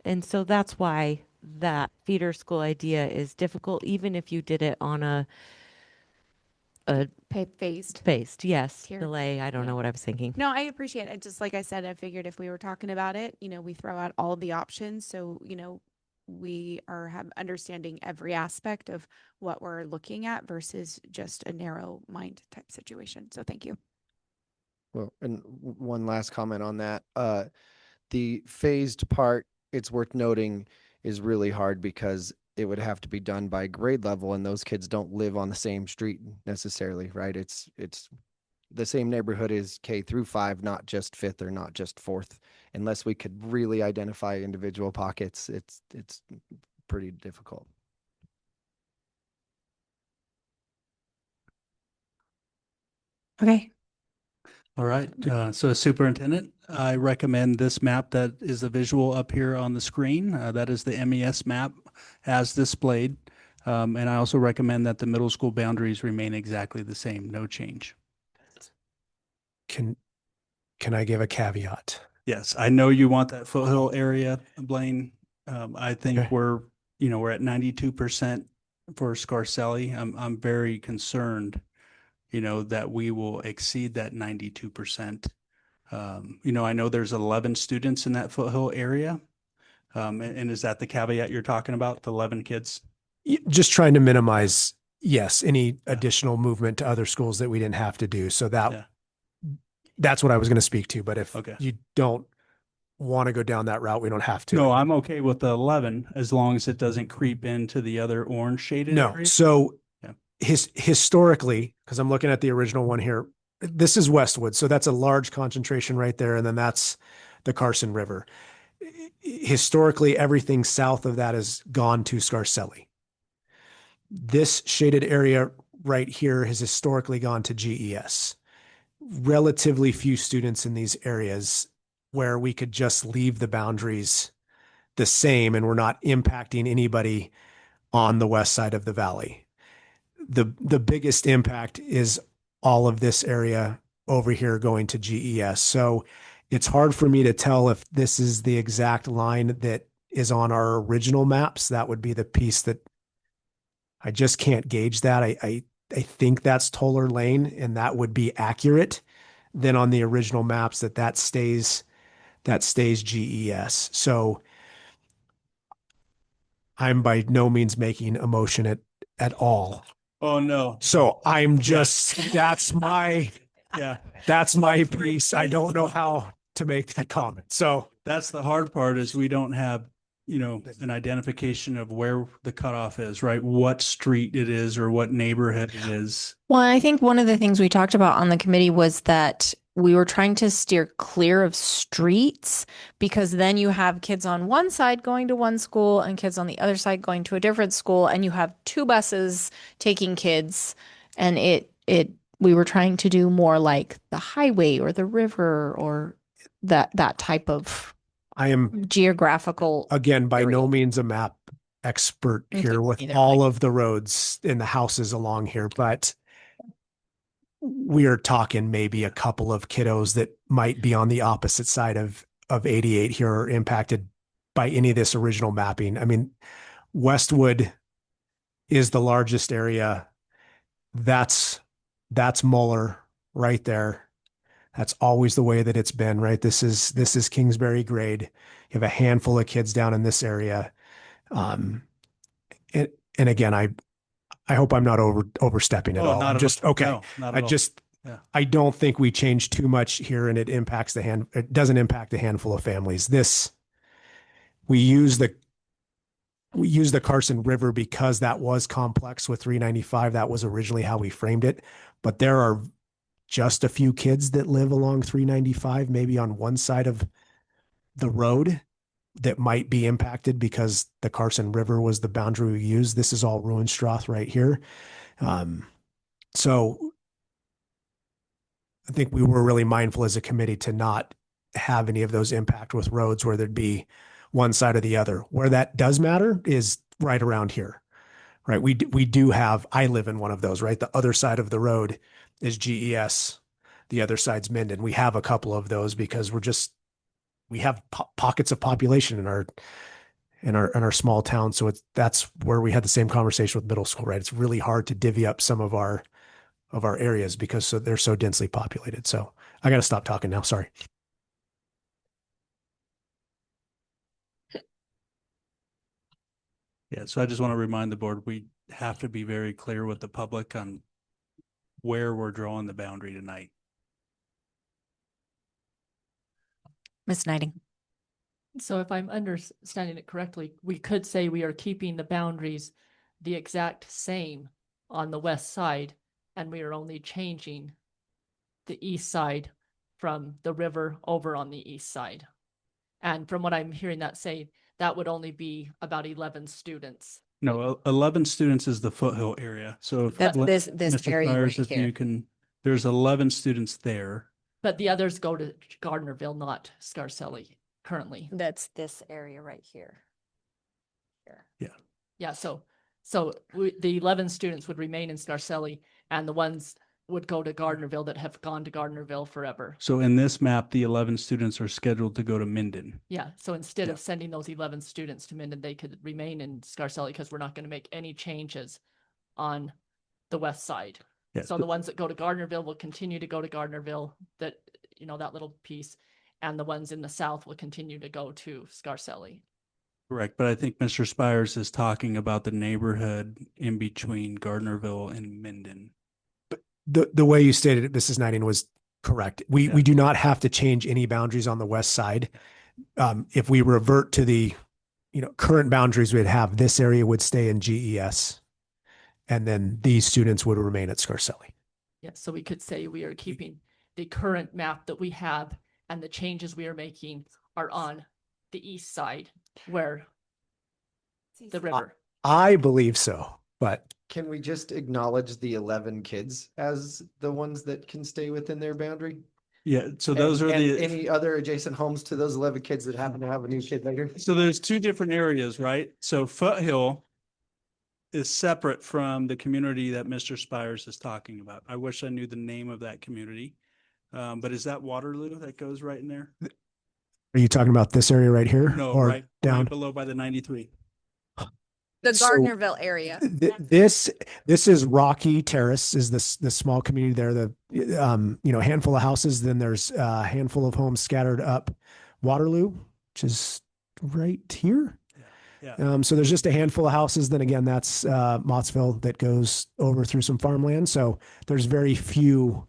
And so that's why that feeder school idea is difficult, even if you did it on a phased, yes, Tier. delay. I don't know what I was thinking. No, I appreciate it. Just like I said, I figured if we were talking about it, we throw out all the options. So, we have understanding every aspect of what we're looking at versus just a narrow mind type situation. So thank you. Well, and one last comment on that. The phased part, it's worth noting, is really hard because it would have to be done by grade level, and those kids don't live on the same street necessarily, right? It's the same neighborhood is K through 5, not just 5th or not just 4th. Unless we could really identify individual pockets, it's pretty difficult. Okay. All right, so as superintendent, I recommend this map that is a visual up here on the screen. That is the MES map as displayed. And I also recommend that the middle school boundaries remain exactly the same, no change. Can I give a caveat? Yes, I know you want that foothill area, Blaine. I think Okay. we're at 92% for Scarcelli. I'm very concerned, that we will exceed that 92%. I know there's 11 students in that foothill area. And is that the caveat you're talking about, the 11 kids? Just trying to minimize, yes, any additional movement to other schools that we didn't have to do. So that's what I was going to speak to. But if you don't want to go down that route, we don't have to. No, I'm okay with the 11 as long as it doesn't creep into the other orange shaded No. area. So historically, because I'm looking at the original one here, this is Westwood. So that's a large concentration right there. And then that's the Carson River. Historically, everything south of that has gone to Scarcelli. This shaded area right here has historically gone to GES. Relatively few students in these areas where we could just leave the boundaries the same and we're not impacting anybody on the west side of the valley. The biggest impact is all of this area over here going to GES. So it's hard for me to tell if this is the exact line that is on our original maps. That would be the piece that I just can't gauge that. I think that's Toller Lane and that would be accurate. Then on the original maps that stays GES. So I'm by no means making a motion at all. Oh, no. So I'm just, that's my piece. I don't know how to make that comment. So that's the hard part is we don't have, an identification of where the cutoff is, right? What street it is or what neighborhood it is. Well, I think one of the things we talked about on the committee was that we were trying to steer clear of streets because then you have kids on one side going to one school and kids on the other side going to a different school, and you have two buses taking kids, and we were trying to do more like the highway or the river or that type of I am geographical again by no means a map expert here with all of the roads and the houses along here, but we are talking maybe a couple of kiddos that might be on the opposite side of 88 here are impacted by any of this original mapping. I mean, Westwood is the largest area. That's Muller right there. That's always the way that it's been, right? This is Kingsbury grade. You have a handful of kids down in this area. And again, I hope I'm not overstepping at all. I'm just okay. No, not at all. I don't think we change too much here and it doesn't impact a handful of families. We use the Carson River because that was complex with 395. That was originally how we framed it, but there are just a few kids that live along 395, maybe on one side of the road that might be impacted because the Carson River was the boundary we used. This is all Ruinstrath right here. So I think we were really mindful as a committee to not have any of those impact with roads where there'd be one side or the other. Where that does matter is right around here, right? We do have, I live in one of those, right? The other side of the road is GES. The other side's Minden. We have a couple of those because we have pockets of population in our small town. So that's where we had the same conversation with middle school, right? It's really hard to divvy up some of our areas because they're so densely populated. So I got to stop talking now. Sorry. Yeah. So I just want to remind the board, we have to be very clear with the public on where we're drawing the boundary tonight. Ms. Knighting. So if I'm understanding it correctly, we could say we are keeping the boundaries the exact same on the west side, and we are only changing the east side from the river over on the east side. And from what I'm hearing that say, that would only be about 11 students. No, 11 students is the foothill area. So if That's this Mr. area Myers, right if here. you can There's 11 students there. But the others go to Gardnerville, not Scarcelli currently. That's this area right here. Yeah, so the 11 students would remain in Scarcelli, and the ones would go to Gardnerville that have gone to Gardnerville forever. So in this map, the 11 students are scheduled to go to Minden. Yeah, so instead of sending those 11 students to Minden, they could remain in Scarcelli because we're not going to make any changes on the west side. Yeah. So the ones that go to Gardnerville will continue to go to Gardnerville, that, you know, that little piece, and the ones in the south will continue to go to Scarcelli. Correct. But I think Mr. Spires is talking about the neighborhood in between Gardnerville and Minden. The way you stated it, Mrs. Knighting, was correct. We do not have to change any boundaries on the west side. If we revert to the, current boundaries, we'd have this area would stay in GES, and then these students would remain at Scarcelli. Yeah, so we could say we are keeping the current map that we have, and the changes we are making are on the east side where the river. I believe so, but Can we just acknowledge the 11 kids as the ones that can stay within their boundary? Yeah. So those are the, Any other adjacent homes to those 11 kids that happen to have a new kid later? so there's two different areas, right? So Foothill is separate from the community that Mr. Spires is talking about. I wish I knew the name of that community. But is that Waterloo that goes right in there? are you talking about this area right here? No, or right down? below by the 93. The So, Gardnerville area. This is Rocky Terrace, is the small community there, the handful of houses. Then there's a handful of homes scattered up Waterloo, which is right here. Yeah. So there's just a handful of houses. Then again, that's Mottsville that goes over through some farmland. So there's very few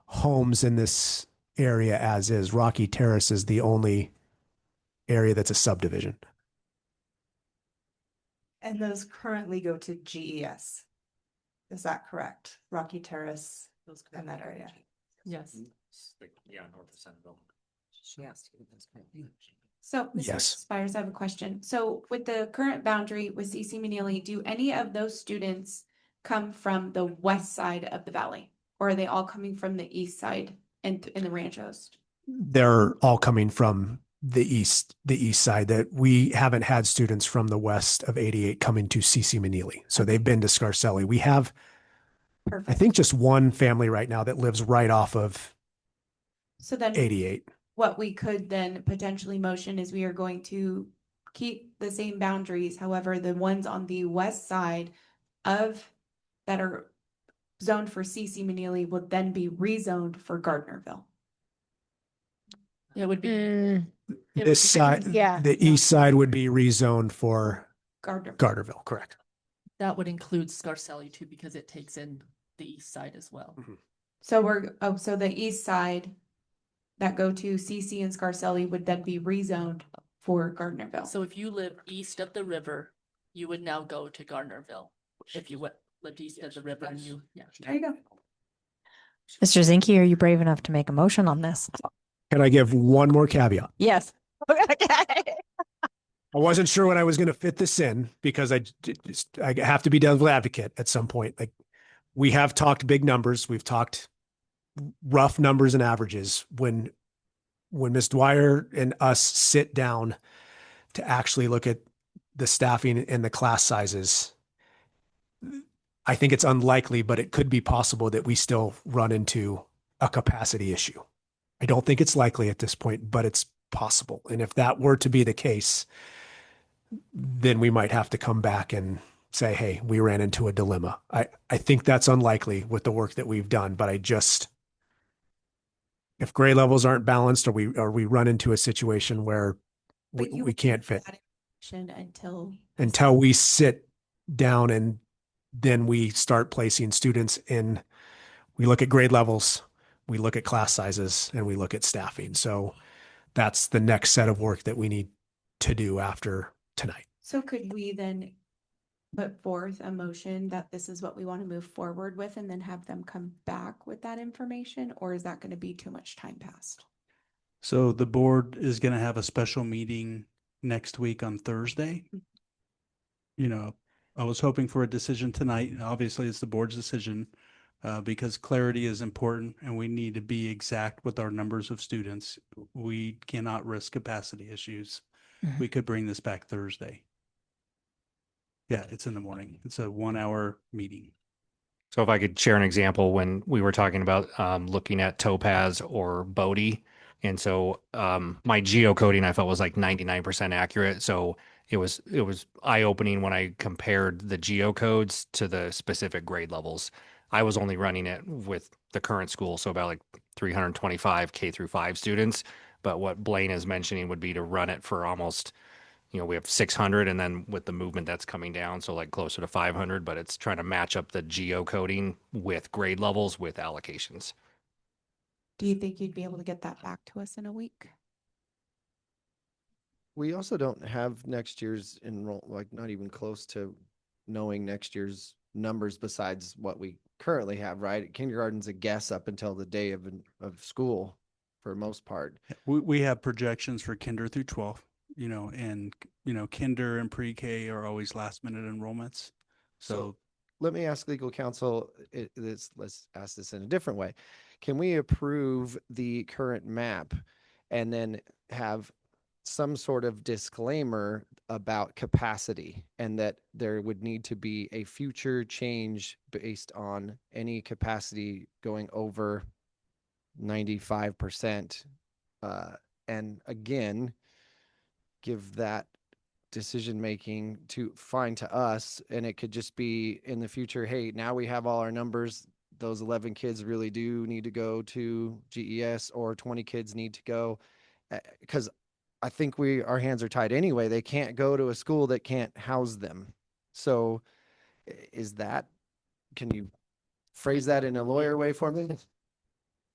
homes in this area as is. Rocky Terrace is the only area that's a subdivision. And those currently go to GES. Is that correct? Rocky Terrace and that area? Yes. Yeah, north of Centerville. So, Mr. Yes. Spires, I have a question. So with the current boundary with CC McNeely, do any of those students come from the west side of the valley? Or are they all coming from the east side in the ranchos? They're all coming from the east side. That we haven't had students from the west of 88 coming to CC McNeely. So they've been to Scarcelli. We have, I think, just one family right now that lives right off of So then 88. what we could then potentially motion is we are going to keep the same boundaries. However, the ones on the west side of that are zoned for CC McNeely would then be rezoned for Gardnerville. It would be. This side, the east side would be rezoned for Gardnerville, correct? That would include Scarcelli too, because it takes in the east side as well. So so the east side that go to CC and Scarcelli would then be rezoned for Gardnerville. So if you live east of the river, you would now go to Gardnerville. If you lived east of the river and you, yeah. There you go. Mr. Zinke, are you brave enough to make a motion on this? Can I give one more caveat? Yes. I wasn't sure when I was going to fit this in because I have to be devil's advocate at some point. Like, we have talked big numbers. We've talked rough numbers and averages. When Ms. Dwyer and us sit down to actually look at the staffing and the class sizes, I think it's unlikely, but it could be possible that we still run into a capacity issue. I don't think it's likely at this point, but it's possible. And if that were to be the case, then we might have to come back and say, hey, we ran into a dilemma. I think that's unlikely with the work that we've done, but if grade levels aren't balanced, or we run into a situation where we can't fit until we sit down and then we start placing students in, we look at grade levels, we look at class sizes, and we look at staffing. So that's the next set of work that we need to do after tonight. So could we then put forth a motion that this is what we want to move forward with and then have them come back with that information? Or is that going to be too much time passed? So the board is going to have a special meeting next week on Thursday. I was hoping for a decision tonight. Obviously, it's the board's decision. because clarity is important and we need to be exact with our numbers of students. We cannot risk capacity issues. We could bring this back Thursday. Yeah, it's in the morning. It's a 1-hour meeting. So if I could share an example, when we were talking about looking at Topaz or Bodie, and so my geocoding I felt was like 99% accurate. So it was eye-opening when I compared the geocodes to the specific grade levels. I was only running it with the current school, so about like 325 K through 5 students. But what Blaine is mentioning would be to run it for almost, we have 600, and then with the movement that's coming down, so like closer to 500, but it's trying to match up the geocoding with grade levels with allocations. Do you think you'd be able to get that back to us in a week? We also don't have next year's like not even close to knowing next year's numbers besides what we currently have, right? Kindergarten's a guess up until the day of school for most part. We have projections for kinder through 12, and, kinder and pre-K are always last minute enrollments. So let me ask legal counsel, let's ask this in a different way. Can we approve the current map and then have some sort of disclaimer about capacity, and that there would need to be a future change based on any capacity going over 95%, and again give that decision making fine to us, and it could just be in the future, hey, now we have all our numbers, those 11 kids really do need to go to GES, or 20 kids need to go, because I think our hands are tied anyway. They can't go to a school that can't house them. So can you phrase that in a lawyer way for me?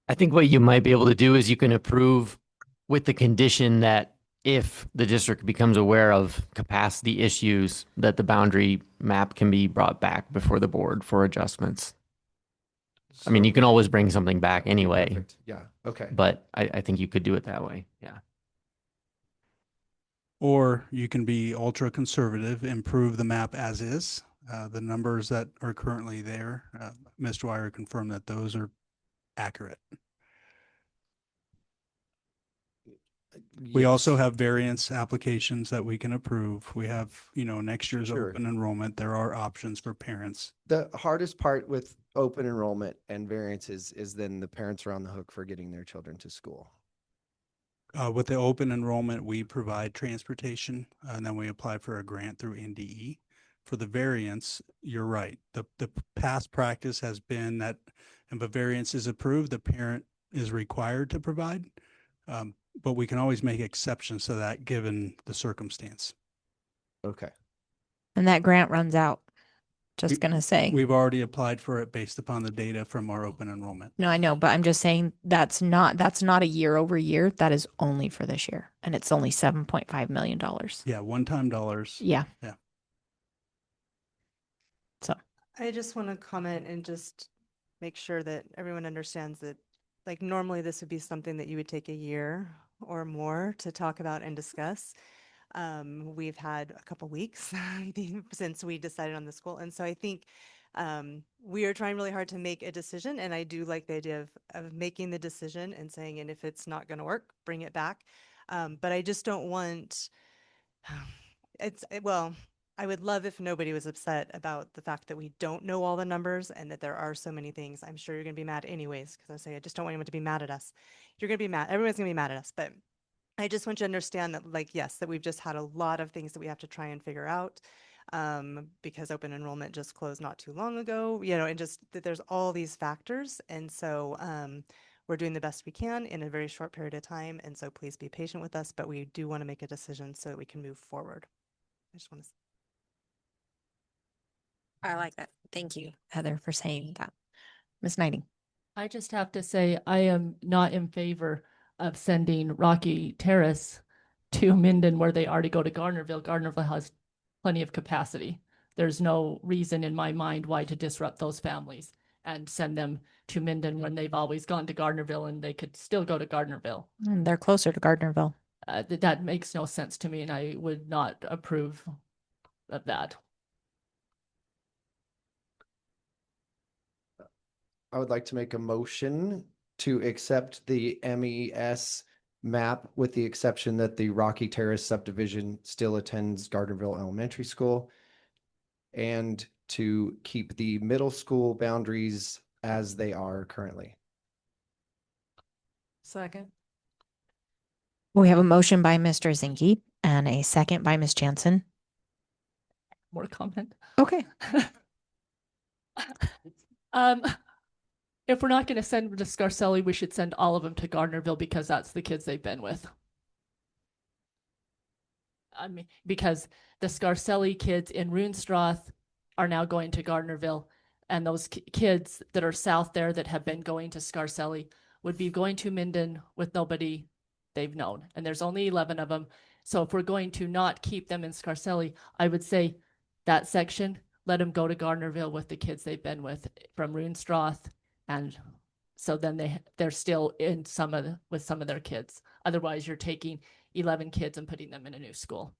I think what you might be able to do is you can approve with the condition that if the district becomes aware of capacity issues, that the boundary map can be brought back before the board for adjustments. I mean, you can always bring something back anyway. Perfect. Yeah. Okay. But I think you could do it that way. Yeah. Or you can be ultra conservative, improve the map as is. The numbers that are currently there, Mr. Dwyer confirmed that those are accurate. We also have variance applications that we can approve. We have, next year's Sure. open enrollment. There are options for parents. The hardest part with open enrollment and variances is then the parents are on the hook for getting their children to school. With the open enrollment, we provide transportation, and then we apply for a grant through NDE. For the variance, you're right. The past practice has been that if a variance is approved, the parent is required to provide. But we can always make exceptions to that given the circumstance. Okay. And that grant runs out. Just going to say. We've already applied for it based upon the data from our open enrollment. No, I know, but I'm just saying that's not a year over year. That is only for this year. And it's only $7.5 million. Yeah, one-time dollars. Yeah. Yeah. So I just want to comment and just make sure that everyone understands that, like, normally this would be something that you would take a year or more to talk about and discuss. We've had a couple weeks since we decided on the school. And so I think we are trying really hard to make a decision. And I do like the idea of making the decision and saying, and if it's not going to work, bring it back. But I just don't want, I would love if nobody was upset about the fact that we don't know all the numbers and that there are so many things. I'm sure you're going to be mad anyways, because I just don't want anyone to be mad at us. You're going to be mad. Everyone's going to be mad at us. But I just want you to understand that, like, yes, that we've just had a lot of things that we have to try and figure out because open enrollment just closed not too long ago, and just that there's all these factors. And so we're doing the best we can in a very short period of time. And so please be patient with us, but we do want to make a decision so that we can move forward. I just want to. I like that. Thank you, Heather, for saying that. Ms. Knighting. I just have to say, I am not in favor of sending Rocky Terrace to Minden where they already go to Gardnerville. Gardnerville has plenty of capacity. There's no reason in my mind why to disrupt those families and send them to Minden when they've always gone to Gardnerville and they could still go to Gardnerville. And they're closer to Gardnerville. That makes no sense to me, and I would not approve of that. I would like to make a motion to accept the MES map with the exception that the Rocky Terrace subdivision still attends Gardnerville Elementary School, and to keep the middle school boundaries as they are currently. Second. We have a motion by Mr. Zinke and a second by Ms. Jansen. More comment. Okay. If we're not going to send them to Scarcelli, we should send all of them to Gardnerville because that's the kids they've been with. I mean, because the Scarcelli kids in Runestroth are now going to Gardnerville, and those kids that are south there that have been going to Scarcelli would be going to Minden with nobody they've known. And there's only 11 of them. So if we're going to not keep them in Scarcelli, I would say that section, let them go to Gardnerville with the kids they've been with from Runestroth. And so then they're still in with some of their kids. Otherwise, you're taking 11 kids and putting them in a new school.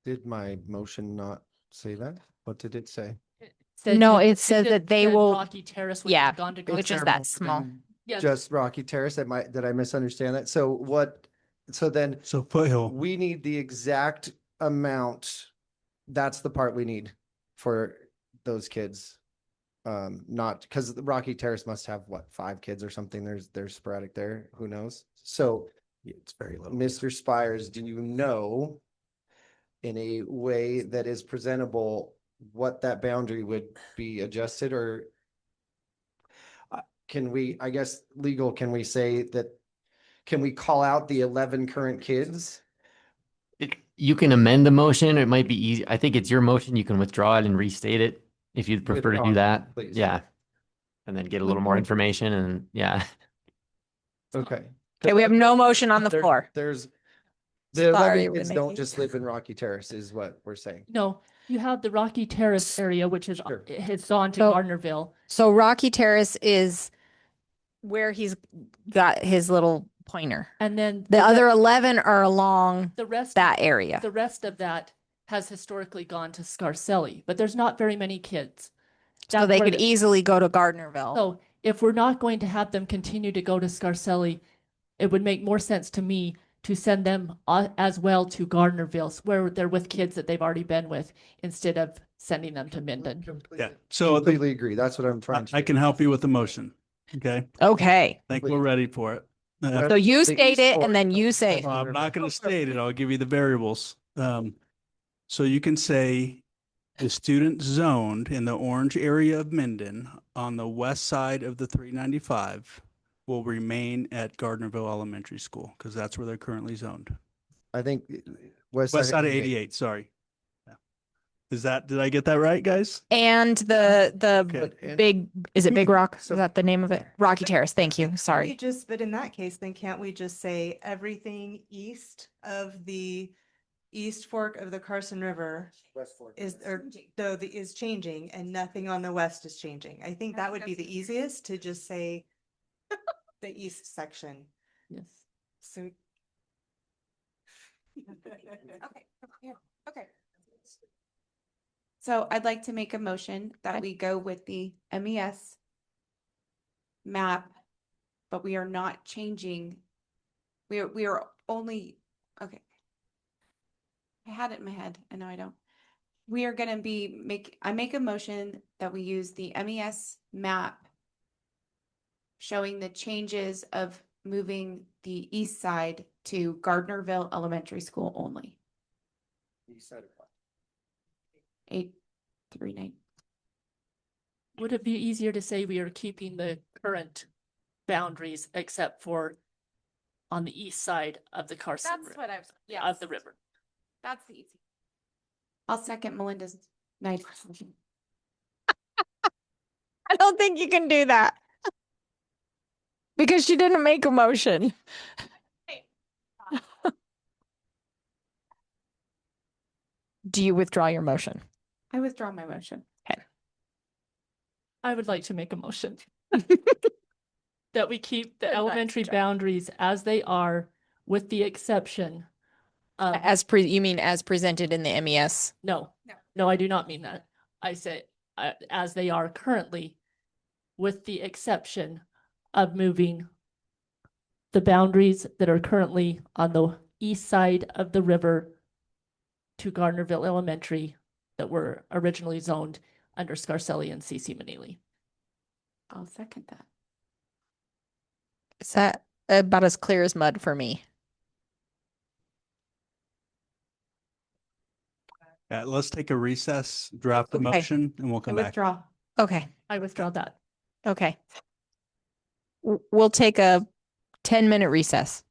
Did my motion not say that? What did it say? No, it says that they said will. Rocky Terrace would Yeah, have gone to which is Gardnerville. that small. Yes. Just Rocky Terrace? Did I misunderstand that? So what, so then So Foothill, we need the exact amount. That's the part we need for those kids. Not because the Rocky Terrace must have what, 5 kids or something. They're sporadic there. Who knows? So It's very little. Mr. Spires, do you know in a way that is presentable what that boundary would be adjusted, or can we, I guess, legal, can we say that, can we call out the 11 current kids? You can amend the motion. It might be easy. I think it's your motion. You can withdraw it and restate it if you'd prefer to Withdraw do it, that. please. Yeah. And then get a little more information and yeah. Okay. Okay, we have no motion on the There- floor. There's, the Sorry, 11 kids don't Renee. just live in Rocky Terrace is what we're saying. No, you have the Rocky Terrace area, which is Sure. it's on to So- Gardnerville. So Rocky Terrace is where he's got his little pointer. And then The other 11 are along the rest that area. The rest of that has historically gone to Scarcelli, but there's not very many kids. So That's they where could the- easily go to Gardnerville. So if we're not going to have them continue to go to Scarcelli, it would make more sense to me to send them as well to Gardnerville, where they're with kids that they've already been with, instead of sending them to Minden. yeah. So Completely agree. That's what I'm trying to. I can help you with the motion. Okay, Okay. think we're ready for it. So you The state East it Fork- and then you say it. I'm not going to state it. I'll give you the variables. So you can say the student zoned in the orange area of Minden on the west side of the 395 will remain at Gardnerville Elementary School because that's where they're currently zoned. I think West side of 88, sorry. Yeah. Did I get that right, guys? And the Okay. and- big, is it Big Rock? So- Is that the name of it? Rocky Terrace. Thank you. We Sorry. but in that case, then can't we just say everything east of the East Fork of the Carson River is, or is changing and nothing on the west is changing? I think that would be the easiest to just say the east section. Yes. So. Okay. So I'd like to make a motion that we go with the MES map, but we are not changing. We are only, okay. I had it in my head and now I don't. We are gonna I make a motion that we use the MES map showing the changes of moving the east side to Gardnerville Elementary School only. 839. Would it be easier to say we are keeping the current boundaries except for on the east side of the Carson What I was, of the river? That's the easy. I'll second Melinda's nice. I don't think you can do that. Because she didn't make a motion. Do you withdraw your motion? I withdraw my motion. I would like to make a motion that we keep the Good elementary job. boundaries as they are, with the exception of, You mean as presented in the E MES? no, I do not mean that. I say, as they are currently, with the exception of moving the boundaries that are currently on the east side of the river to Gardnerville Elementary that were originally zoned under Scarcelli and CC Manili. I'll second that. Is that about as clear as mud for me? Let's take a recess, draft the Okay. motion, and we'll I come back. withdraw. Okay. I withdraw that. Okay. We'll take a 10-minute recess.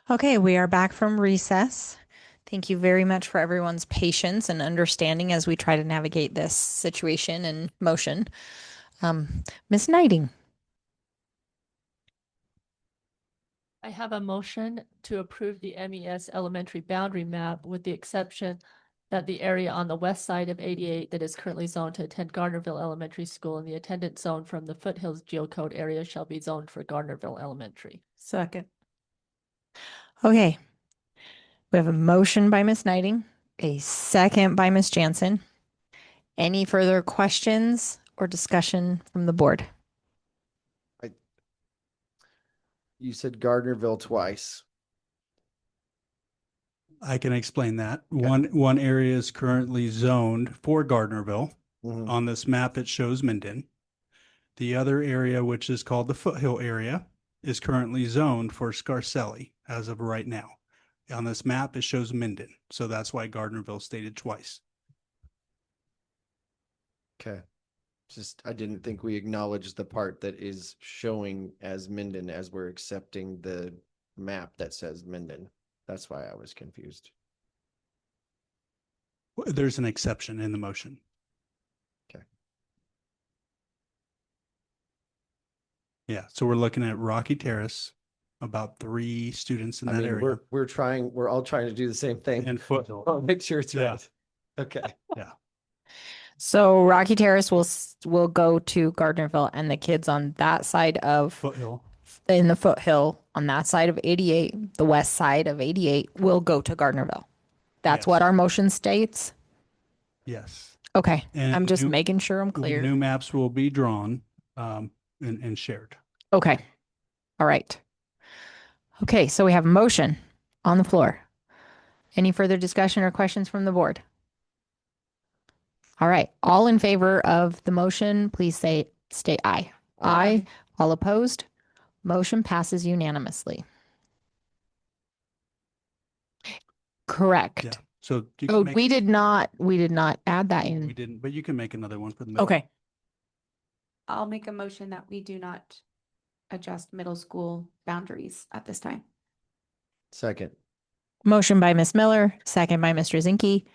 Okay, we are back from recess. Thank you very much for everyone's patience and understanding as we try to navigate this situation and motion. Ms. Knighting. I have a motion to approve the MES elementary boundary map with the exception that the area on the west side of 88 that is currently zoned to attend Gardnerville Elementary School and the attendance zone from the Foothills Geocode area shall be zoned for Gardnerville Elementary. Second. Okay. We have a motion by Ms. Knighting, a second by Ms. Jansen. Any further questions or discussion from the board? You said Gardnerville twice. I can explain that. One area is currently zoned for Gardnerville. On this map, it shows Minden. The other area, which is called the Foothill area, is currently zoned for Scarcelli as of right now. On this map, it shows Minden. So that's why Gardnerville stated twice. Okay. Just, I didn't think we acknowledged the part that is showing as Minden as we're accepting the map that says Minden. That's why I was confused. There's an exception in the motion. Okay. Yeah. So we're looking at Rocky Terrace, about 3 students in that area. We're all trying to do the same thing. And Foothill. I'll make sure it's right. Okay. Yeah. So Rocky Terrace will go to Gardnerville, and the kids on that side of Foothill, in the Foothill on that side of 88, the west side of 88 will go to Gardnerville. That's what our motion states. Yes. Okay. And I'm just new- making sure I'm clear. New maps will be drawn and shared. Okay. All right. Okay. So we have a motion on the floor. Any further discussion or questions from the board? All right. All in favor of the motion, please state aye. Aye. All opposed? Motion passes unanimously. Correct. Yeah. So you Oh, can make- we did not add that we in. didn't, but you can make another one for the middle. Okay. I'll make a motion that we do not adjust middle school boundaries at this time. Second. Motion by Ms. Miller, second by Mr. Zinke.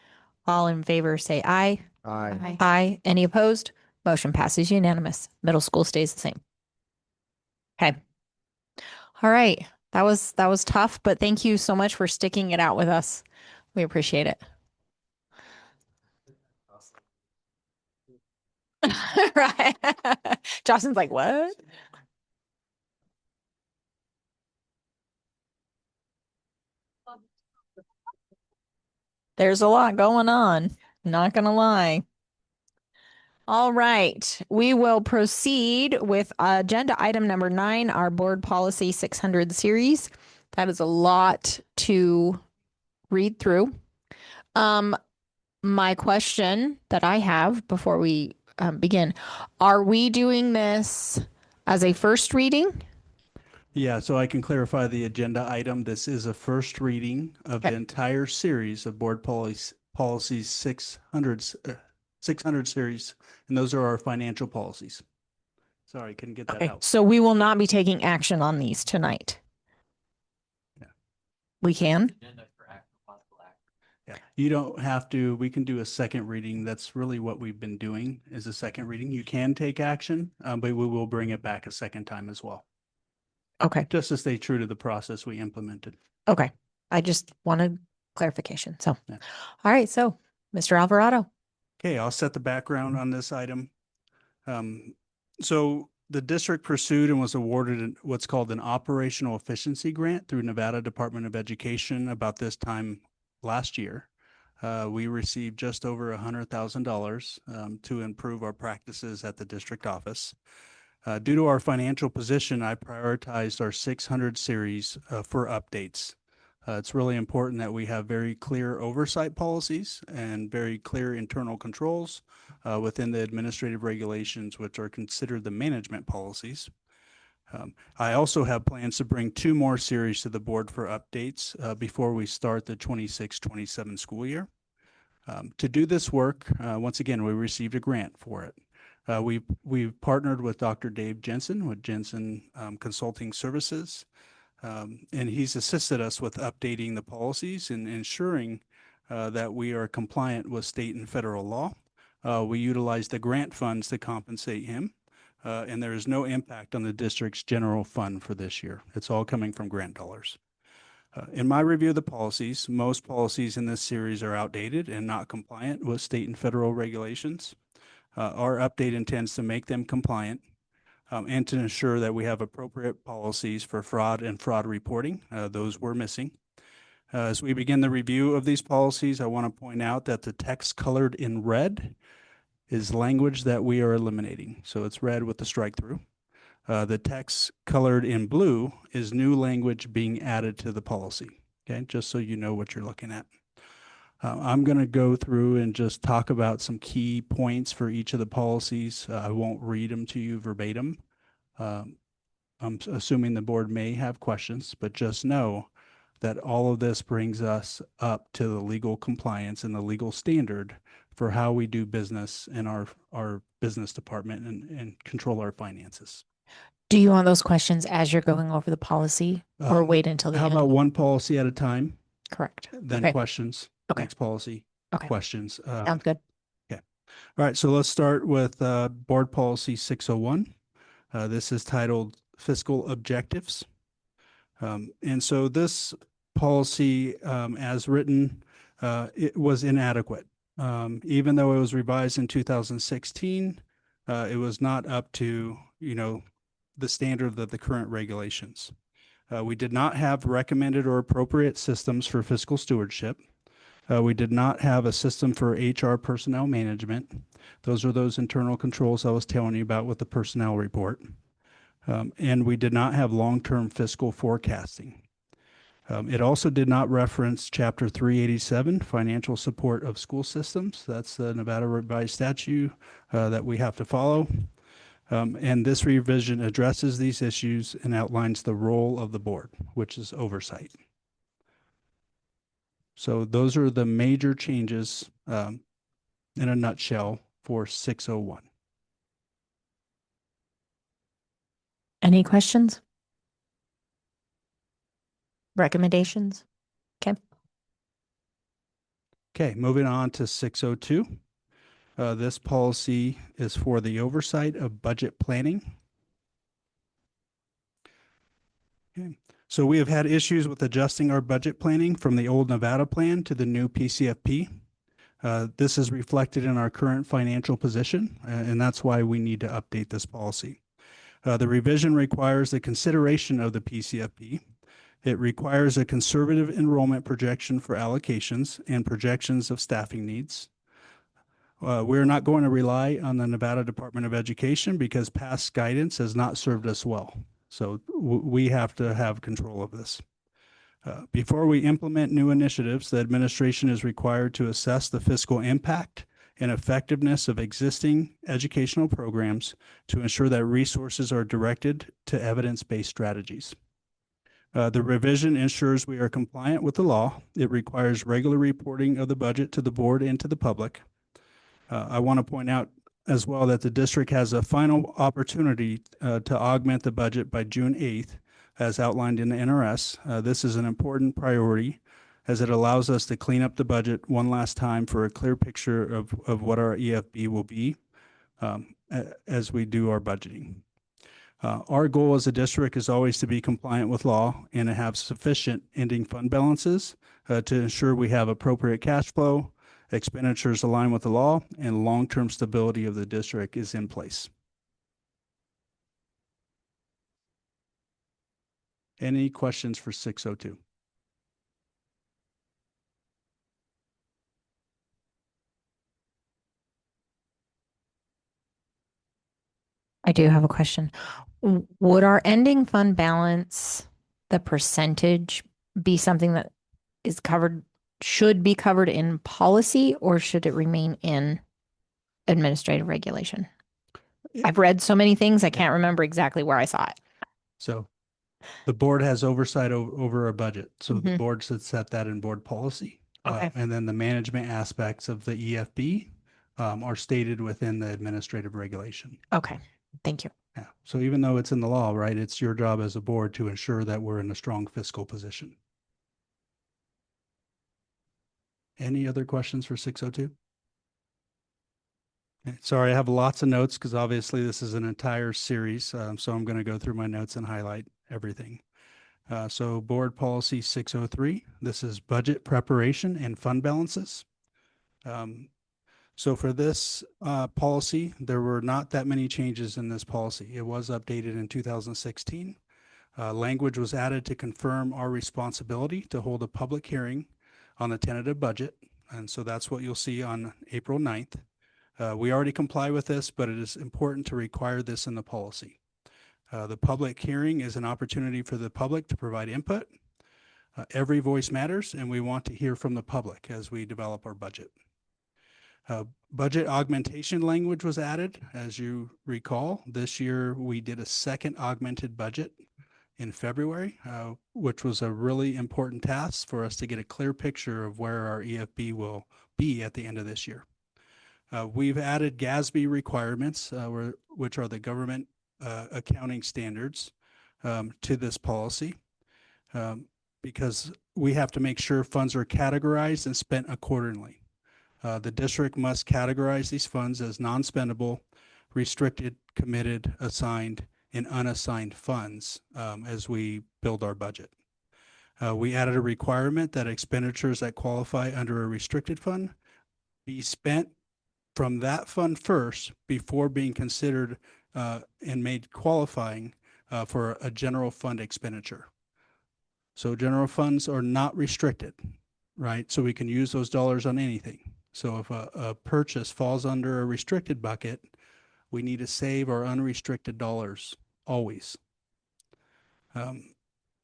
All in favor, say aye. Aye. Aye. Any opposed? Motion passes unanimous. Middle school stays the same. Okay. All right. That was tough, but thank you so much for sticking it out with us. We appreciate it. Right. Jocelyn's like, what? There's a lot going on. Not gonna lie. All right, we will proceed with agenda item number 9, our board policy 600 series. That is a lot to read through. My question that I have before we begin, are we doing this as a first reading? Yeah, so I can clarify the agenda item. This is a first reading of the entire series of board policies 600 series, and those are our financial policies. Sorry, couldn't get that Okay, out. so we will not be taking action on these tonight. Yeah. We can? Yeah, you don't have to, we can do a second reading. That's really what we've been doing is a second reading. You can take action, but we will bring it back a second time as well. Okay. Just to stay true to the process we implemented. Okay. I just wanted clarification. So, all right. So, Mr. Alvarado. Okay, I'll set the background on this item. So the district pursued and was awarded what's called an operational efficiency grant through Nevada Department of Education about this time last year. We received just over $100,000 to improve our practices at the district office. Due to our financial position, I prioritized our 600 series for updates. It's really important that we have very clear oversight policies and very clear internal controls within the administrative regulations, which are considered the management policies. I also have plans to bring 2 more series to the board for updates before we start the 26-27 school year. To do this work, once again, we received a grant for it. We've partnered with Dr. Dave Jensen with Jensen Consulting Services. And he's assisted us with updating the policies and ensuring that we are compliant with state and federal law. We utilize the grant funds to compensate him, and there is no impact on the district's general fund for this year. It's all coming from grant dollars. In my review of the policies, most policies in this series are outdated and not compliant with state and federal regulations. Our update intends to make them compliant and to ensure that we have appropriate policies for fraud and fraud reporting. Those were missing. As we begin the review of these policies, I want to point out that the text colored in red is language that we are eliminating. So it's red with the strike through. The text colored in blue is new language being added to the policy. Okay, just so you know what you're looking at. I'm going to go through and just talk about some key points for each of the policies. I won't read them to you verbatim. I'm assuming the board may have questions, but just know that all of this brings us up to the legal compliance and the legal standard for how we do business in our business department and control our finances. Do you want those questions as you're going over the policy or wait until the How end? about one policy at a time? Correct. Then Okay. questions. Okay. Next policy. Okay. Questions. Sounds good. Okay. All right. So let's start with Board Policy 601. This is titled Fiscal Objectives. And so this policy, as written, it was inadequate. Even though it was revised in 2016, it was not up to, the standard of the current regulations. We did not have recommended or appropriate systems for fiscal stewardship. We did not have a system for HR personnel management. Those are those internal controls I was telling you about with the personnel report. And we did not have long-term fiscal forecasting. It also did not reference Chapter 387, Financial Support of School Systems. That's the Nevada revised statute that we have to follow. And this revision addresses these issues and outlines the role of the board, which is oversight. So those are the major changes in a nutshell for 601. Any questions? Recommendations? Okay. Okay, moving on to 602. This policy is for the oversight of budget planning. Okay. So we have had issues with adjusting our budget planning from the old Nevada plan to the new PCFP. This is reflected in our current financial position, and that's why we need to update this policy. The revision requires the consideration of the PCFP. It requires a conservative enrollment projection for allocations and projections of staffing needs. We're not going to rely on the Nevada Department of Education because past guidance has not served us well. So we have to have control of this. Before we implement new initiatives, the administration is required to assess the fiscal impact and effectiveness of existing educational programs to ensure that resources are directed to evidence-based strategies. The revision ensures we are compliant with the law. It requires regular reporting of the budget to the board and to the public. I want to point out as well that the district has a final opportunity to augment the budget by June 8th, as outlined in the NRS. This is an important priority as it allows us to clean up the budget one last time for a clear picture of what our EFB will be as we do our budgeting. Our goal as a district is always to be compliant with law and to have sufficient ending fund balances to ensure we have appropriate cash flow, expenditures align with the law, and long-term stability of the district is in place. Any questions for 602? I do have a question. Would our ending fund balance, the percentage, be something that is covered, should be covered in policy, or should it remain in administrative regulation? I've read so many things, I can't remember exactly where I saw it. So the board has oversight over a budget. So the Mhm. board should set that in board policy. Okay. And then the management aspects of the EFB are stated within the administrative regulation. Okay, thank you. Yeah. So even though it's in the law, right, it's your job as a board to ensure that we're in a strong fiscal position. Any other questions for 602? Okay, sorry, I have lots of notes because obviously this is an entire series. So I'm going to go through my notes and highlight everything. So board policy 603, this is budget preparation and fund balances. So for this policy, there were not that many changes in this policy. It was updated in 2016. Language was added to confirm our responsibility to hold a public hearing on the tentative budget. And so that's what you'll see on April 9th. We already comply with this, but it is important to require this in the policy. The public hearing is an opportunity for the public to provide input. Every voice matters, and we want to hear from the public as we develop our budget. Budget augmentation language was added. As you recall, this year we did a second augmented budget in February, which was a really important task for us to get a clear picture of where our EFB will be at the end of this year. We've added GASB requirements, which are the government accounting standards, to this policy, because we have to make sure funds are categorized and spent accordingly. The district must categorize these funds as non-spendable, restricted, committed, assigned, and unassigned funds as we build our budget. We added a requirement that expenditures that qualify under a restricted fund be spent from that fund first before being considered and made qualifying for a general fund expenditure. So general funds are not restricted, right? So we can use those dollars on anything. So if a purchase falls under a restricted bucket, we need to save our unrestricted dollars always. And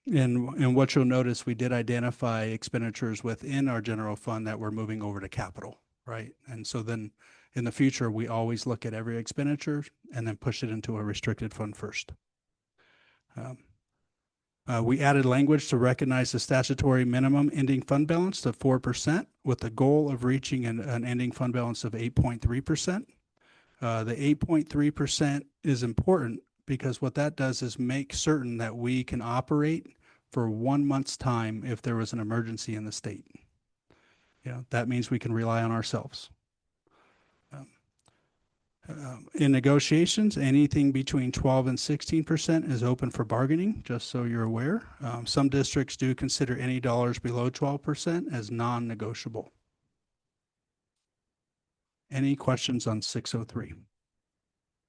what you'll notice, we did identify expenditures within our general fund that we're moving over to capital, right? And so then in the future, we always look at every expenditure and then push it into a restricted fund first. We added language to recognize the statutory minimum ending fund balance to 4% with the goal of reaching an ending fund balance of 8.3%. The 8.3% is important because what that does is make certain that we can operate for 1 month's time if there was an emergency in the state. That means we can rely on ourselves. In negotiations, anything between 12 and 16% is open for bargaining, just so you're aware. Some districts do consider any dollars below 12% as non-negotiable. Any questions on 603?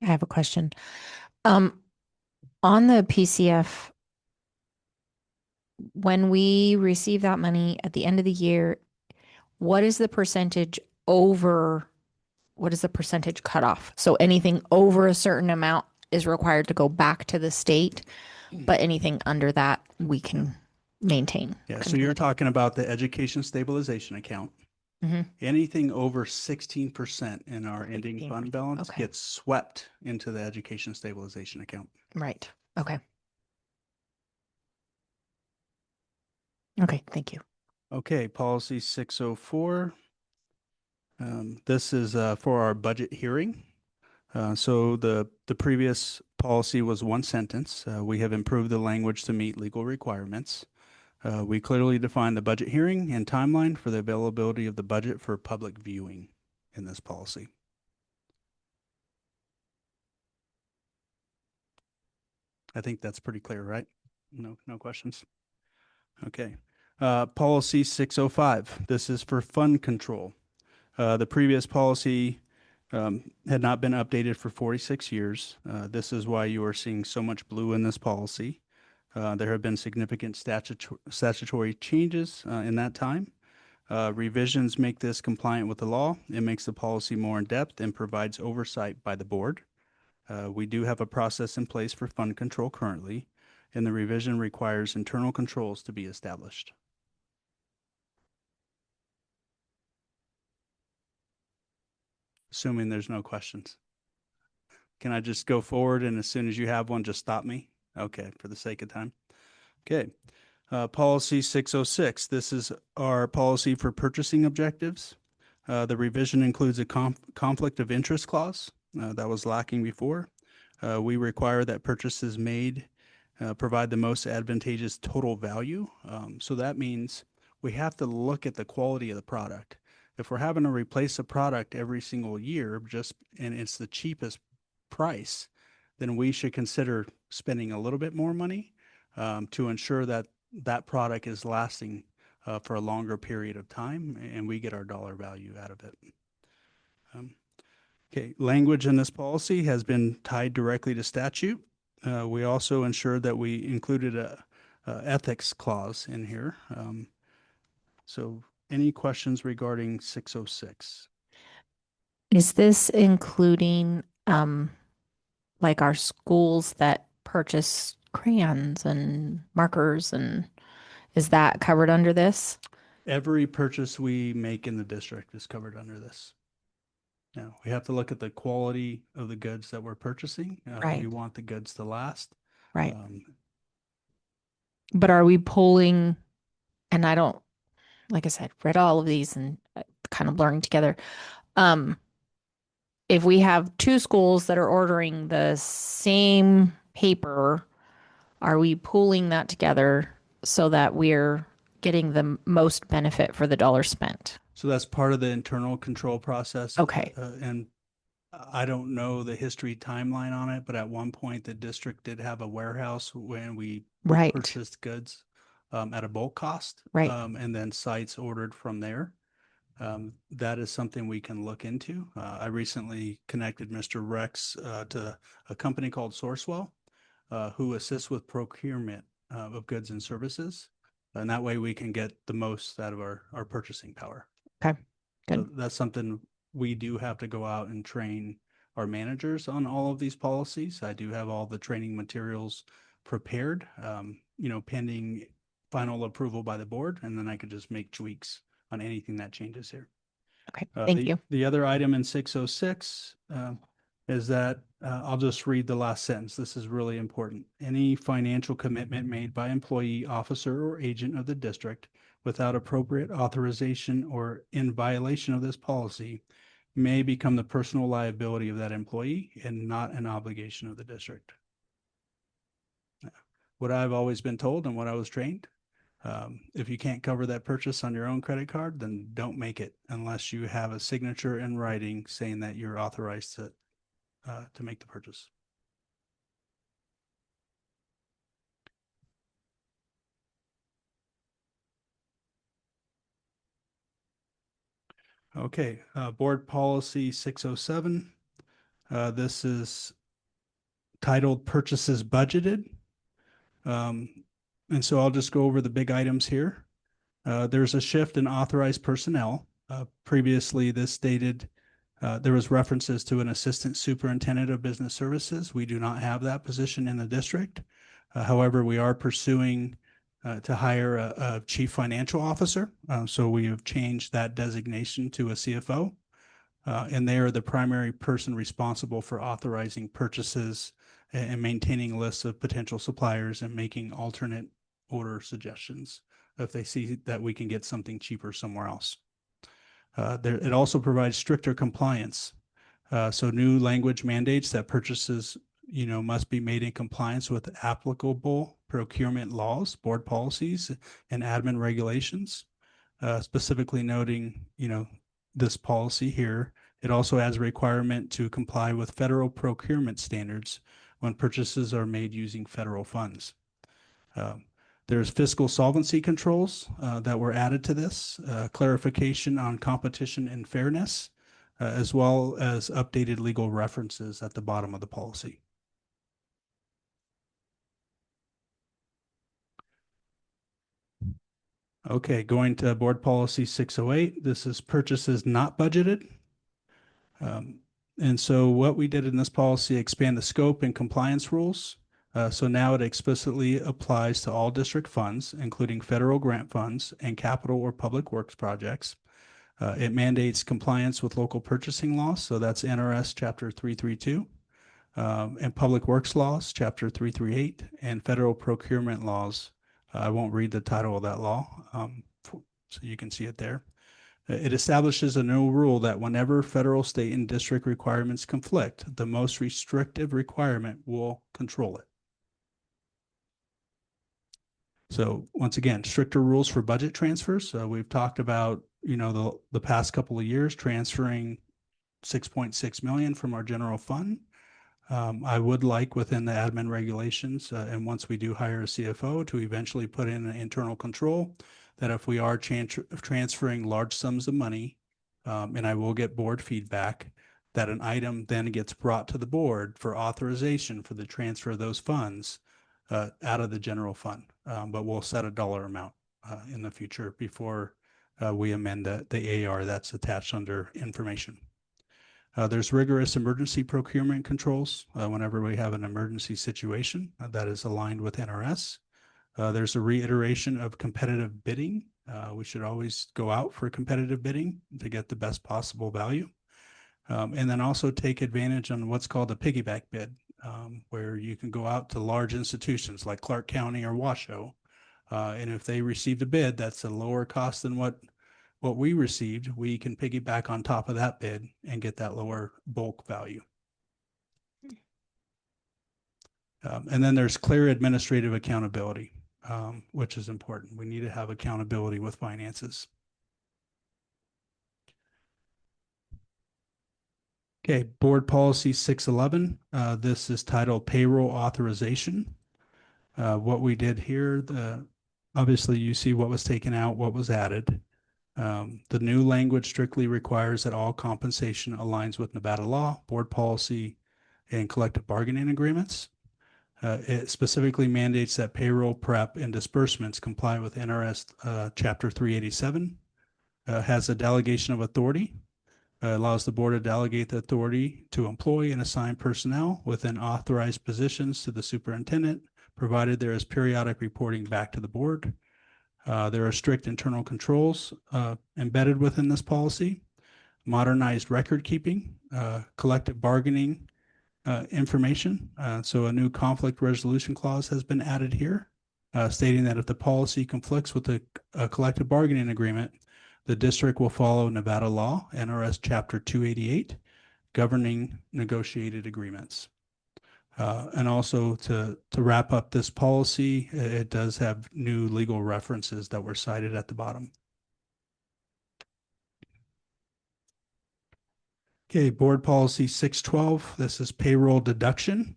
I have a question. On the PCF, when we receive that money at the end of the year, what is the percentage cutoff? So anything over a certain amount is required to go back to the state, but anything under that we can maintain. Yeah, so you're talking about the education stabilization account. Mm-hmm. Anything over 16% in our ending fund balance gets swept into the education stabilization account. Right. Okay. Okay, thank you. Okay, policy 604. This is for our budget hearing. So the previous policy was one sentence. We have improved the language to meet legal requirements. We clearly define the budget hearing and timeline for the availability of the budget for public viewing in this policy. I think that's pretty clear, right? No questions? Okay. Policy 605. This is for fund control. The previous policy had not been updated for 46 years. This is why you are seeing so much blue in this policy. There have been significant statutory changes in that time. Revisions make this compliant with the law. It makes the policy more in-depth and provides oversight by the board. We do have a process in place for fund control currently, and the revision requires internal controls to be established. Assuming there's no questions. Can I just go forward, and as soon as you have one, just stop me? Okay, for the sake of time. Okay. Policy 606. This is our policy for purchasing objectives. The revision includes a conflict of interest clause that was lacking before. We require that purchases made provide the most advantageous total value. So that means we have to look at the quality of the product. If we're having to replace a product every single year, and it's the cheapest price, then we should consider spending a little bit more money to ensure that that product is lasting for a longer period of time and we get our dollar value out of it. Okay, language in this policy has been tied directly to statute. We also ensured that we included a ethics clause in here. So any questions regarding 606? Is this including like our schools that purchase crayons and markers, and is that covered under this? Every purchase we make in the district is covered under this. Now, we have to look at the quality of the goods that we're purchasing. Right. We want the goods to last. Right. But are we pulling, and I don't, like I said, read all of these and kind of blurring together. If we have two schools that are ordering the same paper, are we pooling that together so that we're getting the most benefit for the dollar spent? So that's part of the internal control process. Okay. And I don't know the history timeline on it, but at one point the district did have a warehouse when we Right. purchased goods at a bulk cost. Right. And then sites ordered from there. That is something we can look into. I recently connected Mr. Rex to a company called Sourcewell, who assists with procurement of goods and services. And that way we can get the most out of our purchasing power. Okay, good. So that's something we do have to go out and train our managers on all of these policies. I do have all the training materials prepared, pending final approval by the board, and then I could just make tweaks on anything that changes here. Okay, thank you. The other item in 606 is that I'll just read the last sentence. This is really important. Any financial commitment made by employee, officer, or agent of the district without appropriate authorization or in violation of this policy may become the personal liability of that employee and not an obligation of the district. What I've always been told and what I was trained, if you can't cover that purchase on your own credit card, then don't make it unless you have a signature in writing saying that you're authorized to make the purchase. Okay, board policy 607. This is titled Purchases Budgeted. And so I'll just go over the big items here. There's a shift in authorized personnel. Previously, this stated there was references to an assistant superintendent of business services. We do not have that position in the district. However, we are pursuing to hire a chief financial officer. So we have changed that designation to a CFO. And they are the primary person responsible for authorizing purchases and maintaining lists of potential suppliers and making alternate order suggestions if they see that we can get something cheaper somewhere else. It also provides stricter compliance. So new language mandates that purchases, must be made in compliance with applicable procurement laws, board policies, and admin regulations. Specifically noting, this policy here, it also has a requirement to comply with federal procurement standards when purchases are made using federal funds. There's fiscal solvency controls that were added to this, clarification on competition and fairness, as well as updated legal references at the bottom of the policy. Okay, going to board policy 608. This is purchases not budgeted. And so what we did in this policy, expand the scope and compliance rules. So now it explicitly applies to all district funds, including federal grant funds and capital or public works projects. It mandates compliance with local purchasing laws. So that's NRS Chapter 332 and public works laws, Chapter 338, and federal procurement laws. I won't read the title of that law, so you can see it there. It establishes a new rule that whenever federal, state, and district requirements conflict, the most restrictive requirement will control it. So once again, stricter rules for budget transfers. We've talked about, the past couple of years transferring 6.6 million from our general fund. I would like within the admin regulations, and once we do hire a CFO, to eventually put in an internal control that if we are transferring large sums of money, and I will get board feedback, that an item then gets brought to the board for authorization for the transfer of those funds out of the general fund. But we'll set a dollar amount in the future before we amend the AR that's attached under information. There's rigorous emergency procurement controls whenever we have an emergency situation that is aligned with NRS. There's a reiteration of competitive bidding. We should always go out for competitive bidding to get the best possible value. And then also take advantage on what's called a piggyback bid, where you can go out to large institutions like Clark County or Washoe. And if they received a bid that's a lower cost than what we received, we can piggyback on top of that bid and get that lower bulk value. And then there's clear administrative accountability, which is important. We need to have accountability with finances. Okay, Board Policy 611. This is titled Payroll Authorization. What we did here, obviously you see what was taken out, what was added. The new language strictly requires that all compensation aligns with Nevada law, board policy, and collective bargaining agreements. It specifically mandates that payroll prep and disbursements comply with NRS Chapter 387, has a delegation of authority, allows the board to delegate the authority to employ and assign personnel within authorized positions to the superintendent, provided there is periodic reporting back to the board. There are strict internal controls embedded within this policy, modernized record keeping, collective bargaining information. So a new conflict resolution clause has been added here, stating that if the policy conflicts with a collective bargaining agreement, the district will follow Nevada law, NRS Chapter 288, governing negotiated agreements. And also to wrap up this policy, it does have new legal references that were cited at the bottom. Okay, Board Policy 612, this is payroll deduction.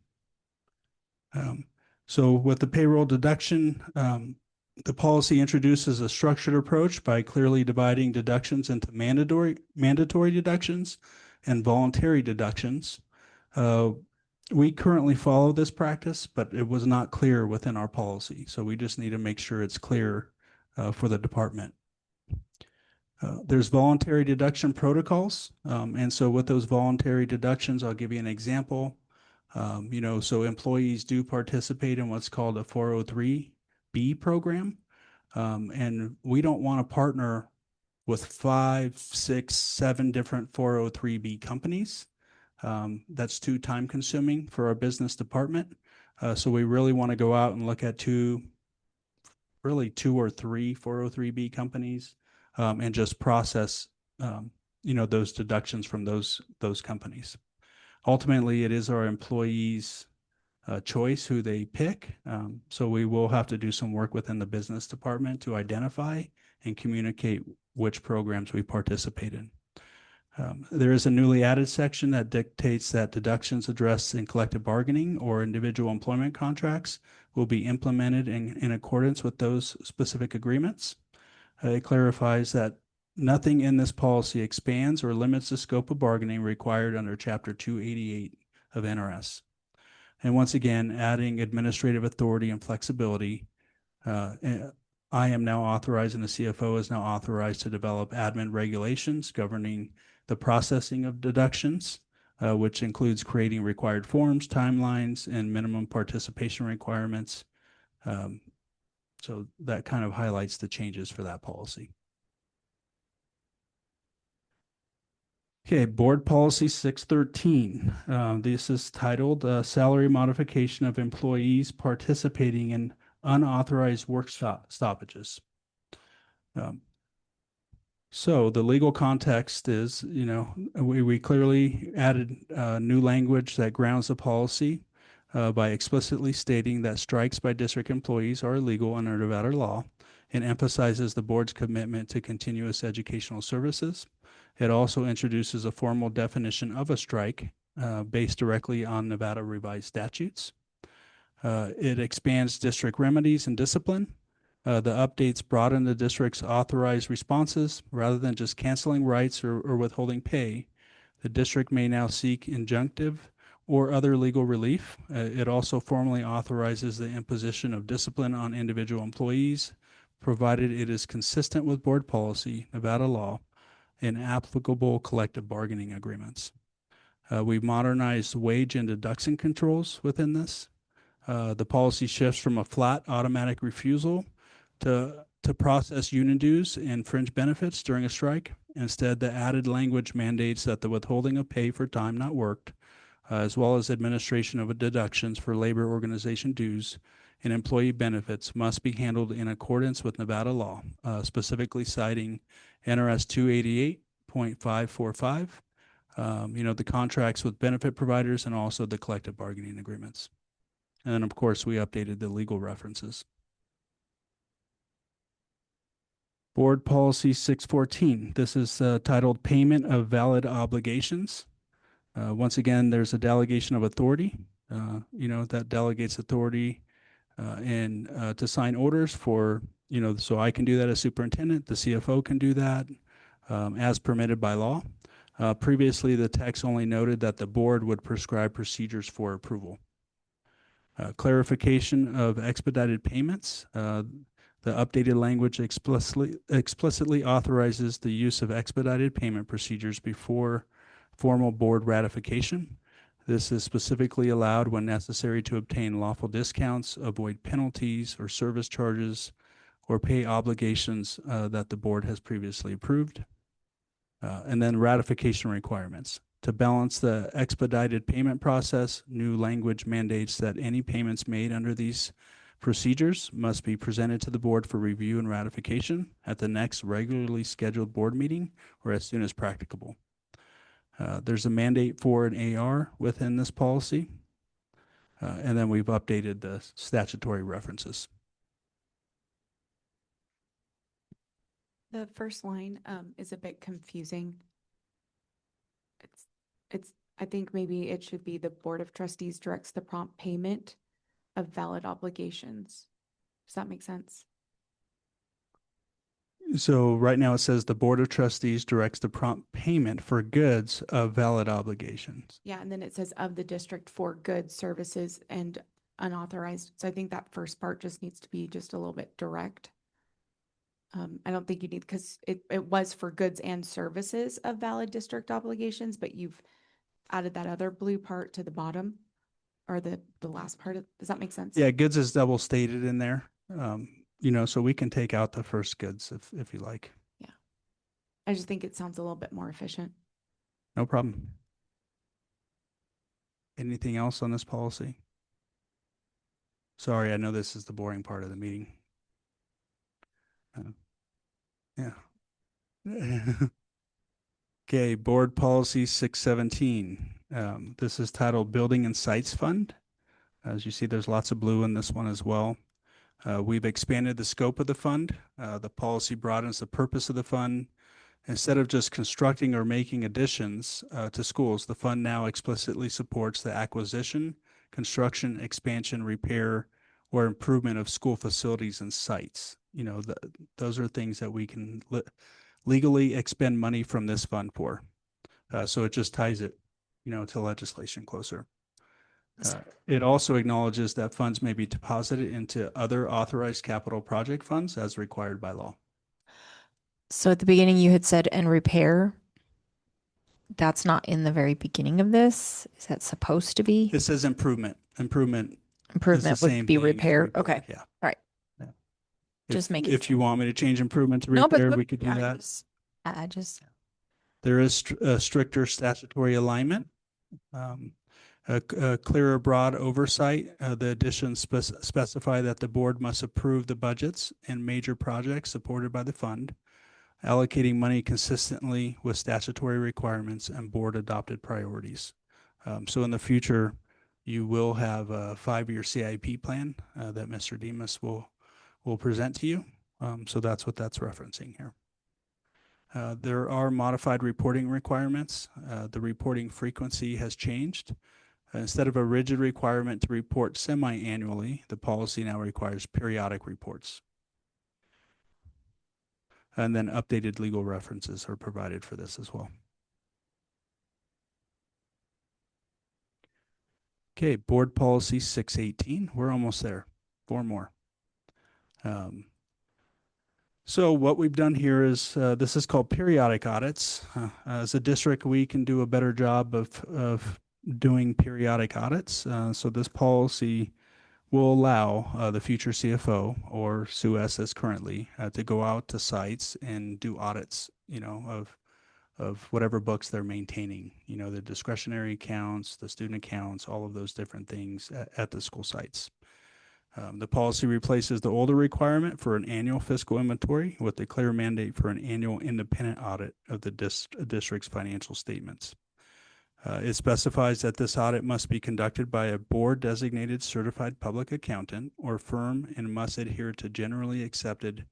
So with the payroll deduction, the policy introduces a structured approach by clearly dividing deductions into mandatory deductions and voluntary deductions. We currently follow this practice, but it was not clear within our policy. So we just need to make sure it's clear for the department. There's voluntary deduction protocols. And so with those voluntary deductions, I'll give you an example. So employees do participate in what's called a 403B program. And we don't want to partner with 5, 6, 7 different 403B companies. That's too time consuming for our business department. So we really want to go out and look at two or three 403B companies and just process, those deductions from those companies. Ultimately, it is our employees' choice who they pick. So we will have to do some work within the business department to identify and communicate which programs we participate in. There is a newly added section that dictates that deductions addressed in collective bargaining or individual employment contracts will be implemented in accordance with those specific agreements. It clarifies that nothing in this policy expands or limits the scope of bargaining required under Chapter 288 of NRS. And once again, adding administrative authority and flexibility. I am now authorized, and the CFO is now authorized to develop admin regulations governing the processing of deductions, which includes creating required forms, timelines, and minimum participation requirements. So that kind of highlights the changes for that policy. Okay, Board Policy 613. This is titled Salary Modification of Employees Participating in Unauthorized Work Stoppages. So the legal context is, we clearly added new language that grounds the policy by explicitly stating that strikes by district employees are illegal under Nevada law, and emphasizes the board's commitment to continuous educational services. It also introduces a formal definition of a strike based directly on Nevada revised statutes. It expands district remedies and discipline. The updates broaden the district's authorized responses. Rather than just canceling rights or withholding pay, the district may now seek injunctive or other legal relief. It also formally authorizes the imposition of discipline on individual employees, provided it is consistent with board policy, Nevada law, and applicable collective bargaining agreements. We've modernized wage and deduction controls within this. The policy shifts from a flat automatic refusal to process union dues and fringe benefits during a strike. Instead, the added language mandates that the withholding of pay for time not worked, as well as administration of deductions for labor organization dues and employee benefits, must be handled in accordance with Nevada law, specifically citing NRS 288.545, the contracts with benefit providers, and also the collective bargaining agreements. And then, of course, we updated the legal references. Board Policy 614. This is titled Payment of Valid Obligations. Once again, there's a delegation of authority, that delegates authority and to sign orders for, so I can do that as superintendent, the CFO can do that as permitted by law. Previously, the text only noted that the board would prescribe procedures for approval. Clarification of expedited payments. The updated language explicitly authorizes the use of expedited payment procedures before formal board ratification. This is specifically allowed when necessary to obtain lawful discounts, avoid penalties or service charges, or pay obligations that the board has previously approved. And then ratification requirements. To balance the expedited payment process, new language mandates that any payments made under these procedures must be presented to the board for review and ratification at the next regularly scheduled board meeting or as soon as practicable. There's a mandate for an AR within this policy. And then we've updated the statutory references. The first line is a bit confusing. I think maybe it should be the Board of Trustees directs the prompt payment of valid obligations. Does that make sense? So right now it says the Board of Trustees directs the prompt payment for goods of valid obligations. Yeah, and then it says of the district for goods, services, and unauthorized. So I think that first part just needs to be just a little bit direct. I don't think you need, because it was for goods and services of valid district obligations, but you've added that other blue part to the bottom or the last part. Does that make sense? Yeah, goods is double stated in there. So we can take out the first goods if you like. Yeah. I just think it sounds a little bit more efficient. No problem. Anything else on this policy? Sorry, I know this is the boring part of the meeting. Yeah. Okay, Board Policy 617. This is titled Building and Sites Fund. As you see, there's lots of blue in this one as well. We've expanded the scope of the fund. The policy broadens the purpose of the fund. Instead of just constructing or making additions to schools, the fund now explicitly supports the acquisition, construction, expansion, repair, or improvement of school facilities and sites. Those are things that we can legally expend money from this fund for. So it just ties it, to legislation closer. It also acknowledges that funds may be deposited into other authorized capital project funds as required by law. So at the beginning you had said and repair. That's not in the very beginning of this. Is that supposed to be? It says improvement. Improvement would be repair. Okay. Yeah. All right. Yeah. Just make it. If you want me to change improvement to No, repair, but we could do that. I just. There is a stricter statutory alignment, a clearer broad oversight. The additions specify that the board must approve the budgets and major projects supported by the fund. allocating money consistently with statutory requirements and board adopted priorities. So in the future, you will have a 5-year CIP plan that Mr. Demas will present to you. So that's what that's referencing here. There are modified reporting requirements. The reporting frequency has changed. Instead of a rigid requirement to report semi-annually, the policy now requires periodic reports. And then updated legal references are provided for this as well. Okay, board policy 618. We're almost there. 4 more. So what we've done here is this is called periodic audits. As a district, we can do a better job of doing periodic audits. So this policy will allow the future CFO or SUS as currently to go out to sites and do audits, of whatever books they're maintaining, the discretionary accounts, the student accounts, all of those different things at the school sites. The policy replaces the older requirement for an annual fiscal inventory with a clear mandate for an annual independent audit of the district's financial statements. It specifies that this audit must be conducted by a board-designated certified public accountant or firm and must adhere to generally accepted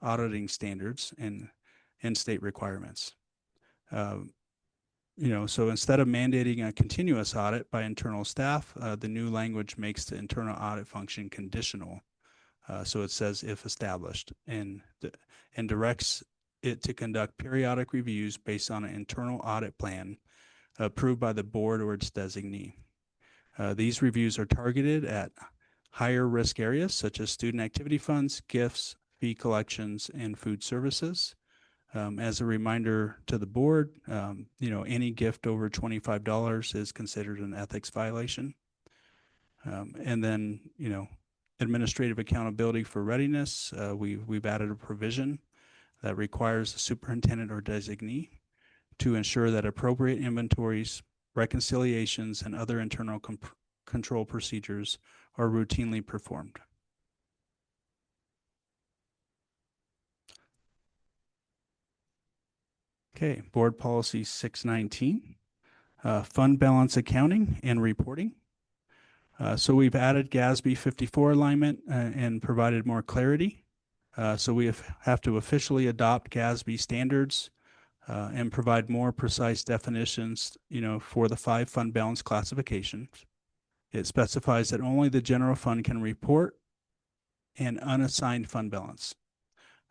auditing standards and state requirements. So instead of mandating a continuous audit by internal staff, the new language makes the internal audit function conditional. So it says if established and directs it to conduct periodic reviews based on an internal audit plan approved by the board or its designee. These reviews are targeted at higher risk areas such as student activity funds, gifts, fee collections, and food services. As a reminder to the board, any gift over $25 is considered an ethics violation. And then, administrative accountability for readiness. We've added a provision that requires the superintendent or designee to ensure that appropriate inventories, reconciliations, and other internal control procedures are routinely performed. Okay, board policy 619, fund balance accounting and reporting. So we've added GASB 54 alignment and provided more clarity. So we have to officially adopt GASB standards and provide more precise definitions, for the 5 fund balance classifications. It specifies that only the general fund can report an unassigned fund balance.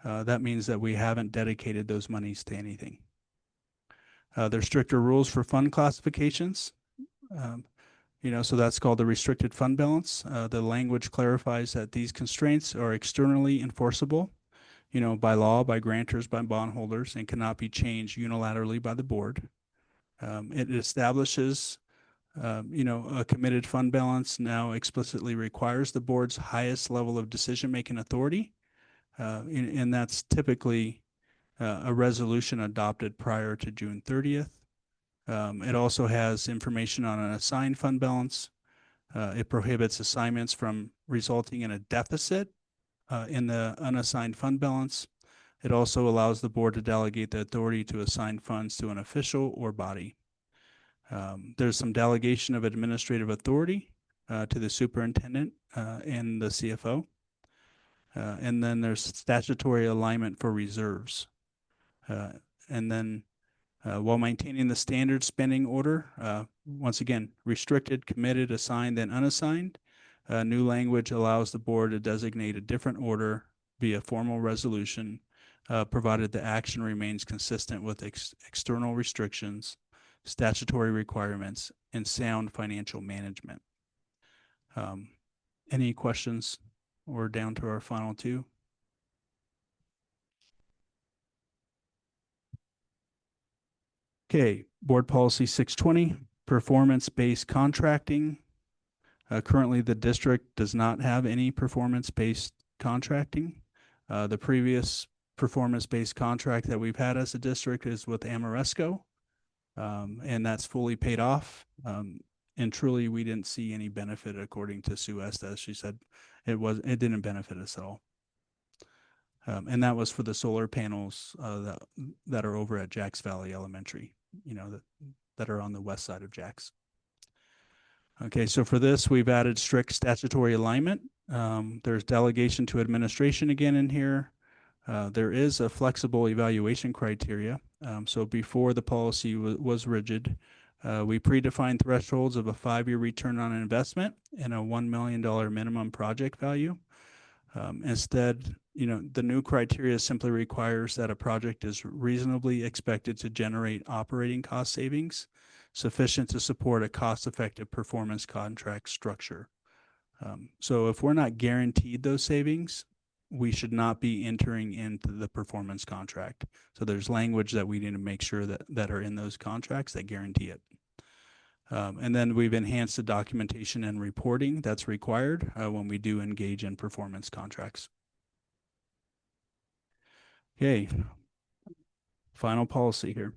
That means that we haven't dedicated those monies to anything. There's stricter rules for fund classifications. So that's called the restricted fund balance. The language clarifies that these constraints are externally enforceable, by law, by grantors, by bondholders, and cannot be changed unilaterally by the board. It establishes, a committed fund balance now explicitly requires the board's highest level of decision-making authority, and that's typically a resolution adopted prior to June 30th. It also has information on an assigned fund balance. It prohibits assignments from resulting in a deficit in the unassigned fund balance. It also allows the board to delegate the authority to assign funds to an official or body. There's some delegation of administrative authority to the superintendent and the CFO. And then there's statutory alignment for reserves. And then while maintaining the standard spending order, once again, restricted, committed, assigned, then unassigned, new language allows the board to designate a different order via formal resolution, provided the action remains consistent with external restrictions, statutory requirements, and sound financial management. Any questions? We're down to our final 2. Okay, board policy 620, performance-based contracting. Currently, the district does not have any performance-based contracting. The previous performance-based contract that we've had as a district is with Amoresco, and that's fully paid off. And truly, we didn't see any benefit, according to Sue Estes. She said it didn't benefit us at all. And that was for the solar panels that are over at Jacks Valley Elementary, that are on the west side of Jacks. Okay, so for this, we've added strict statutory alignment. There's delegation to administration again in here. There is a flexible evaluation criteria. So before the policy was rigid, we predefined thresholds of a 5-year return on investment and a $1 million minimum project value. Instead, the new criteria simply requires that a project is reasonably expected to generate operating cost savings sufficient to support a cost-effective performance contract structure. So if we're not guaranteed those savings, we should not be entering into the performance contract. So there's language that we need to make sure that are in those contracts that guarantee it. And then we've enhanced the documentation and reporting that's required when we do engage in performance contracts. Okay, final policy here.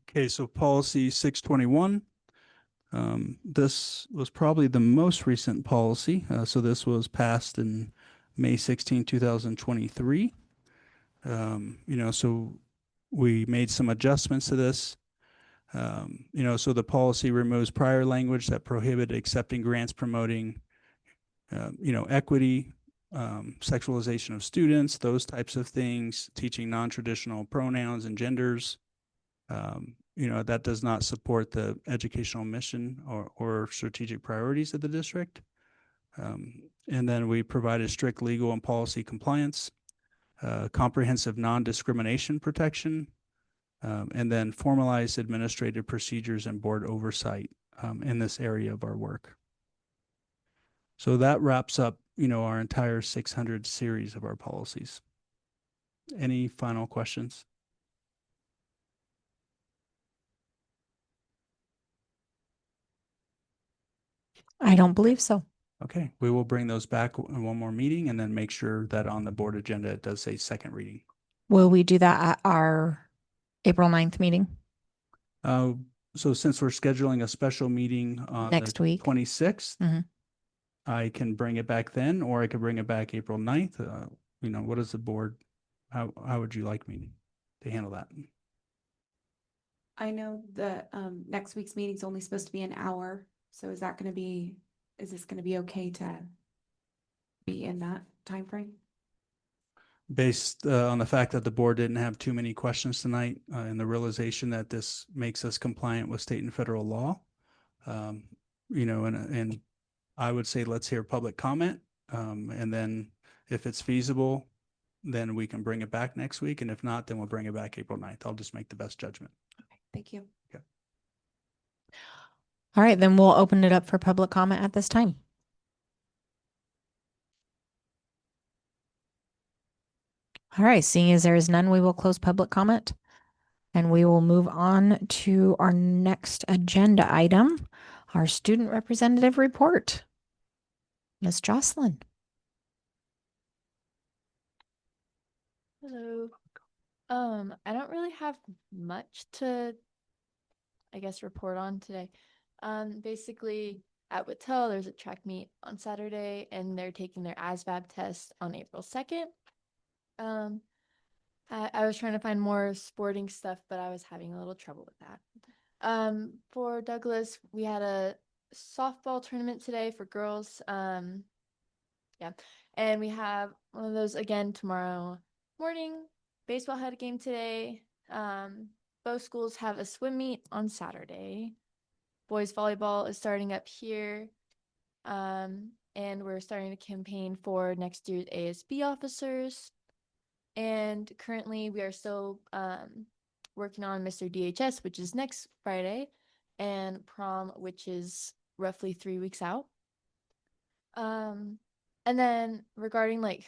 Okay, so policy 621. This was probably the most recent policy. So this was passed in May 16, 2023. So we made some adjustments to this. So the policy removes prior language that prohibited accepting grants promoting, equity, sexualization of students, those types of things, teaching non-traditional pronouns and genders. That does not support the educational mission or strategic priorities of the district. And then we provided strict legal and policy compliance, comprehensive non-discrimination protection, and then formalized administrative procedures and board oversight in this area of our work. So that wraps up, our entire 600 series of our policies. Any final questions? I don't believe so. Okay, we will bring those back in one more meeting and then make sure that on the board agenda, it does say second reading. Will we do that at our April 9th meeting? So since we're scheduling a special meeting on Next the week. 26th, Mhm. I can bring it back then, or I could bring it back April 9th. What is the board? How would you like me to handle that? I know the next week's meeting is only supposed to be an hour. So is this going to be okay to be in that time frame? Based on the fact that the board didn't have too many questions tonight and the realization that this makes us compliant with state and federal law, and I would say let's hear public comment. And then if it's feasible, then we can bring it back next week. And if not, then we'll bring it back April 9th. I'll just make the best judgment. Okay, thank you. Okay. All right, then we'll open it up for public comment at this time. All right, seeing as there is none, we will close public comment and we will move on to our next agenda item, our student representative report. Ms. Jocelyn. Hello. I don't really have much to, I guess, report on today. Basically at Whitell, there's a track meet on Saturday and they're taking their ASVAB test on April 2nd. I was trying to find more sporting stuff, but I was having a little trouble with that. For Douglas, we had a softball tournament today for girls. Yeah, and we have one of those again tomorrow morning. Baseball had a game today. Both schools have a swim meet on Saturday. Boys volleyball is starting up here. And we're starting to campaign for next year's ASB officers. And currently we are still working on Mr. DHS, which is next Friday, and prom, which is roughly 3 weeks out. And then regarding like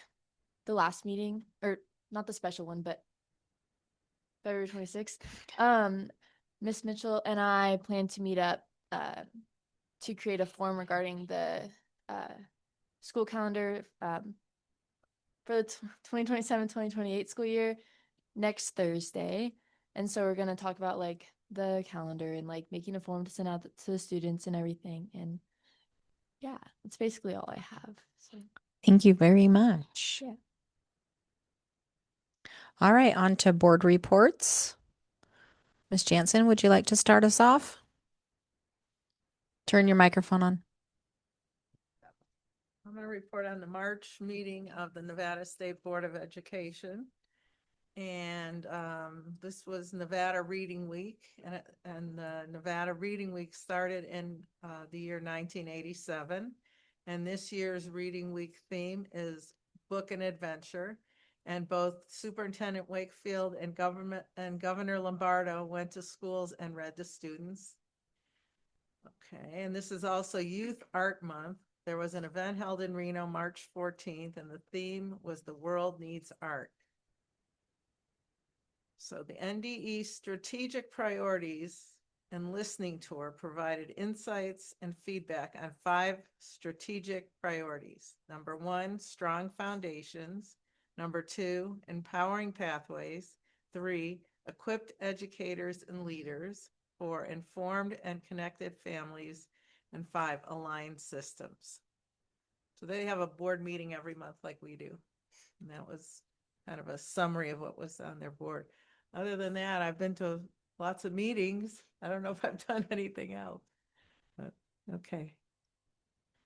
the last meeting, or not the special one, but February 26th, Miss Mitchell and I plan to meet up to create a form regarding the school calendar for the 2027-2028 school year next Thursday. And so we're going to talk about like the calendar and like making a form to send out to the students and everything. And yeah, that's basically all I have. So Thank you very much. Yeah. All right, on to board reports. Ms. Jansen, would you like to start us off? Turn your microphone on. I'm going to report on the March meeting of the Nevada State Board of Education. And this was Nevada Reading Week, and the Nevada Reading Week started in the year 1987. And this year's Reading Week theme is Book and Adventure. And both Superintendent Wakefield and Governor Lombardo went to schools and read to students. Okay, and this is also Youth Art Month. There was an event held in Reno March 14th, and the theme was The World Needs Art. So the NDE Strategic Priorities and Listening Tour provided insights and feedback on 5 strategic priorities. Number 1, strong foundations. Number 2, empowering pathways. 3, equipped educators and leaders. 4, informed and connected families. And 5, aligned systems. So they have a board meeting every month like we do. And that was kind of a summary of what was on their board. Other than that, I've been to lots of meetings. I don't know if I've done anything else, but okay.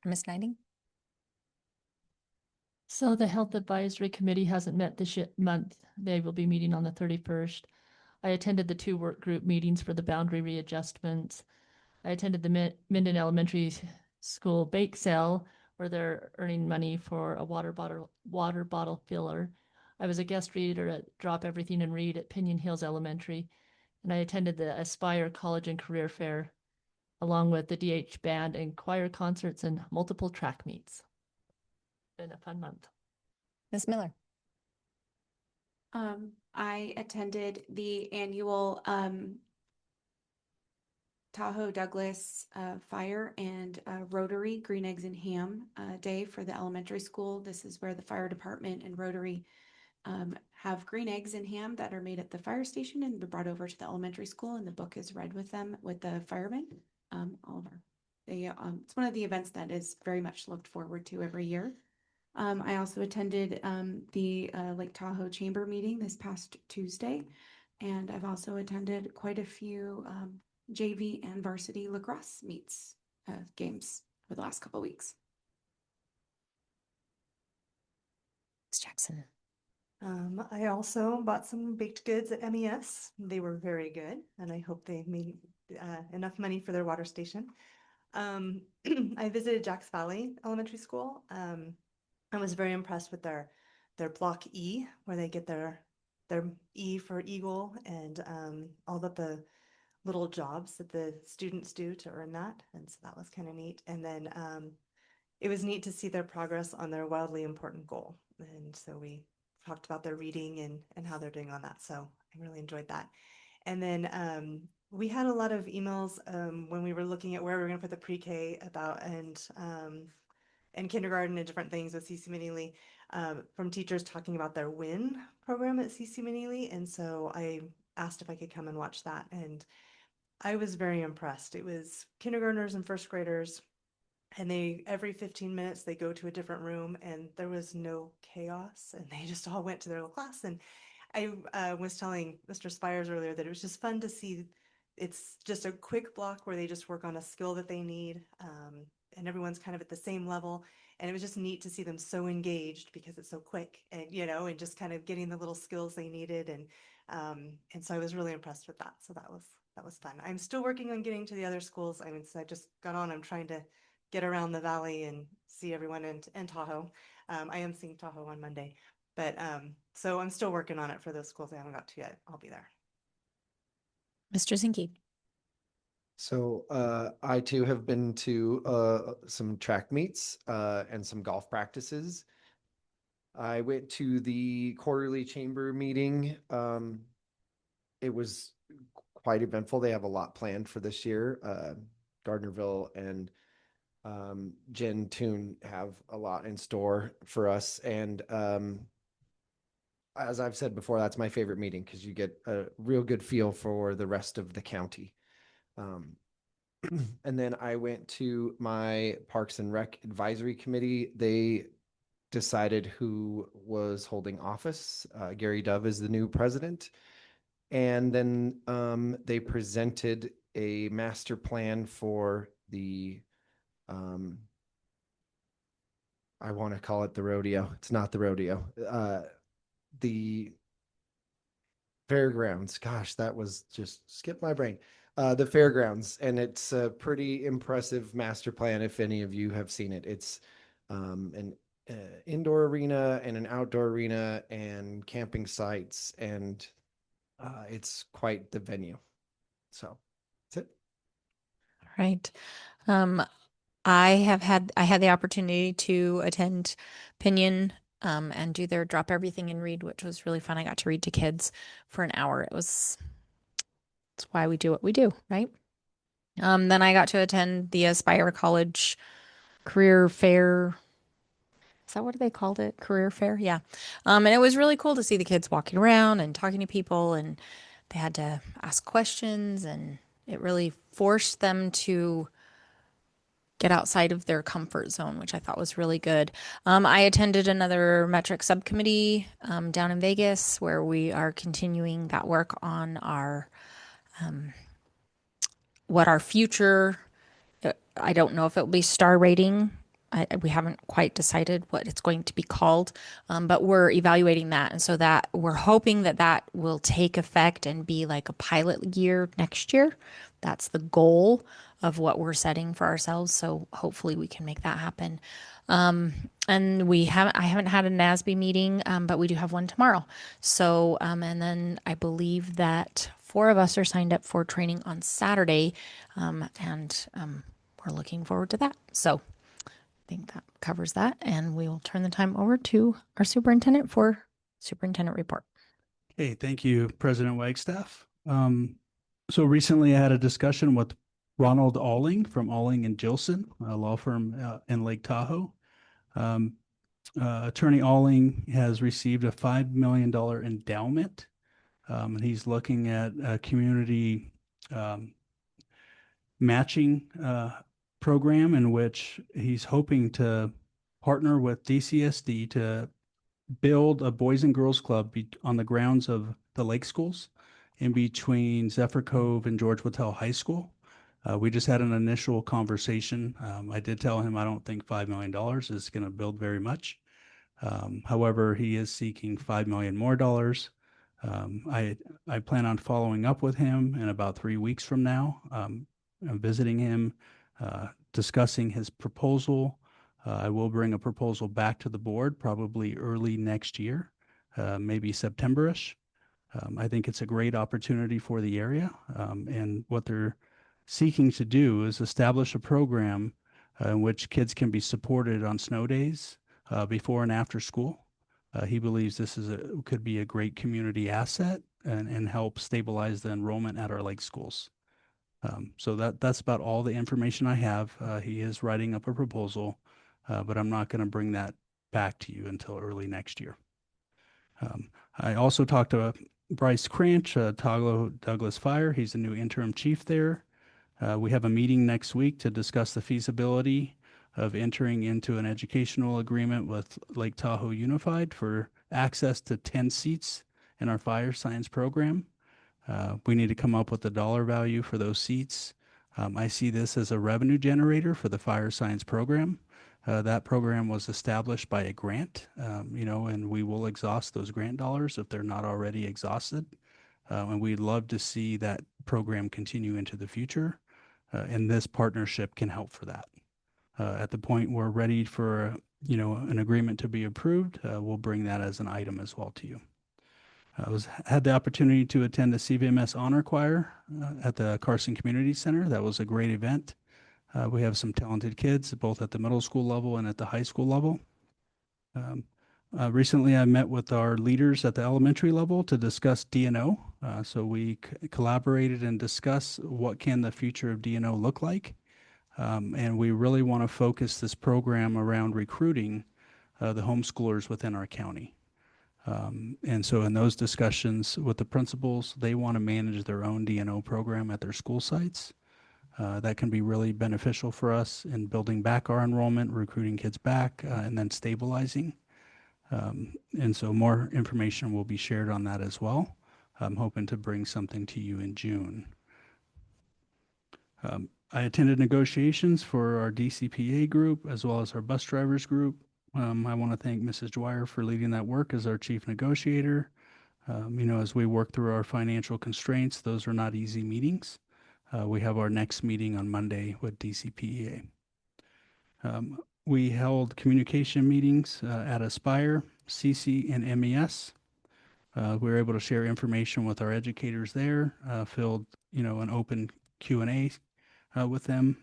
Ms. Nighting? So the Health Advisory Committee hasn't met this month. They will be meeting on the 31st. I attended the 2 work group meetings for the boundary readjustments. I attended the Minden Elementary School bake sale where they're earning money for a water bottle filler. I was a guest reader at Drop Everything and Read at Pinion Hills Elementary, and I attended the Aspire College and Career Fair, along with the DH Band and choir concerts and multiple track meets. Been a fun month. Ms. Miller? I attended the annual Tahoe Douglas Fire and Rotary Green Eggs and Ham Day for the elementary school. This is where the fire department and Rotary have green eggs and ham that are made at the fire station and brought over to the elementary school, and the book is read with them with the firemen. It's one of the events that is very much looked forward to every year. I also attended the Lake Tahoe Chamber meeting this past Tuesday, and I've also attended quite a few JV and varsity lacrosse games for the last couple of weeks. Ms. Jackson? I also bought some baked goods at MES. They were very good, and I hope they made enough money for their water station. I visited Jacks Valley Elementary School. I was very impressed with their Block E, where they get their E for Eagle, and all of the little jobs that the students do to earn that. And so that was kind of neat. And then it was neat to see their progress on their wildly important goal. And so we talked about their reading and how they're doing on that. So I really enjoyed that. And then we had a lot of emails when we were looking at where we were going to put the pre-K about and kindergarten and different things with CC Manili from teachers talking about their WIN program at CC Manili. And so I asked if I could come and watch that. And I was very impressed. It was kindergartners and first graders, and every 15 minutes they go to a different room, and there was no chaos, and they just all went to their little class. And I was telling Mr. Spires earlier that it was just fun to see. It's just a quick block where they just work on a skill that they need, and everyone's kind of at the same level. And it was just neat to see them so engaged because it's so quick, and and just kind of getting the little skills they needed. And so I was really impressed with that. So that was fun. I'm still working on getting to the other schools. I mean, so I just got on. I'm trying to get around the valley and see everyone in Tahoe. I am seeing Tahoe on Monday, but so I'm still working on it for those schools I haven't got to yet. I'll be there. Mr. Zinke? So I too have been to some track meets and some golf practices. I went to the quarterly chamber meeting. It was quite eventful. They have a lot planned for this year. Gardnerville and Jen Toon have a lot in store for us. And as I've said before, that's my favorite meeting because you get a real good feel for the rest of the county. And then I went to my Parks and Rec Advisory Committee. They decided who was holding office. Gary Dove is the new president. And then they presented a master plan for the, I want to call it the rodeo. It's not the rodeo. The fairgrounds. Gosh, that was just skipped my brain. The fairgrounds, and it's a pretty impressive master plan if any of you have seen it. It's an indoor arena and an outdoor arena and camping sites, and it's quite the venue. So that's it. All right. I had the opportunity to attend Pinion and do their drop everything and read, which was really fun. I got to read to kids for an hour. That's why we do what we do, right? Then I got to attend the Aspire College Career Fair. Is that what they called it? Career Fair? Yeah. And it was really cool to see the kids walking around and talking to people, and they had to ask questions, and it really forced them to get outside of their comfort zone, which I thought was really good. I attended another metric subcommittee down in Vegas, where we are continuing that work on our what our future, I don't know if it will be star rating. We haven't quite decided what it's going to be called, but we're evaluating that. And so that we're hoping that that will take effect and be like a pilot year next year. That's the goal of what we're setting for ourselves. So hopefully we can make that happen. And I haven't had a NASB meeting, but we do have one tomorrow. So, and then I believe that 4 of us are signed up for training on Saturday. And we're looking forward to that. So I think that covers that. And we will turn the time over to our superintendent for superintendent report. Okay, thank you, President Wagstaff. So recently I had a discussion with Ronald Alling from Alling and Gilson, a law firm in Lake Tahoe. Attorney Alling has received a $5 million endowment, and he's looking at a community matching program in which he's hoping to partner with DCSD to build a Boys and Girls Club on the grounds of the lake schools in between Zephyr Cove and George Wattell High School. We just had an initial conversation. I did tell him I don't think $5 million is going to build very much. However, he is seeking $5 million more dollars. I plan on following up with him in about 3 weeks from now. I'm visiting him, discussing his proposal. I will bring a proposal back to the board probably early next year, maybe September-ish. I think it's a great opportunity for the area, and what they're seeking to do is establish a program in which kids can be supported on snow days before and after school. He believes this could be a great community asset and help stabilize the enrollment at our lake schools. So that's about all the information I have. He is writing up a proposal, but I'm not going to bring that back to you until early next year. I also talked to Bryce Cranch, Douglas Fire. He's the new interim chief there. We have a meeting next week to discuss the feasibility of entering into an educational agreement with Lake Tahoe Unified for access to 10 seats in our fire science program. We need to come up with a dollar value for those seats. I see this as a revenue generator for the fire science program. That program was established by a grant, and we will exhaust those grant dollars if they're not already exhausted. And we'd love to see that program continue into the future. And this partnership can help for that. At the point we're ready for, an agreement to be approved, we'll bring that as an item as well to you. I had the opportunity to attend the CVMS Honor Choir at the Carson Community Center. That was a great event. We have some talented kids, both at the middle school level and at the high school level. Recently, I met with our leaders at the elementary level to discuss DNO. So we collaborated and discussed what can the future of DNO look like. And we really want to focus this program around recruiting the homeschoolers within our county. And so in those discussions with the principals, they want to manage their own DNO program at their school sites. That can be really beneficial for us in building back our enrollment, recruiting kids back, and then stabilizing. And so more information will be shared on that as well. I'm hoping to bring something to you in June. I attended negotiations for our DCPA group as well as our bus drivers group. I want to thank Mrs. Dwyer for leading that work as our chief negotiator. As we work through our financial constraints, those are not easy meetings. We have our next meeting on Monday with DCPEA. We held communication meetings at Aspire, CC, and MES. We were able to share information with our educators there, filled, an open Q&A with them.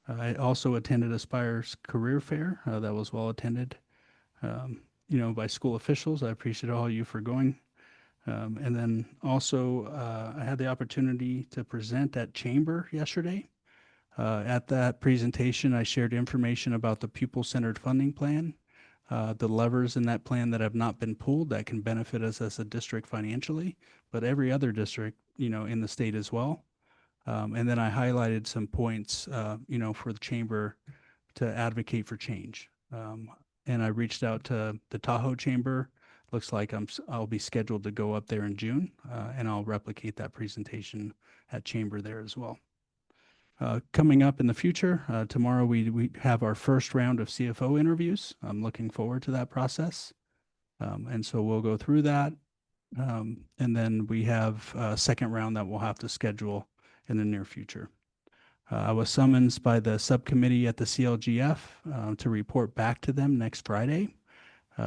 I also attended Aspire's career fair. That was well attended, by school officials. I appreciate all of you for going. And then also, I had the opportunity to present at Chamber yesterday. At that presentation, I shared information about the pupil-centered funding plan, the levers in that plan that have not been pulled that can benefit us as a district financially, but every other district, in the state as well. And then I highlighted some points, for the Chamber to advocate for change. And I reached out to the Tahoe Chamber. Looks like I'll be scheduled to go up there in June, and I'll replicate that presentation at Chamber there as well. Coming up in the future, tomorrow we have our first round of CFO interviews. I'm looking forward to that process. And so we'll go through that. And then we have a second round that we'll have to schedule in the near future. I was summoned by the subcommittee at the CLGF to report back to them next Friday.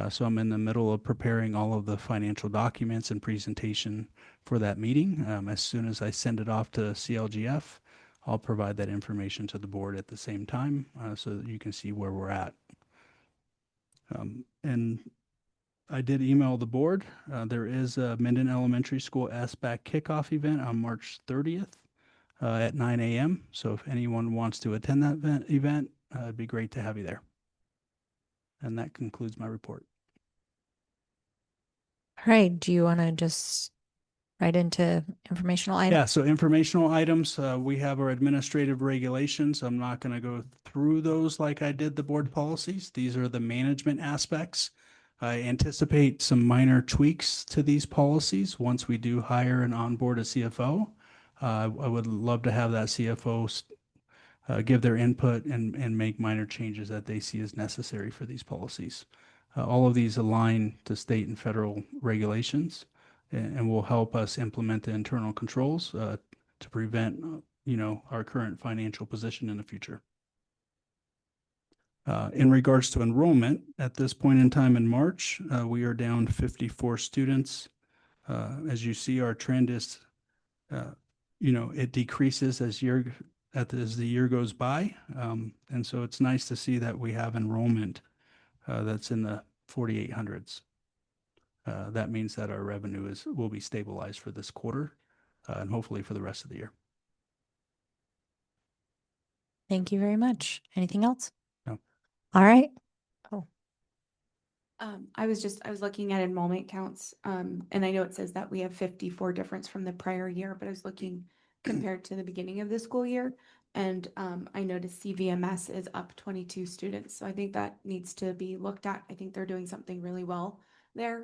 So I'm in the middle of preparing all of the financial documents and presentation for that meeting. As soon as I send it off to CLGF, I'll provide that information to the board at the same time so that you can see where we're at. And I did email the board. There is a Minden Elementary School SBAC kickoff event on March 30th at 9 a.m. So if anyone wants to attend that event, it'd be great to have you there. And that concludes my report. All right. Do you want to just right into informational items? Yeah, so informational items, we have our administrative regulations. I'm not going to go through those like I did the board policies. These are the management aspects. I anticipate some minor tweaks to these policies once we do hire and onboard a CFO. I would love to have that CFO give their input and make minor changes that they see as necessary for these policies. All of these align to state and federal regulations and will help us implement the internal controls to prevent, our current financial position in the future. In regards to enrollment, at this point in time in March, we are down 54 students. As you see, our trend is, it decreases as the year goes by. And so it's nice to see that we have enrollment that's in the 4,800s. That means that our revenue will be stabilized for this quarter and hopefully for the rest of the year. Thank you very much. Anything else? No. All right. Oh, I was looking at enrollment counts, and I know it says that we have 54 difference from the prior year, but I was looking compared to the beginning of the school year, and I noticed CVMS is up 22 students. So I think that needs to be looked at. I think they're doing something really well there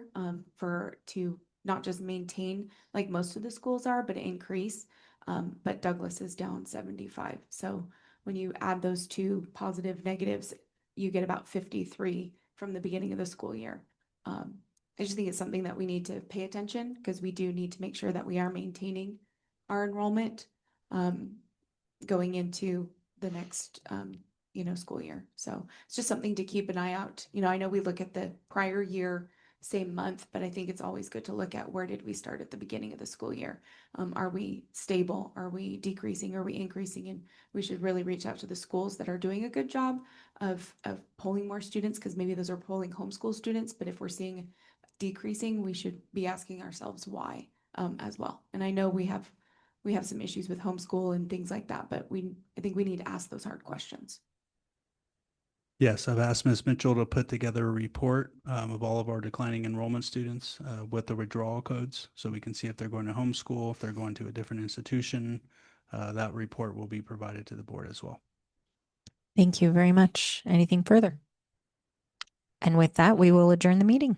to not just maintain like most of the schools are, but increase. But Douglas is down 75. So when you add those two positive negatives, you get about 53 from the beginning of the school year. I just think it's something that we need to pay attention because we do need to make sure that we are maintaining our enrollment going into the next school year. So it's just something to keep an eye out. I know we look at the prior year same month, but I think it's always good to look at where did we start at the beginning of the school year. Are we stable? Are we decreasing? Are we increasing? And we should really reach out to the schools that are doing a good job of polling more students, because maybe those are polling homeschool students. But if we're seeing decreasing, we should be asking ourselves why as well. And I know we have some issues with homeschool and things like that, but I think we need to ask those hard questions. Yes, I've asked Ms. Mitchell to put together a report of all of our declining enrollment students with the withdrawal codes, so we can see if they're going to homeschool, if they're going to a different institution, that report will be provided to the board as well. Thank you very much. Anything further? And with that, we will adjourn the meeting.